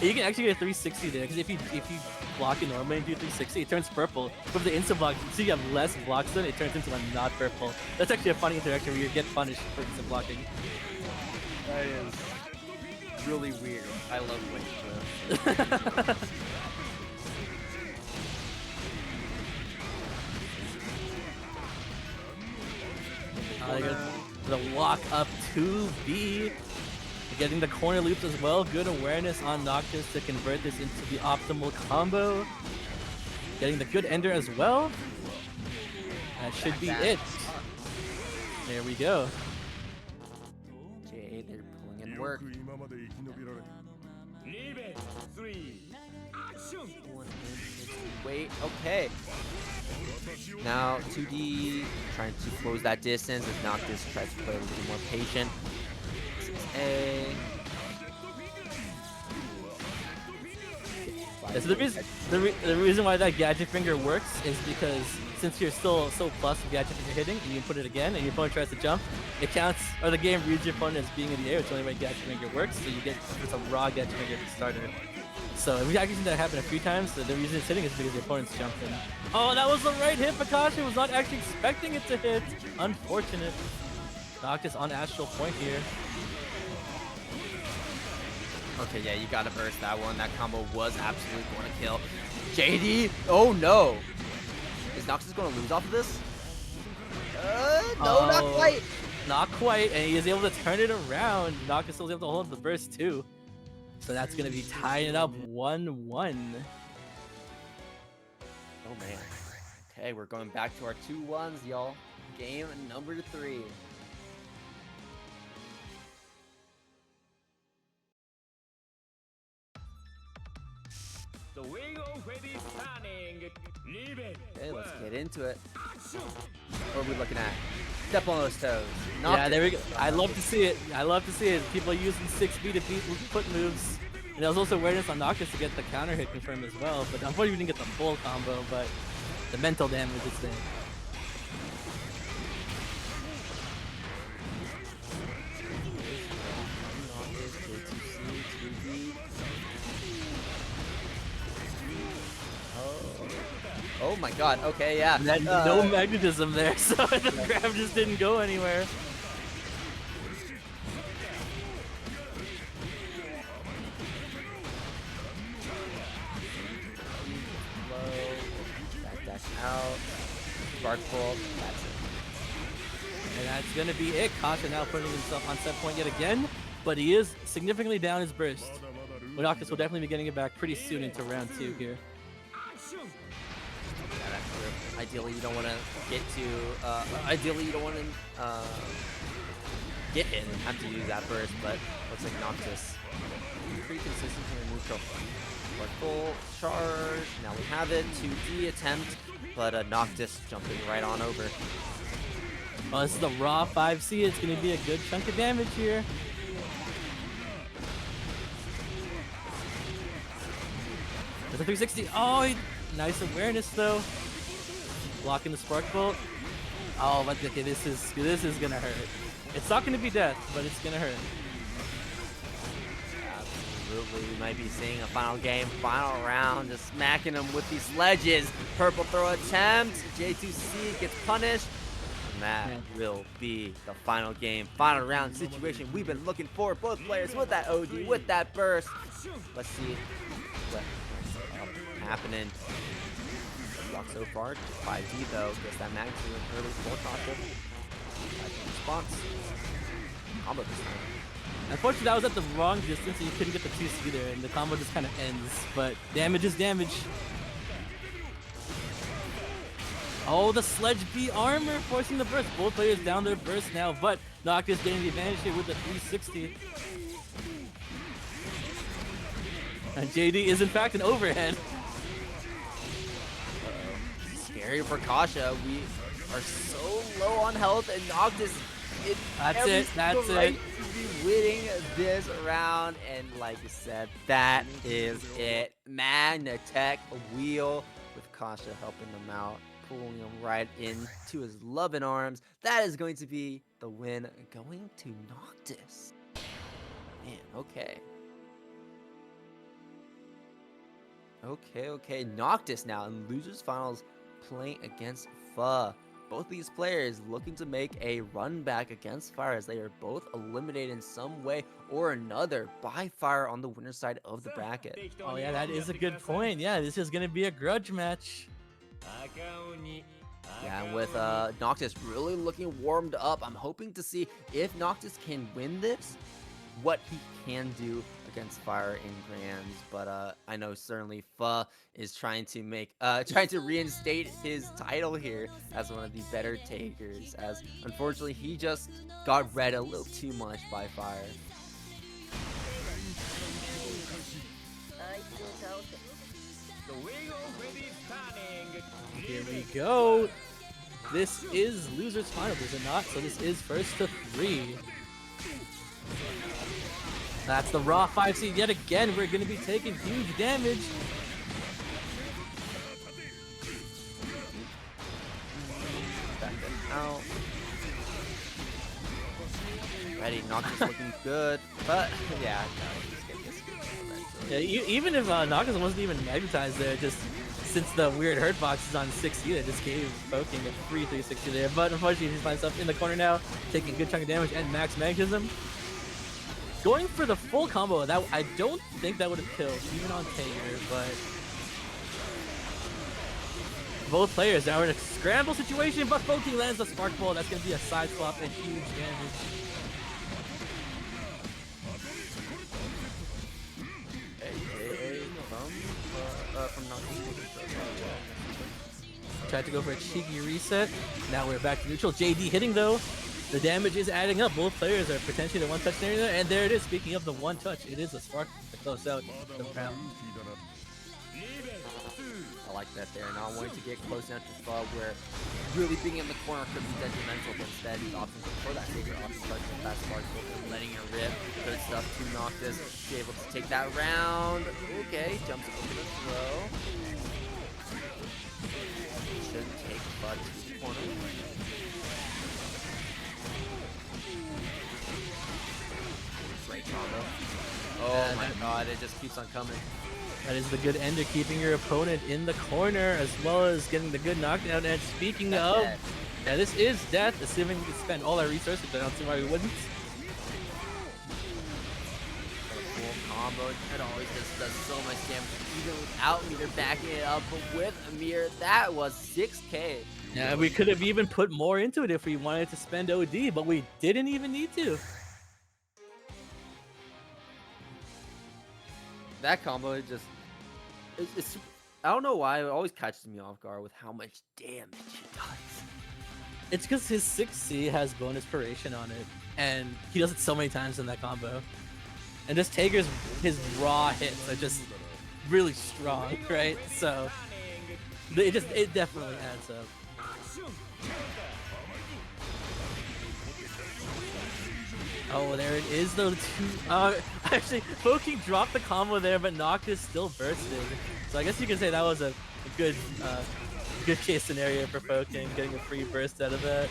you can actually get a 360 there. Because if you block it normally and do 360, it turns purple. But with the instant block, so you have less blocks then it turns into a not purple. That's actually a funny interaction where you get punished for instant blocking. That is really weird. I love Witch. The walk up 2B. Getting the corner loops as well. Good awareness on Noctis to convert this into the optimal combo. Getting the good ender as well. That should be it. There we go. Okay, they're pulling in work. Wait, okay. Now 2D trying to close that distance as Noctis tries to play a little more patient. 6A. Yeah, so the reason why that gadget finger works is because since you're still so plus with gadget finger hitting and you put it again and your opponent tries to jump, it counts, or the game reads your opponent as being in the air, which is the only way gadget finger works, so you get just a raw gadget finger starter. So we've actually seen that happen a few times. So the reason it's hitting is because the opponent's jumped in. Oh, that was the right hit. Kasha was not actually expecting it to hit. Unfortunate. Noctis on Astral Point here. Okay, yeah, you gotta burst that one. That combo was absolutely going to kill. JD, oh no. Is Noctis going to lose off of this? No, not quite. Not quite, and he is able to turn it around. Noctis still able to hold the burst too. So that's going to be tying it up 1-1. Oh man. Okay, we're going back to our 2-1s, y'all. Game number 3. Okay, let's get into it. What are we looking at? Step on those toes. Yeah, there we go. I love to see it. I love to see it. People are using 6B to beat foot moves. And there was also awareness on Noctis to get the counter hit confirmed as well. But unfortunately, we didn't get the full combo, but the mental damage is there. Oh my god, okay, yeah. No magnetism there, so the grab just didn't go anywhere. Back out. Sparkful, that's it. And that's gonna be it. Kasha now putting himself on set point yet again, but he is significantly down his burst. Noctis will definitely be getting it back pretty soon into round 2 here. Yeah, that's true. Ideally, you don't want to get to. Ideally, you don't want to get hit and have to use that burst, but looks like Noctis pretty consistent here in neutral. Full charge. Now we have it. 2D attempt, but Noctis jumping right on over. Oh, this is the raw 5C. It's going to be a good chunk of damage here. There's a 360. Oh, nice awareness though. Blocking the spark bolt. Oh, but okay, this is gonna hurt. It's not gonna be death, but it's gonna hurt. Absolutely, we might be seeing a final game, final round, just smacking him with these ledges. Purple throw attempt. J2C gets punished. And that will be the final game, final round situation we've been looking for. Both players with that OD, with that burst. Let's see what happening. Block so far. 5D though. Gets that magnitude early for Kasha. Response. Combo this time. Unfortunately, that was at the wrong distance and you couldn't get the 2C there, and the combo just kind of ends. But damage is damage. Oh, the Sledge B armor forcing the burst. Both players down their burst now, but Noctis getting the advantage here with the 360. And JD is in fact an overhead. Scary for Kasha. We are so low on health, and Noctis That's it. to be winning this round. And like you said, that is it. Magnatech wheel with Kasha helping him out, pulling him right into his loving arms. That is going to be the win, going to Noctis. Man, okay. Okay. Noctis now in losers finals playing against Fyre. Both these players looking to make a run back against Fyre, as they are both eliminated in some way or another by Fyre on the winner's side of the bracket. Oh yeah, that is a good point. Yeah, this is going to be a grudge match. Yeah, and with Noctis really looking warmed up, I'm hoping to see if Noctis can win this, what he can do against Fyre in Grands. But I know certainly Fyre is trying to reinstate his title here as one of the better takers, as unfortunately he just got read a little too much by Fyre. Here we go. This is losers final, is it not? So this is first to 3. That's the raw 5C yet again. We're going to be taking huge damage. Back them out. Ready, Noctis looking good, but yeah, no, he's gonna get screwed eventually. Yeah, even if Noctis wasn't even magnetized there, just since the weird hurt box is on 6E, it just gave Foking a free 360 there. But unfortunately, he finds himself in the corner now, taking a good chunk of damage and max magnetism. Going for the full combo, that I don't think that would have killed, even on Tager, but both players are in a scramble situation, but Foking lands the Spark Ball. That's going to be a side swap and huge damage. From Tried to go for a cheeky reset. Now we're back to neutral. JD hitting though. The damage is adding up. Both players are potentially the one-touch area there, and there it is. Speaking of the one-touch, it is a Spark to close out the round. I like that there, not wanting to get close enough to Fub where really being in the corner could be detrimental, but instead he's opting for that Taker, opting for the fast Spark, letting it rip. Good stuff to Noctis. He's able to take that round. Okay, jumps over the throw. Shouldn't take Bud to the corner. Great combo. Oh my god, it just keeps on coming. That is the good ender, keeping your opponent in the corner as well as getting the good knockdown. And speaking of, yeah, this is death, assuming we spend all our resources, but I don't see why we wouldn't. Full combo, it always just does so much damage, even without meter backing it up, but with Amir, that was 6k. Yeah, we could have even put more into it if we wanted to spend OD, but we didn't even need to. That combo is just, it's I don't know why, it always catches me off guard with how much damage it does. It's because his 6C has bonus paration on it, and he does it so many times in that combo. And just Tager's, his raw hits are just really strong, right? So, it definitely adds up. Oh, there it is, though. Actually, Foking dropped the combo there, but Noctis still bursted. So I guess you can say that was a good, good case scenario for Foking, getting a free burst out of that.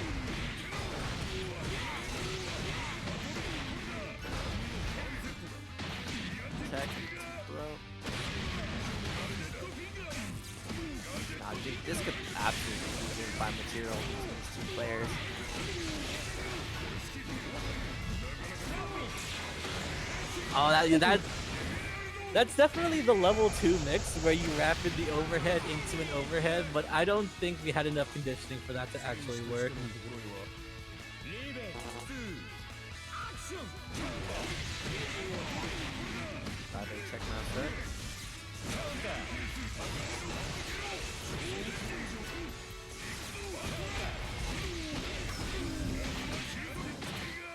Tech, bro. Nah, dude, this could absolutely be win by material between these two players. Oh, that's definitely the level 2 mix where you rapid the overhead into an overhead, but I don't think we had enough conditioning for that to actually work. Check my set.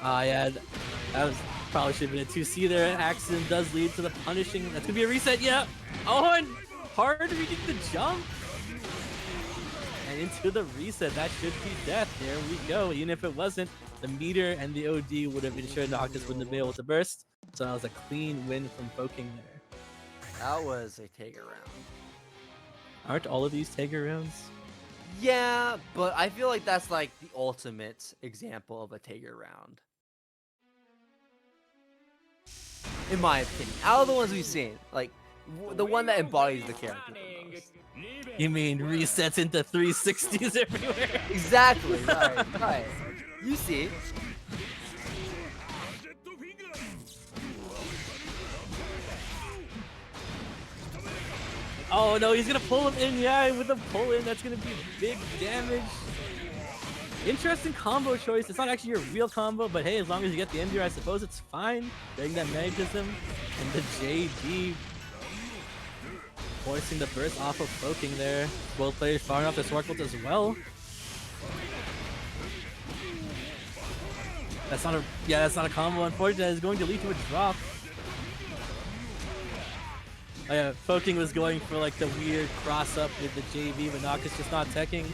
Yeah, that was probably should have been a 2C there. Accident does lead to the punishing. That's gonna be a reset. Yeah. Oh, and hard reading the jump. And into the reset. That should be death. There we go. Even if it wasn't, the meter and the OD would have ensured Noctis wouldn't have been able to burst. So that was a clean win from Foking there. That was a Tager round. Aren't all of these Tager rounds? Yeah, but I feel like that's like the ultimate example of a Tager round. In my opinion, out of the ones we've seen, like the one that embodies the character the most. You mean resets into 360s everywhere? Exactly, right, right. You see. Oh no, he's gonna pull him in, yeah, with a pull in, that's gonna be big damage. Interesting combo choice. It's not actually your real combo, but hey, as long as you get the Ender, I suppose it's fine. Getting that magnetism and the JD forcing the burst off of Foking there. Both players firing off their Sparkles as well. That's not a combo, unfortunately. It's going to lead to a drop. Oh yeah, Foking was going for like the weird cross up with the JV, but Noctis just not teching.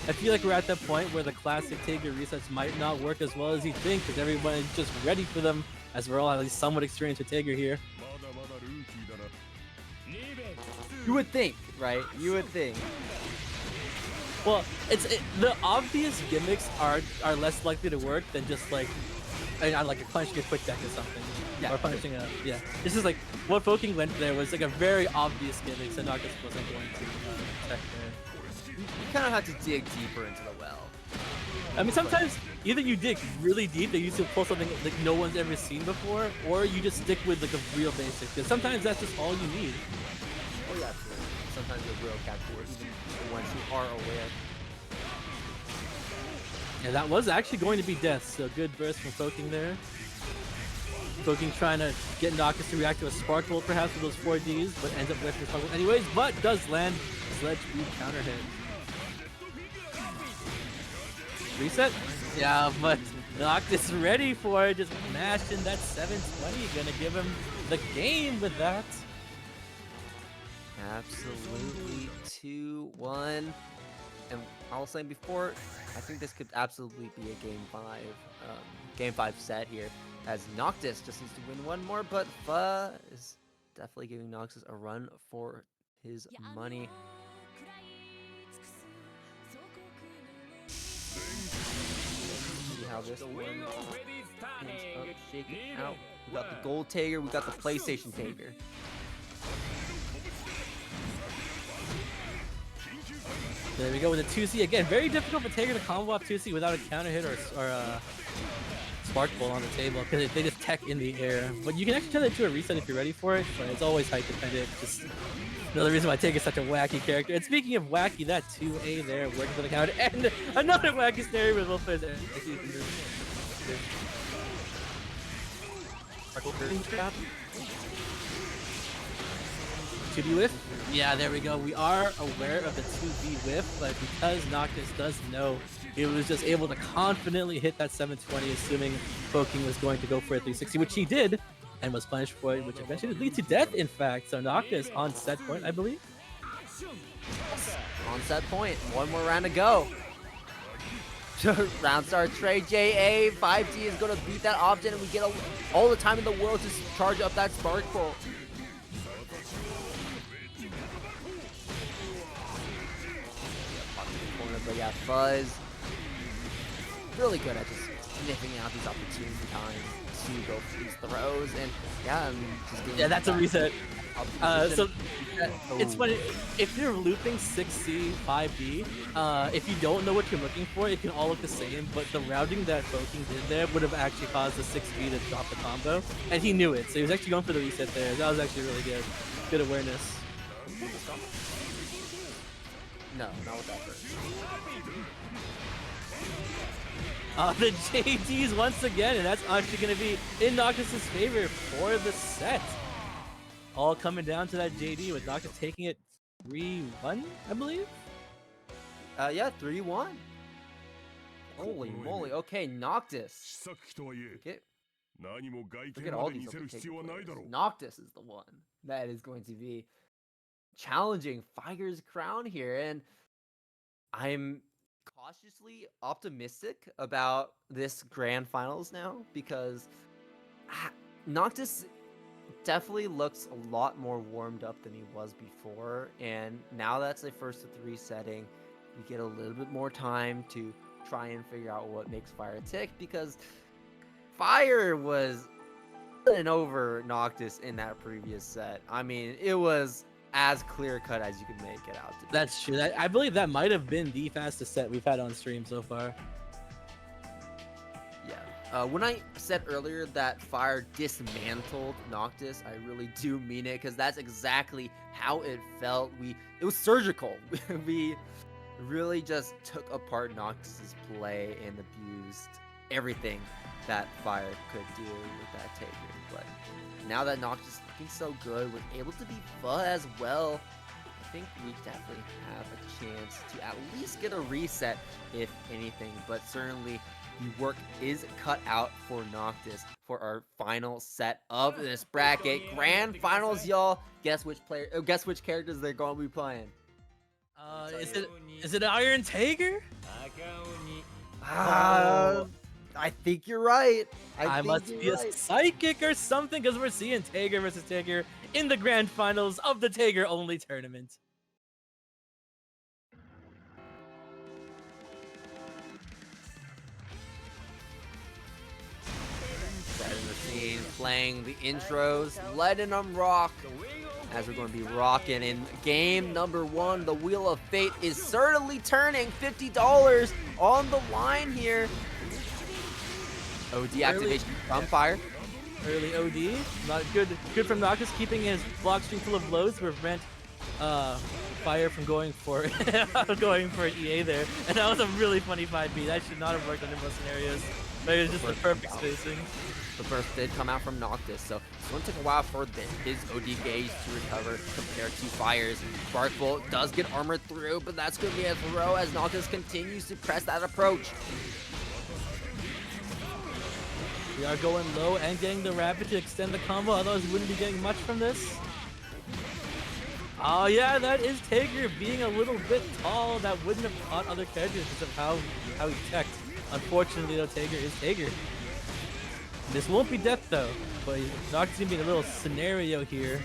I feel like we're at that point where the classic Tager resets might not work as well as you think, because everyone is just ready for them, as we're all at least somewhat experienced with Tager here. You would think, right? You would think. Well, the obvious gimmicks are less likely to work than just like, like a punch, get quick deck or something. or punishing a yeah. This is like what Foking went there was like a very obvious gimmick, so Noctis wasn't going to tech there. You kind of have to dig deeper into the well. I mean, sometimes either you dig really deep, they used to pull something like no one's ever seen before, or you just stick with like a real basic. Because sometimes that's just all you need. Oh yeah, absolutely. Sometimes the real capture, even the ones who are aware. Yeah, that was actually going to be death, so good burst from Foking there. Foking trying to get Noctis to react to a Spark Bolt perhaps with those 4Ds, but ends up with the Spark Bolt anyways, but does land Sledge Speed counter hit. Reset? Yeah, but Noctis ready for it, just mashing that 720, gonna give him the game with that. Absolutely 2-1. And I was saying before, I think this could absolutely be a game 5 set here, as Noctis just needs to win one more, but Fyre is definitely giving Noctis a run for his money. See how this one ends up shaking out. We got the Gold Tager, we got the PlayStation Tager. There we go with a 2C again. Very difficult for Tager to combo off 2C without a counter hit or Spark Bolt on the table because they just tech in the air. But you can actually turn that into a reset if you're ready for it, but it's always height dependent. Just another reason why Tager is such a wacky character. And speaking of wacky, that 2A there working for the counter, and another wacky scenario with both players. 2B whiff? Yeah, there we go. We are aware of the 2B whiff, but because Noctis does know, he was just able to confidently hit that 720, assuming Foking was going to go for a 360, which he did, and was punished for it, which eventually did lead to death, in fact. So Noctis on set point, I believe. On set point. One more round to go. Round start trade JA. 5G is going to beat that option, and we get all the time in the world to charge up that Spark Bolt. But yeah, Fuzz really good at just sniffing out these opportunity times to go for these throws, and yeah, just getting that's a reset. So it's Ooh. funny if you're looping 6C 5B. If you don't know what you're looking for, it can all look the same. But the routing that Foking did there would have actually caused the 6B to drop the combo, and he knew it. So he was actually going for the reset there. That was actually really good. Good awareness. No, not with that first. The JDs once again, and that's actually going to be in Noctis' favor for the set. All coming down to that JD with Noctis taking it 3-1, I believe? Yeah, 3-1. Holy moly. Okay, Noctis. Forget all these other taking players. Noctis is the one that is going to be challenging Fyre's crown here, and I'm cautiously optimistic about this grand finals now, because Noctis definitely looks a lot more warmed up than he was before, and now that's a first to 3 setting, we get a little bit more time to try and figure out what makes Fyre tick, because Fyre was putting over Noctis in that previous set. I mean, it was as clear cut as you could make it out to be. That's true. I believe that might have been the fastest set we've had on stream so far. Yeah. When I said earlier that Fyre dismantled Noctis, I really do mean it, because that's exactly how it felt. It was surgical. We really just took apart Noctis's play and abused everything that Fyre could do with that Taker. But now that Noctis is looking so good, was able to be Fyre as well, I think we definitely have a chance to at least get a reset, if anything. But certainly the work is cut out for Noctis for our final set of this bracket. Grand finals, y'all. Guess which characters they're going to be playing? Is it Iron Tager? I think you're right. I must be a psychic or something, because we're seeing Tager versus Tager in the grand finals of the Tager only tournament. Setting the scene. scene, playing the intros, letting them rock. As we're going to be rocking in game number 1, the Wheel of Fate is certainly turning. $50 on the line here. OD activation from Fyre. Early OD, not good. Good from Noctis, keeping his block string full of blows to prevent Fyre from going for going for an EA there. And that was a really funny 5B. That should not have worked under most scenarios. But it was just the perfect spacing. The burst did come out from Noctis, so it's going to take a while for his OD gauge to recover compared to Fyre's. Spark Bolt does get armored through, but that's going to be a throw as Noctis continues to press that approach. We are going low and getting the rapid to extend the combo, otherwise we wouldn't be getting much from this. Oh yeah, that is Tager being a little bit tall. That wouldn't have caught other characters because of how he teched. Unfortunately though, Tager is Tager. This won't be death though, but Noctis is being a little scenario here.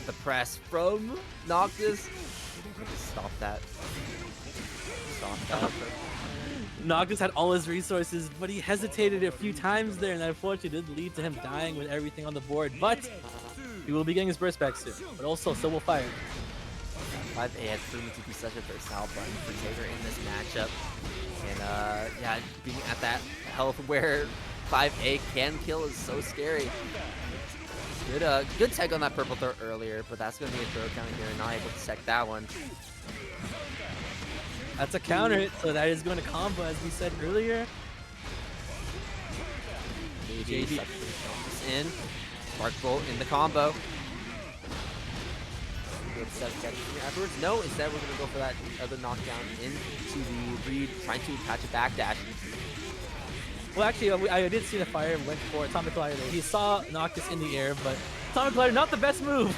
The press from Noctis. Stop that. Stop that. Noctis had all his resources, but he hesitated a few times there, and that unfortunately did lead to him dying with everything on the board. But he will be getting his burst back soon. But also, so will Fyre. 5A has proven to be such a versatile button for Tager in this matchup. And yeah, being at that health where 5A can kill is so scary. Good tech on that purple throw earlier, but that's going to be a throw counter here. Not able to tech that one. That's a counter hit, so that is going to combo, as we said earlier. JD in. Spark Bolt in the combo. Afterwards, no, instead we're going to go for that other knockdown into the read, trying to catch a backdash. Well, actually, I did see the Fyre went for Atomic Glider. He saw Noctis in the air, but Atomic Glider, not the best move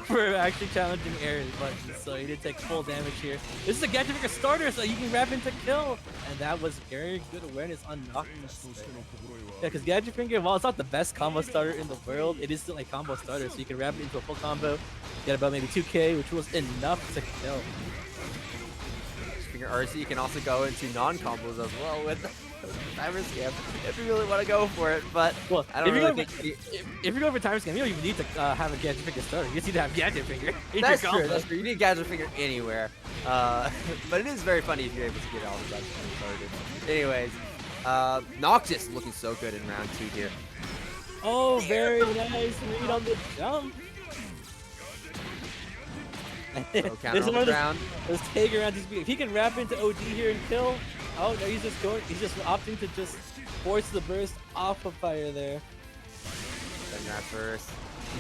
for actually challenging air buttons, so he did take full damage here. This is a Gadget Finger starter, so you can wrap into kill, and that was very good awareness on Noctis. Yeah, because Gadget Finger, while it's not the best combo starter in the world, it is still a combo starter, so you can wrap it into a full combo, get about maybe 2k, which was enough to kill. Finger RC, you can also go into non-combos as well with Timer Scam if you really want to go for it, but well, I don't really think if you go for Timer Scam, you don't even need to have a Gadget Finger starter. You just need to have Gadget Finger. That's true, that's true. You need Gadget Finger anywhere. But it is very funny if you're able to get all the Gadget Finger started. Anyways, Noctis looking so good in round 2 here. Oh, very nice read on the jump. Counter on the ground. Let's take around his speed. If he can wrap into OD here and kill. Oh no, he's just opting to just force the burst off of Fyre there. Then that first.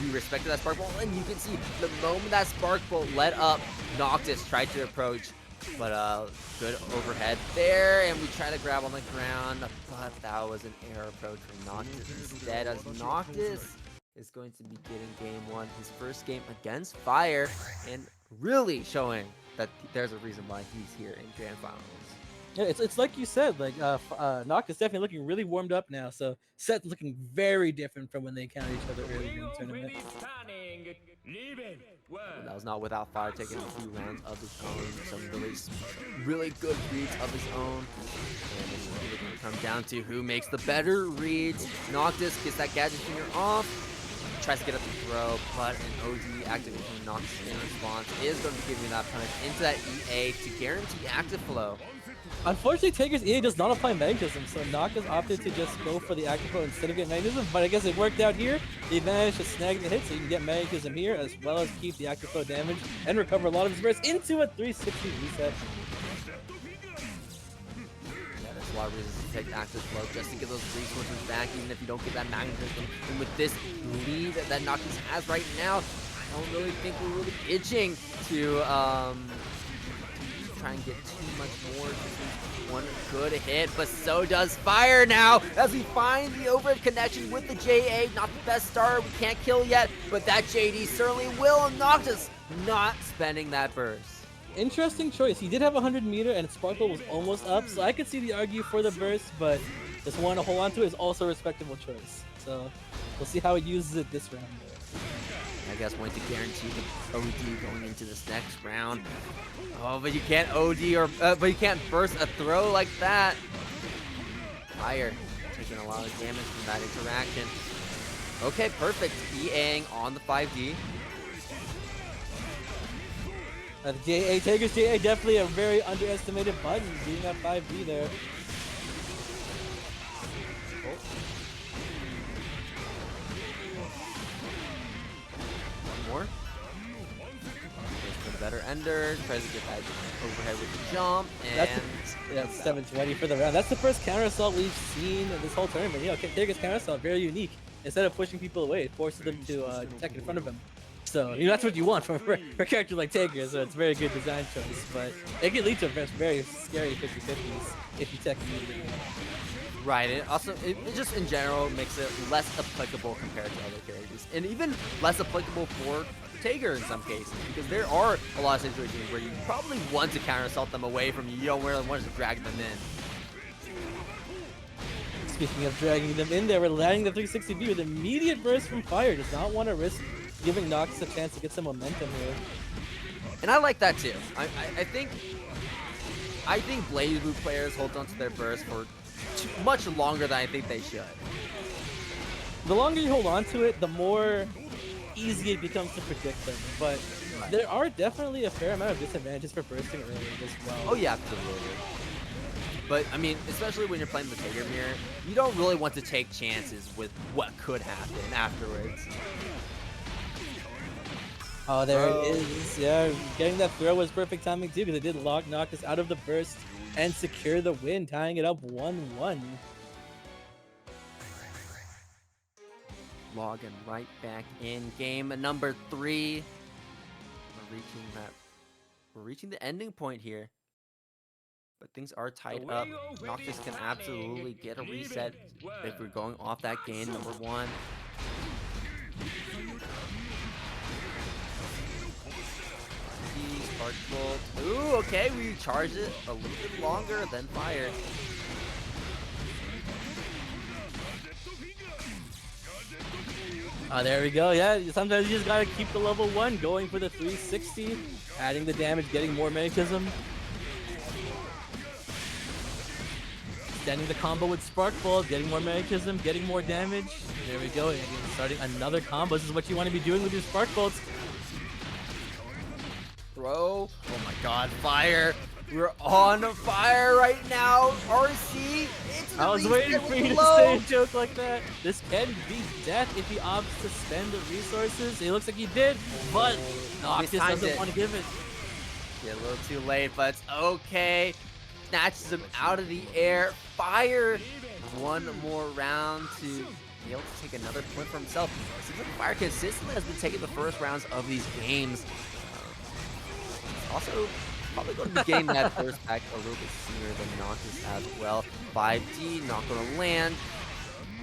He respected that Spark Bolt, and you can see the moment that Spark Bolt let up, Noctis tried to approach, but good overhead there, and we try to grab on the ground, but that was an air approach from Noctis instead, as Noctis is going to be getting game 1, his first game against Fyre, and really showing that there's a reason why he's here in Grand Finals. Yeah, it's like you said, like Noctis definitely looking really warmed up now, so Seth's looking very different from when they encountered each other earlier in the tournament. And that was not without Fyre taking a few rounds of his own, some really good reads of his own. And it's really going to come down to who makes the better reads. Noctis gets that Gadget Finger off, tries to get up the throw, but an OD activation from Noctis in response is going to be giving that punish into that EA to guarantee active flow. Unfortunately, Tager's EA does not apply magnetism, so Noctis opted to just go for the active flow instead of getting magnetism, but I guess it worked out here. He managed to snag the hit, so you can get magnetism here, as well as keep the active flow damage and recover a lot of his burst into a 360 reset. Yeah, there's a lot of reasons to take active flow, just to get those resources back, even if you don't get that magnetism. And with this lead that Noctis has right now, I don't really think we're really itching to try and get too much more. Just one good hit, but so does Fyre now as we find the overhead connection with the JA. Not the best starter, we can't kill yet, but that JD certainly will, and Noctis not spending that burst. Interesting choice. He did have 100 meter and Sparkle was almost up, so I could see the argue for the burst, but just want to hold on to it is also a respectable choice. So we'll see how he uses it this round. I guess going to guarantee the OD going into this next round. Oh, but you can't OD but you can't burst a throw like that. Fyre taking a lot of damage from that interaction. Okay, perfect. EAing on the 5D. The JA Taker's JA definitely a very underestimated button, being at 5D there. One more. Goes for the better ender. Tries to get that overhead with the jump. And That's 720 for the round. That's the first counter assault we've seen in this whole tournament. You know, Taker's counter assault very unique. Instead of pushing people away, it forces them to attack in front of him. So you know, that's what you want for a character like Taker. So it's a very good design choice, but it can lead to very scary 50-50s if you tech immediately. right, and also it just in general makes it less applicable compared to other characters, and even less applicable for Taker in some cases, because there are a lot of situations where you probably want to counter assault them away from you. You don't really want to drag them in. Speaking of dragging them in there, we're landing the 360B with immediate burst from Fyre. Does not want to risk giving Nox a chance to get some momentum here. And I like that too. I think BanBlue players hold on to their burst for much longer than I think they should. The longer you hold on to it, the more easy it becomes to predict them. But there are definitely a fair amount of disadvantages for bursting early as well. Oh yeah, absolutely. But I mean, especially when you're playing the Taker mirror, you don't really want to take chances with what could happen afterwards. Oh, there it is. Yeah, getting that throw was perfect timing too, because it did lock Noctis out of the burst and secure the win, tying it up 1-1. Logging right back in game number 3. We're reaching the ending point here. But things are tied up. Noctis can absolutely get a reset if we're going off that game number 1. Spark Bolt. Ooh, okay, we charge it a little bit longer than Fyre. There we go. Yeah, sometimes you just gotta keep the level 1 going for the 360, adding the damage, getting more magnetism. Extending the combo with Spark Bolt, getting more magnetism, getting more damage. There we go. And starting another combo. This is what you want to be doing with your Spark Bolts. Throw. Oh my god, Fyre. We're on fire right now. RC. It's I was waiting for you to say a joke like that. This can be death if he opts to spend the resources. It looks like he did, but Noctis doesn't want to give it. Yeah, a little too late, but it's okay. Snatches him out of the air. Fyre. One more round to be able to take another point for himself. It seems like Fyre consistently has been taking the first rounds of these games. Also, probably going to be getting that first back a little bit sooner than Noctis as well. 5D, not going to land.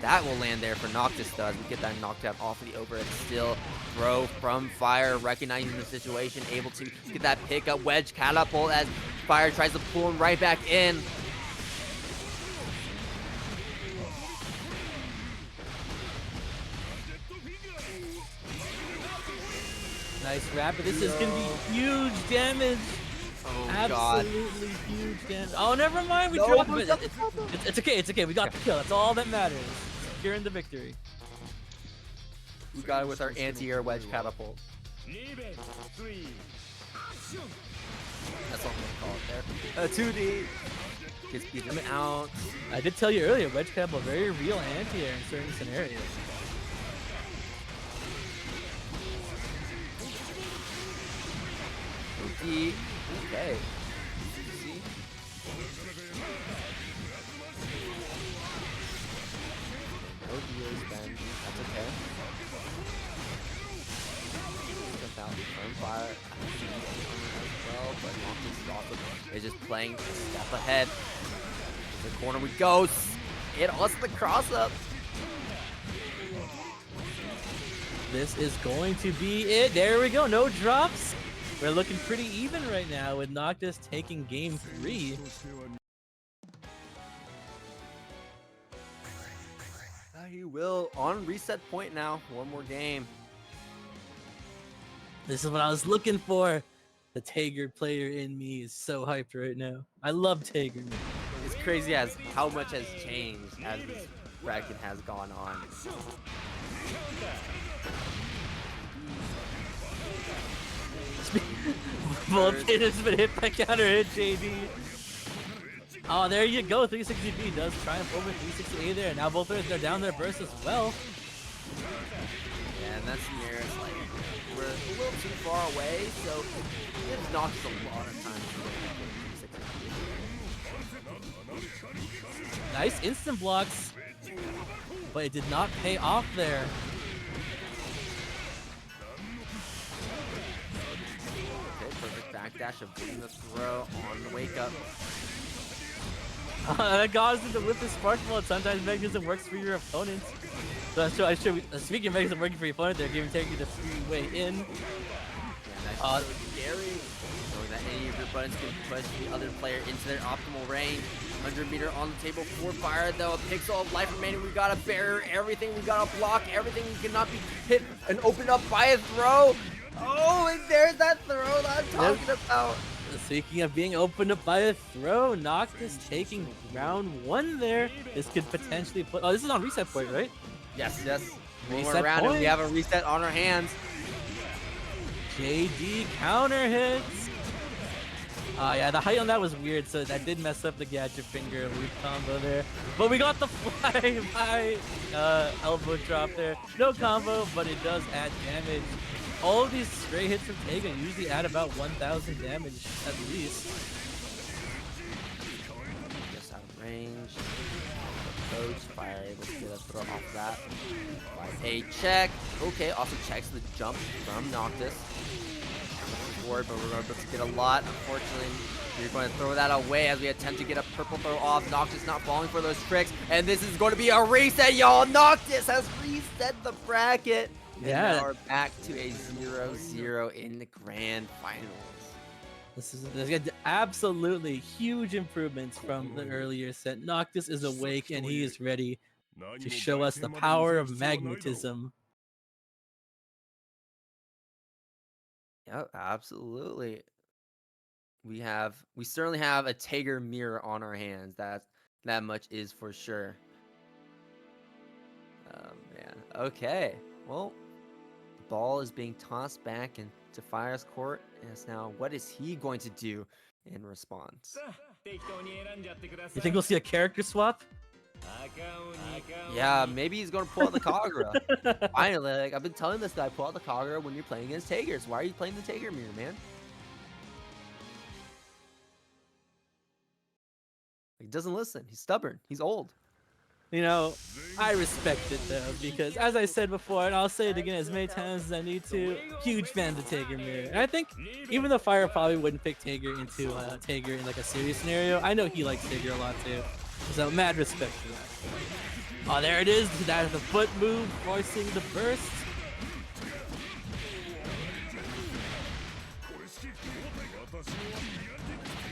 That will land there for Noctis though, as we get that knocked out off of the overhead still. Throw from Fyre, recognizing the situation, able to get that pickup wedge catapult as Fyre tries to pull him right back in. Nice wrap, but this is going to be huge damage. Oh, Absolutely huge damage. Oh, never mind. We dropped it. It's okay. It's okay. We got the kill. That's all that matters. Securing the victory. We got it with our anti-air wedge catapult. That's what I'm going to call it there. 2D. Gets beaten out. I did tell you earlier, wedge catapult, very real anti-air in certain scenarios. Okay. See? No deals then. That's okay. Jump out from Fyre. As well, but Noctis is also just playing a step ahead. To the corner we go. It also the cross up. This is going to be it. There we go. No drops. We're looking pretty even right now with Noctis taking game 3. He will on reset point now. One more game. This is what I was looking for. The Tager player in me is so hyped right now. I love Tager. It's crazy as how much has changed as this bracket has gone on. Voltator's been hit by counter hit, JD. Oh, there you go. 360B does triumph over 360A there. Now Voltator's they're down their burst as well. Yeah, and that's near like we're a little too far away, so it's not just a lot of time to Nice instant blocks, but it did not pay off there. Okay, perfect backdash of getting the throw on the wake up. That causes him to whip his spark ball. Sometimes mechanism works for your opponent. So speaking of mechanism working for your opponent, they're giving Taker the free way in. Yeah, nice scary. Knowing that any of your buttons can push the other player into their optimal range. 100 meter on the table for Fyre though. A pixel of life remaining. We got a barrier, everything. We got to block everything. We cannot be hit and opened up by a throw. Oh, and there's that throw that I'm talking about. Speaking of being opened up by a throw, Noctis taking round 1 there. This could potentially put. Oh, this is on reset point, right? Yes, yes. One more Reset round and we point. have a reset on our hands. JD counter hits. Yeah, the height on that was weird, so that did mess up the gadget finger loop combo there. But we got the fly by elbow drop there. No combo, but it does add damage. All of these stray hits from Tegan usually add about 1,000 damage at least. Just out of range. Coach Fyre able to get a throw off that. A check. Okay, also checks the jump from Noctis. Forward, but we're able to get a lot. Unfortunately, we're going to throw that away as we attempt to get a purple throw off. Noctis not falling for those tricks, and this is going to be a reset, y'all. Noctis has reset the bracket. Yeah. And now we're back to a 0-0 in the grand finals. There's absolutely huge improvements from the earlier set. Noctis is awake and he is ready to show us the power of magnetism. Yep, absolutely. We certainly have a Tager mirror on our hands. That much is for sure. Oh man. Okay. Well, the ball is being tossed back into Fyre's court. And it's now, what is he going to do in response? You think we'll see a character swap? Yeah, maybe he's going to pull out the Kagura. Finally, like I've been telling this guy, pull out the Kagura when you're playing against Tagers. Why are you playing the Tager mirror, man? He doesn't listen. He's stubborn. He's old. You know, I respect it though, because as I said before, and I'll say it again as many times as I need to, huge fan of the Tager mirror. And I think even though Fyre probably wouldn't pick Tager into Tager in like a serious scenario, I know he likes Tager a lot too. So mad respect for that. Oh, there it is. That is the foot move, forcing the burst.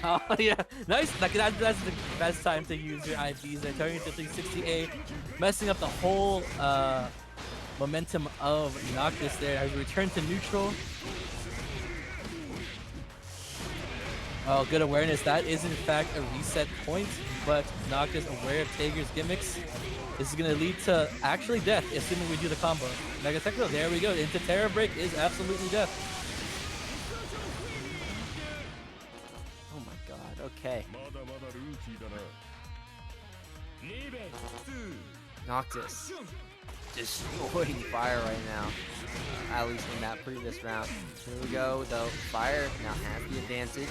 Oh yeah, nice. Like that's the best time to use your IPs. They're turning into 360A, messing up the whole momentum of Noctis there as we return to neutral. Oh, good awareness. That is in fact a reset point, but Noctis aware of Tager's gimmicks. This is going to lead to actually death, assuming we do the combo. Mega Techno, there we go. Into Terror Break is absolutely death. Oh my god, okay. Noctis destroying Fyre right now. At least in that previous round. Here we go, though. Fyre now has the advantage.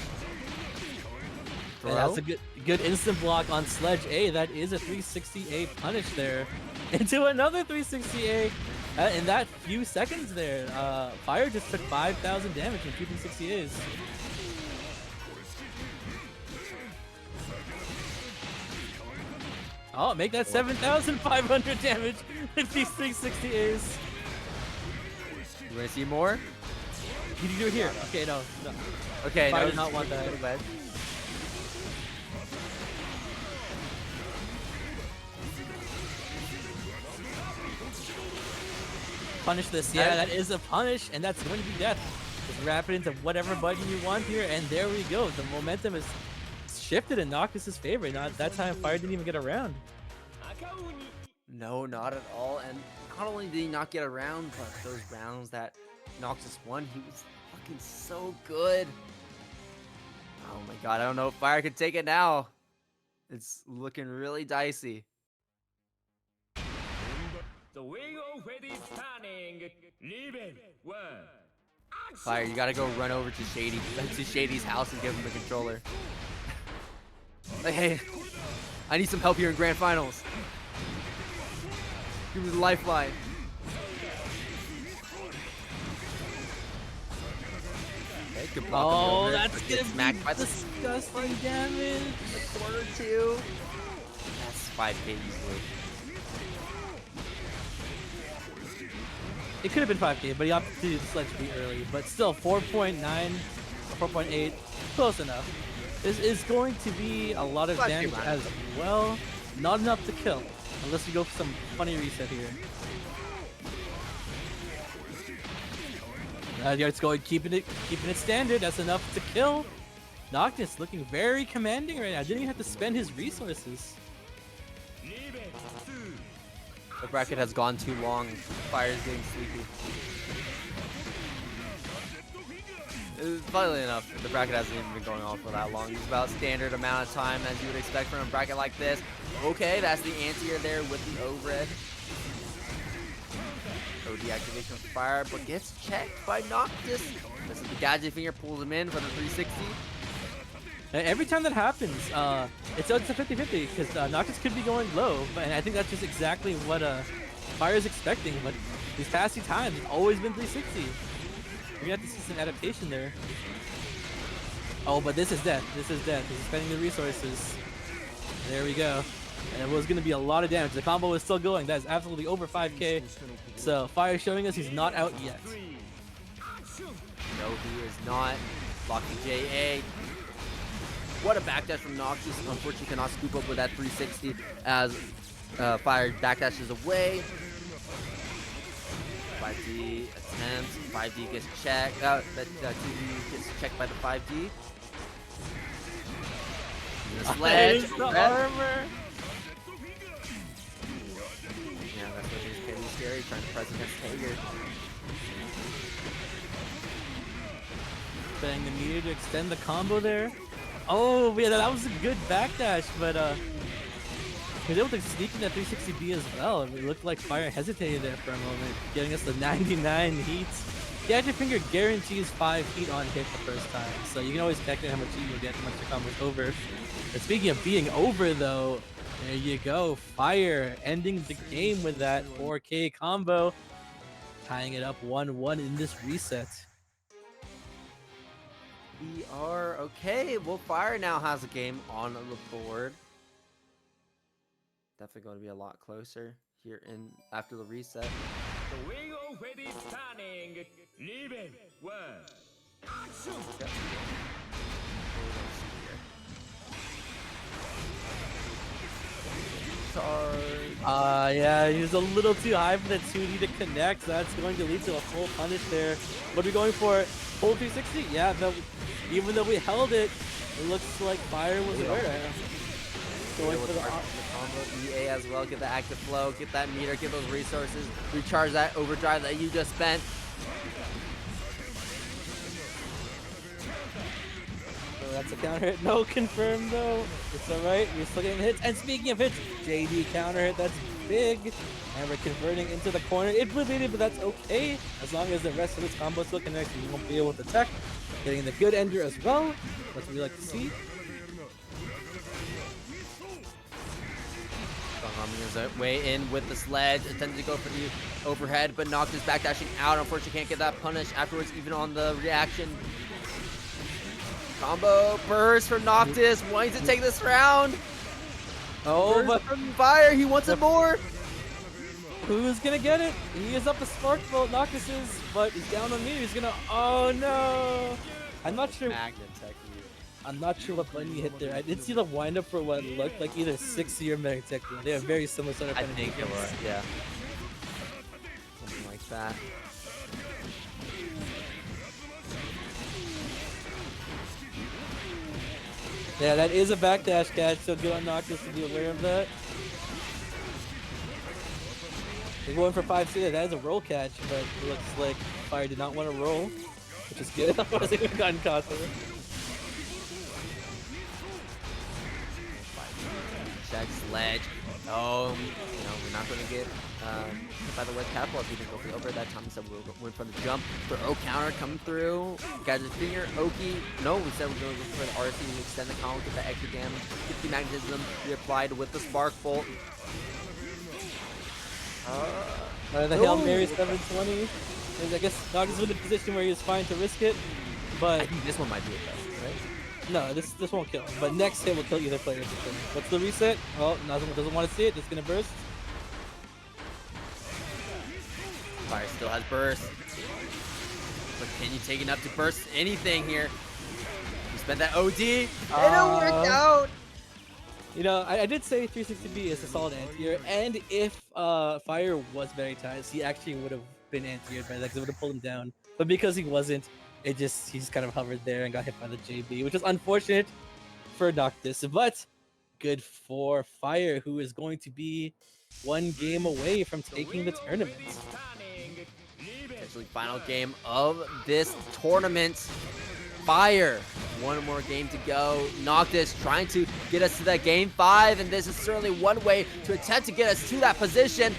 And that's a good instant block on Sledge A. That is a 360A punish there. Into another 360A. In that few seconds there, Fyre just took 5,000 damage from 2 360As. Oh, make that 7,500 damage with these 360As. You want to see more? You can do it here. Okay, no. Okay, Fyre no, did not want that. Punish this. Yeah, that is a punish, and that's going to be death. Just wrap it into whatever button you want here, and there we go. The momentum is shifted in Noctis' favor. Not that time, Fyre didn't even get around. No, not at all. And not only did he not get around, but those rounds that Noctis won, he was fucking so good. Oh my god, I don't know if Fyre could take it now. It's looking really dicey. The wing already turning. Leaving. One. Fyre, you gotta go run over to Shady's house and give him the controller. Like, hey, I need some help here in Grand Finals. Give me the lifeline. Okay, good block Oh, over, that's but gonna gets smacked be by the disgusting damage. quarter two. That's 5k easily. It could have been 5k, but he opted to do the sledge beat early. But still, 4.9 or 4.8, close enough. This is going to be a lot of 5K damage minus. as well. Not enough to kill, unless you go for some funny reset here. It's going, keeping it standard. That's enough to kill. Noctis looking very commanding right now. Didn't even have to spend his resources. The bracket has gone too long. Fyre's getting sleepy. Funnily enough, the bracket hasn't even been going on for that long. It's about standard amount of time as you would expect from a bracket like this. Okay, that's the anti-air there with the O-Red. OD activation for Fyre, but gets checked by Noctis. This is the gadget finger, pulls him in for the 360. Every time that happens, it's a 50-50 because Noctis could be going low, and I think that's just exactly what Fyre is expecting. But these past few times, it's always been 360. We're gonna have to see some adaptation there. Oh, but this is death. This is death. He's spending the resources. There we go. And it was gonna be a lot of damage. The combo is still going. That is absolutely over 5k. So Fyre showing us he's not out yet. No, he is not. Blocking JA. What a backdash from Noctis. Unfortunately, cannot scoop up with that 360 as Fyre backdashes away. 5D attempts. 5D gets checked. That 2D gets checked by the 5D. The sledge. The armor. Yeah, that's what is pretty scary. Trying to press against Tager. Spending the meter to extend the combo there. Oh, yeah, that was a good backdash, but he was able to sneak in that 360B as well. It looked like Fyre hesitated there for a moment, getting us the 99 heats. Gadget Finger guarantees 5 heat on hit the first time, so you can always calculate how much heat you'll get once your combo's over. But speaking of being over, though, there you go. Fyre ending the game with that 4K combo, tying it up 1-1 in this reset. We are okay. Well, Fyre now has a game on the board. Definitely going to be a lot closer here in after the reset. The wing already turning. Leaving. One. Action. Yeah, he was a little too high for the 2D to connect. So that's going to lead to a full punish there. What are we going for? Full 360? Yeah, even though we held it, it looks like Fyre was aware. Going for the combo EA as well. Get the active flow, get that meter, get those resources, recharge that overdrive that you just spent. So that's a counter hit. No confirm though. It's alright. We're still getting hits. And speaking of hits, JD counter hit. That's big. And we're converting into the corner. It bleeded, but that's okay. As long as the rest of this combo still connects, you won't be able to tech. Getting the good ender as well. That's what we like to see. Is way in with the sledge, attempting to go for the overhead, but Noctis backdashing out. Unfortunately, can't get that punish afterwards, even on the reaction. Combo burst from Noctis, wanting to take this round. Oh, Burst but from Fyre, he wants it more. who's gonna get it? He is up the spark bolt, Noctis is, but he's down on me. He's gonna. Oh no! I'm not sure. I'm not sure what button he hit there. I did see the windup for what looked like either 60 or Magtech. They have very similar sort of. I think it was, yeah. Something like that. Yeah, that is a backdash catch, so good on Noctis to be aware of that. They're going for 5C there. That is a roll catch, but it looks like Fyre did not want to roll, which is good. Otherwise, they would have gotten caught there. Check sledge. Oh, we're not going to get hit by the web catapult. We didn't go for the over that time, so we'll went for the jump. Throw counter coming through. Got his finger. Oki. No, instead we're going to go for the RC and extend the column, get the extra damage, get the magnetism reapplied with the spark bolt. The Hail Mary 720. And I guess Noctis was in a position where he was fine to risk it, but I think this one might be it though, right? no, this won't kill him. But next hit will kill either player. What's the reset? Oh, doesn't want to see it. It's gonna burst. Fyre still has burst. But can you take enough to burst anything here? You spent that OD. It worked out. You know, I did say 360B is a solid anti-air, and if Fyre was very tight, he actually would have been anti-aired by that because it would have pulled him down. But because he wasn't, he just kind of hovered there and got hit by the JB, which is unfortunate for Noctis, but good for Fyre, who is going to be one game away from taking the tournament. Potentially final game of this tournament. Fyre, one more game to go. Noctis trying to get us to that game 5, and this is certainly one way to attempt to get us to that position.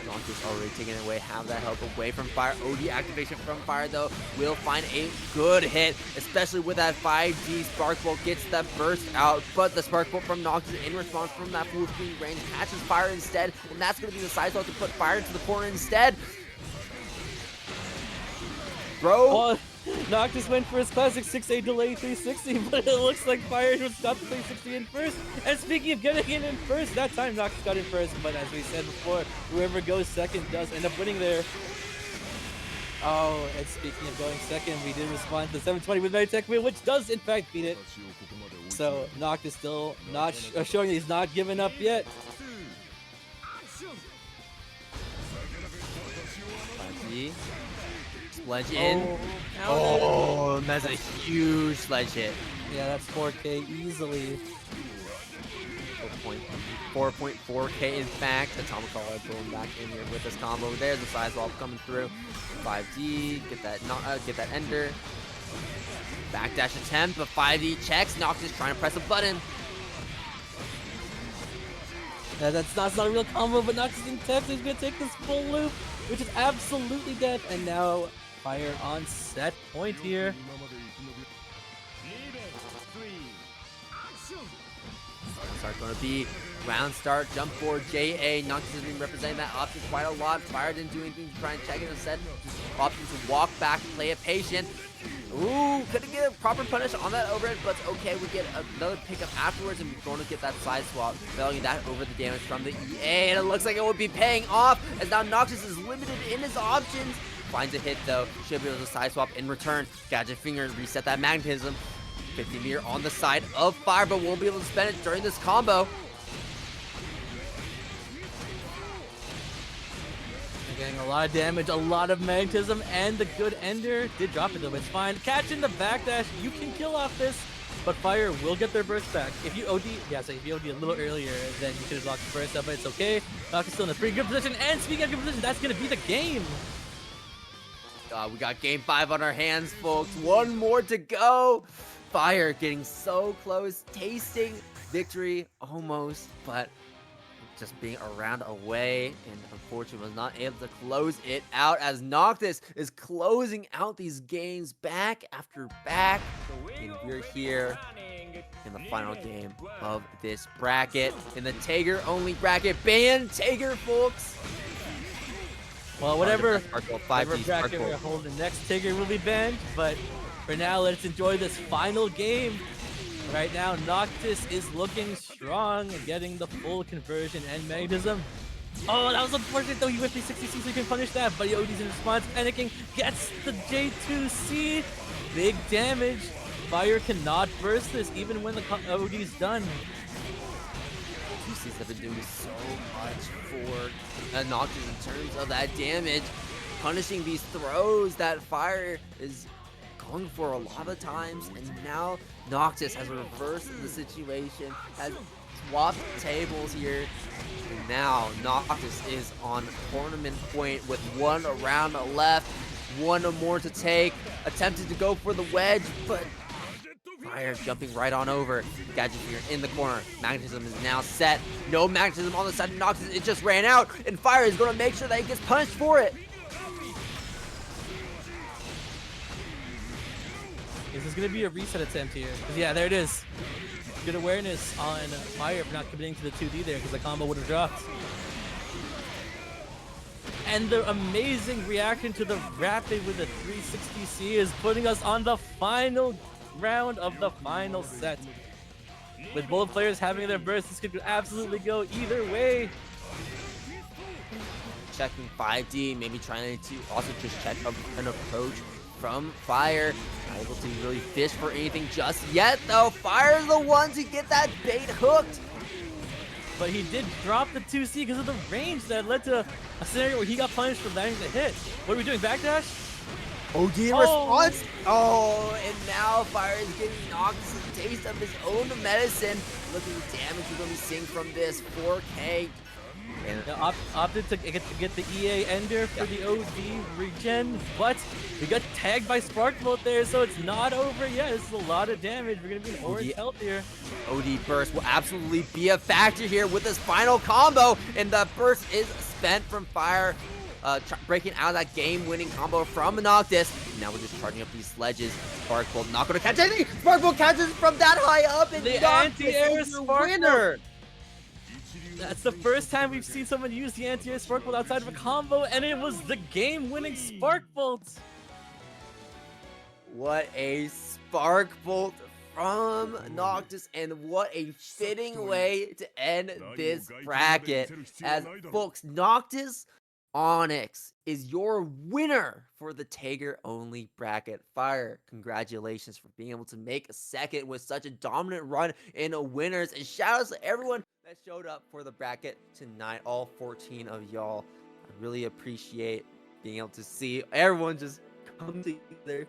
Noctis already taking away half that health away from Fyre. OD activation from Fyre though will find a good hit, especially with that 5G Spark Bolt gets that burst out, but the Spark Bolt from Noctis in response from that full screen range catches Fyre instead, and that's going to be the side swap to put Fyre into the corner instead. Bro. Oh, Noctis went for his classic 6A delay 360, but it looks like Fyre was got the 360 in first. And speaking of getting it in first, that time Noctis got in first, but as we said before, whoever goes second does end up winning there. Oh, and speaking of going second, we did respond to the 720 with Meditech wheel, which does in fact beat it. So Noctis still not showing that he's not giving up yet. Sledge in. Oh, that's a huge sledge hit. Yeah, that's 4K easily. 4.4K in fact. Atomic Collar going back in here with this combo. There's the side swap coming through. 5D, get that ender. Backdash attempt, but 5D checks. Noctis trying to press a button. Yeah, that's not a real combo, but Noctis in tech is gonna take this full loop, which is absolutely dead, and now Fyre on set point here. Start going to be round start, jump forward, JA. Noctis has been representing that option quite a lot. Fyre didn't do anything to try and check it instead. Just option to walk back, play it patient. Ooh, couldn't get a proper punish on that overhead, but it's okay. We get another pickup afterwards, and we're going to get that side swap, valuing that over the damage from the EA, and it looks like it would be paying off, as now Noctis is limited in his options. Finds a hit though, should be able to side swap in return. Gadget Finger, reset that magnetism. 50 meter on the side of Fyre, but won't be able to spend it during this combo. Getting a lot of damage, a lot of magnetism, and the good ender did drop it though, it's fine. Catch in the backdash, you can kill off this, but Fyre will get their burst back. If you OD, if you OD a little earlier, then you could have locked the burst up, but it's okay. Noctis still in a pretty good position, and speaking of good position, that's gonna be the game. We got game 5 on our hands, folks. One more to go. Fyre getting so close, tasting victory almost, but just being around away, and unfortunately was not able to close it out as Noctis is closing out these games back after back, and we're here in the final game of this bracket, in the Tager only bracket. Ban Tager, folks. Well, whatever whatever bracket we're holding next, Tager will be banned, but for now, let's enjoy this final game. Right now, Noctis is looking strong and getting the full conversion and magnetism. Oh, that was unfortunate though. He went 360C so he can punish that, but OD's in response, panicking, gets the J2C. Big damage. Fyre cannot burst this even when the OD's done. J2Cs have been doing so much for Noctis in terms of that damage, punishing these throws that Fyre is going for a lot of times, and now Noctis has reversed the situation, has swap tables here. And now Noctis is on tournament point with 1 round left. 1 more to take. Attempted to go for the wedge, but Fyre jumping right on over. Gadget here in the corner. Magnetism is now set. No magnetism on the side of Noctis. It just ran out, and Fyre is going to make sure that he gets punished for it. This is going to be a reset attempt here. Yeah, there it is. Good awareness on Fyre for not committing to the 2D there because the combo would have dropped. And the amazing reaction to the rapid with the 360C is putting us on the final round of the final set. With both players having their bursts, this could absolutely go either way. Checking 5D, maybe trying to also just check an approach from Fyre. Not able to really fish for anything just yet, though. Fyre's the one to get that bait hooked. But he did drop the 2C because of the range that led to a scenario where he got punished for landing the hit. What are we doing, backdash? OD in response. Oh, and now Fyre is getting Noctis a taste of his own medicine. Look at the damage we're going to be seeing from this 4K. And Opted to get the EA Ender for the OD regen, but we got tagged by Sparkbolt there, so it's not over yet. This is a lot of damage. We're going to be in orange health here. OD burst will absolutely be a factor here with this final combo, and the burst is spent from Fyre. Breaking out of that game-winning combo from Noctis. Now we're just charging up these sledges. Sparkbolt not going to catch anything. Sparkbolt catches from that high up, and the anti-air Sparkbolt. That's the first time we've seen someone use the anti-air Sparkbolt outside of a combo, and it was the game-winning Sparkbolt. What a Sparkbolt from Noctis, and what a fitting way to end this bracket. As folks, NoctisOnyx is your winner for the Tager only bracket. Fyre, congratulations for being able to make a second with such a dominant run in a winners, and shout outs to everyone that showed up for the bracket tonight, all 14 of y'all. I really appreciate being able to see everyone just come together,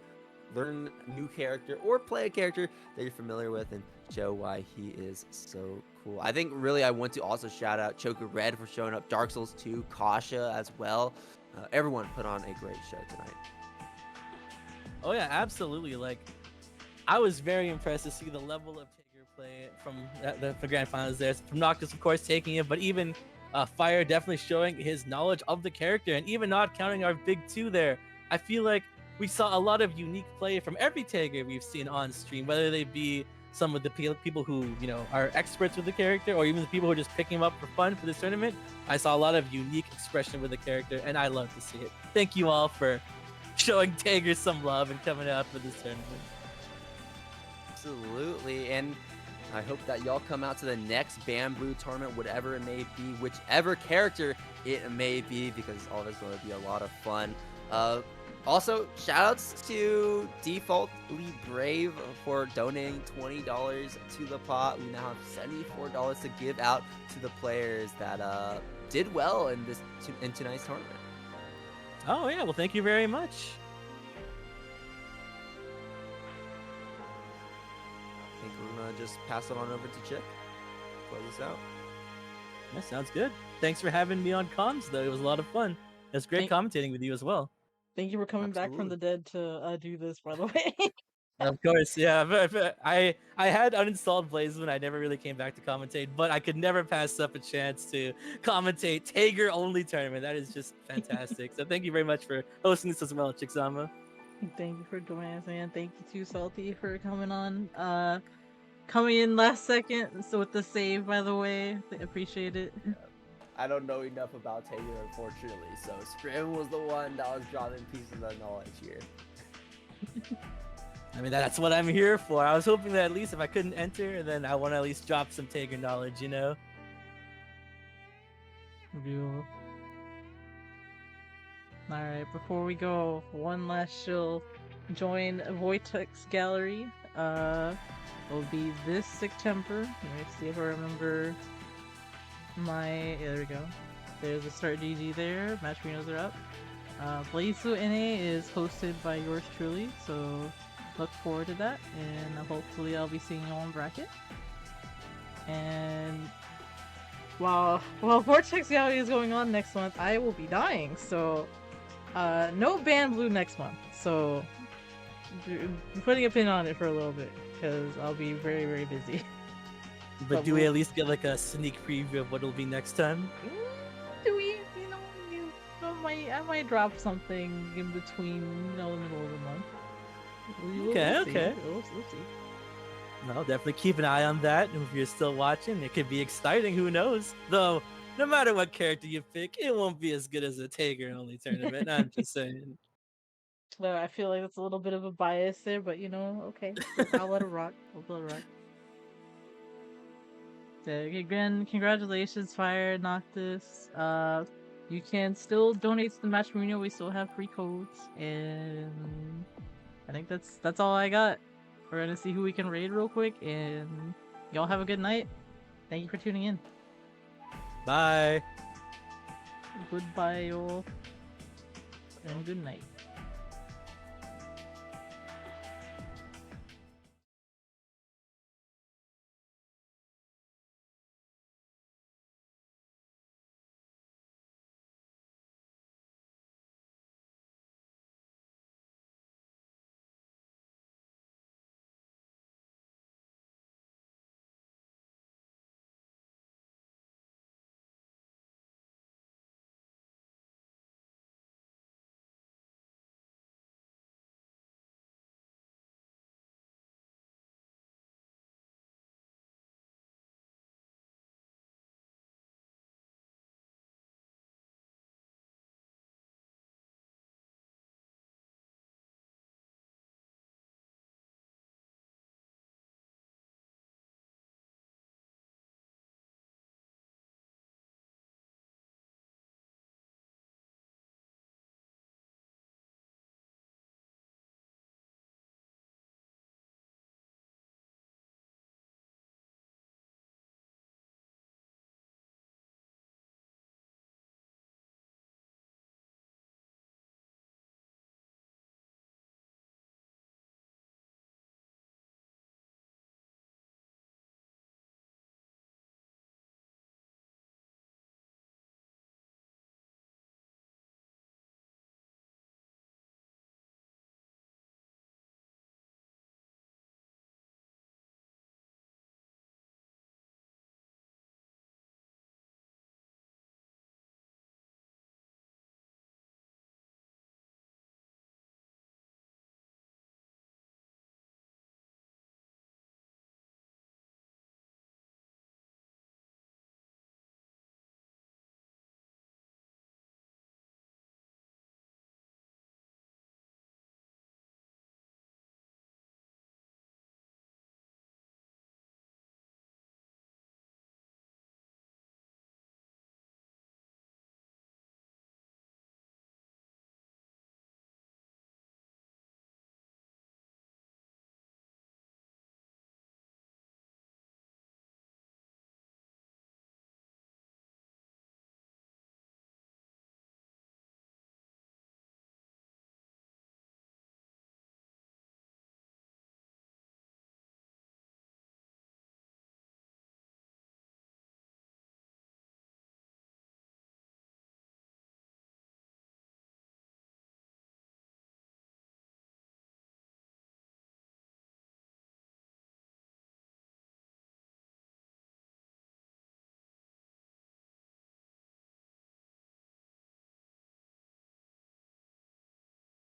learn a new character or play a character that you're familiar with, and show why he is so cool. I think really I want to also shout out Choku Red for showing up, Dark Souls 2, Kasha as well. Everyone put on a great show tonight. Oh yeah, absolutely. Like, I was very impressed to see the level of Tager play from the grand finals there. From Noctis, of course, taking it, but even Fyre definitely showing his knowledge of the character, and even not counting our big 2 there. I feel like we saw a lot of unique play from every Tager we've seen on stream, whether they be some of the people who, you know, are experts with the character, or even the people who are just picking him up for fun for this tournament. I saw a lot of unique expression with the character, and I love to see it. Thank you all for showing Tager some love and coming out for this tournament. Absolutely, and I hope that y'all come out to the next BanBlue tournament, whatever it may be, whichever character it may be, because all of it's going to be a lot of fun. Also, shoutouts to Defaultly Brave for donating $20 to the pot. We now have $74 to give out to the players that did well in tonight's tournament. Oh yeah, well thank you very much. I think we're gonna just pass it on over to Chick. Close this out. That sounds good. Thanks for having me on comms though. It was a lot of fun. It was great commentating with you as well. Thank you for coming back from the dead to do this, by the way. Of course, yeah. But I had uninstalled Blaze when I never really came back to commentate, but I could never pass up a chance to commentate Tager only tournament. That is just fantastic. So thank you very much for hosting this as well, Chickzama. Thank you for joining us, man. Thank you too, Salty, for coming on. Coming in last second, so with the save, by the way. Appreciate it. I don't know enough about Tager, unfortunately, so Scrim was the one that was dropping pieces of knowledge here. I mean, that's what I'm here for. I was hoping that at least if I couldn't enter, then I want to at least drop some Tager knowledge, you know? Alright, before we go, one last shill. Join Vortex Gallery. It'll be this September. Let me see if I remember yeah, there we go. There's a start GG there. Match winners are up. BanBlue NA is hosted by yours truly, so look forward to that, and hopefully I'll be seeing you on bracket. And while Vortex Galaxy is going on next month, I will be dying. So no BanBlue next month. So I'm putting a pin on it for a little bit because I'll be very, very busy. But do we at least get like a sneak preview of what it'll be next time? Do we? I might drop something in between, the middle of the month. Okay. We'll see. No, definitely keep an eye on that. And if you're still watching, it could be exciting. Who knows? Though, no matter what character you pick, it won't be as good as a Tager only tournament. I'm just saying. I feel like it's a little bit of a bias there, but okay. I'll let it rock. I'll let it rock. So, again, congratulations, Fyre, Noctis. You can still donate to the Match Marina. We still have free codes, and I think that's all I got. We're gonna see who we can raid real quick, and y'all have a good night. Thank you for tuning in. Bye. Goodbye, y'all, and good night.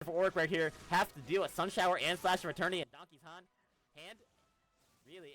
For Orc right here, have to deal with Sun Shower and Slash Returning and Donkey's hand. Really?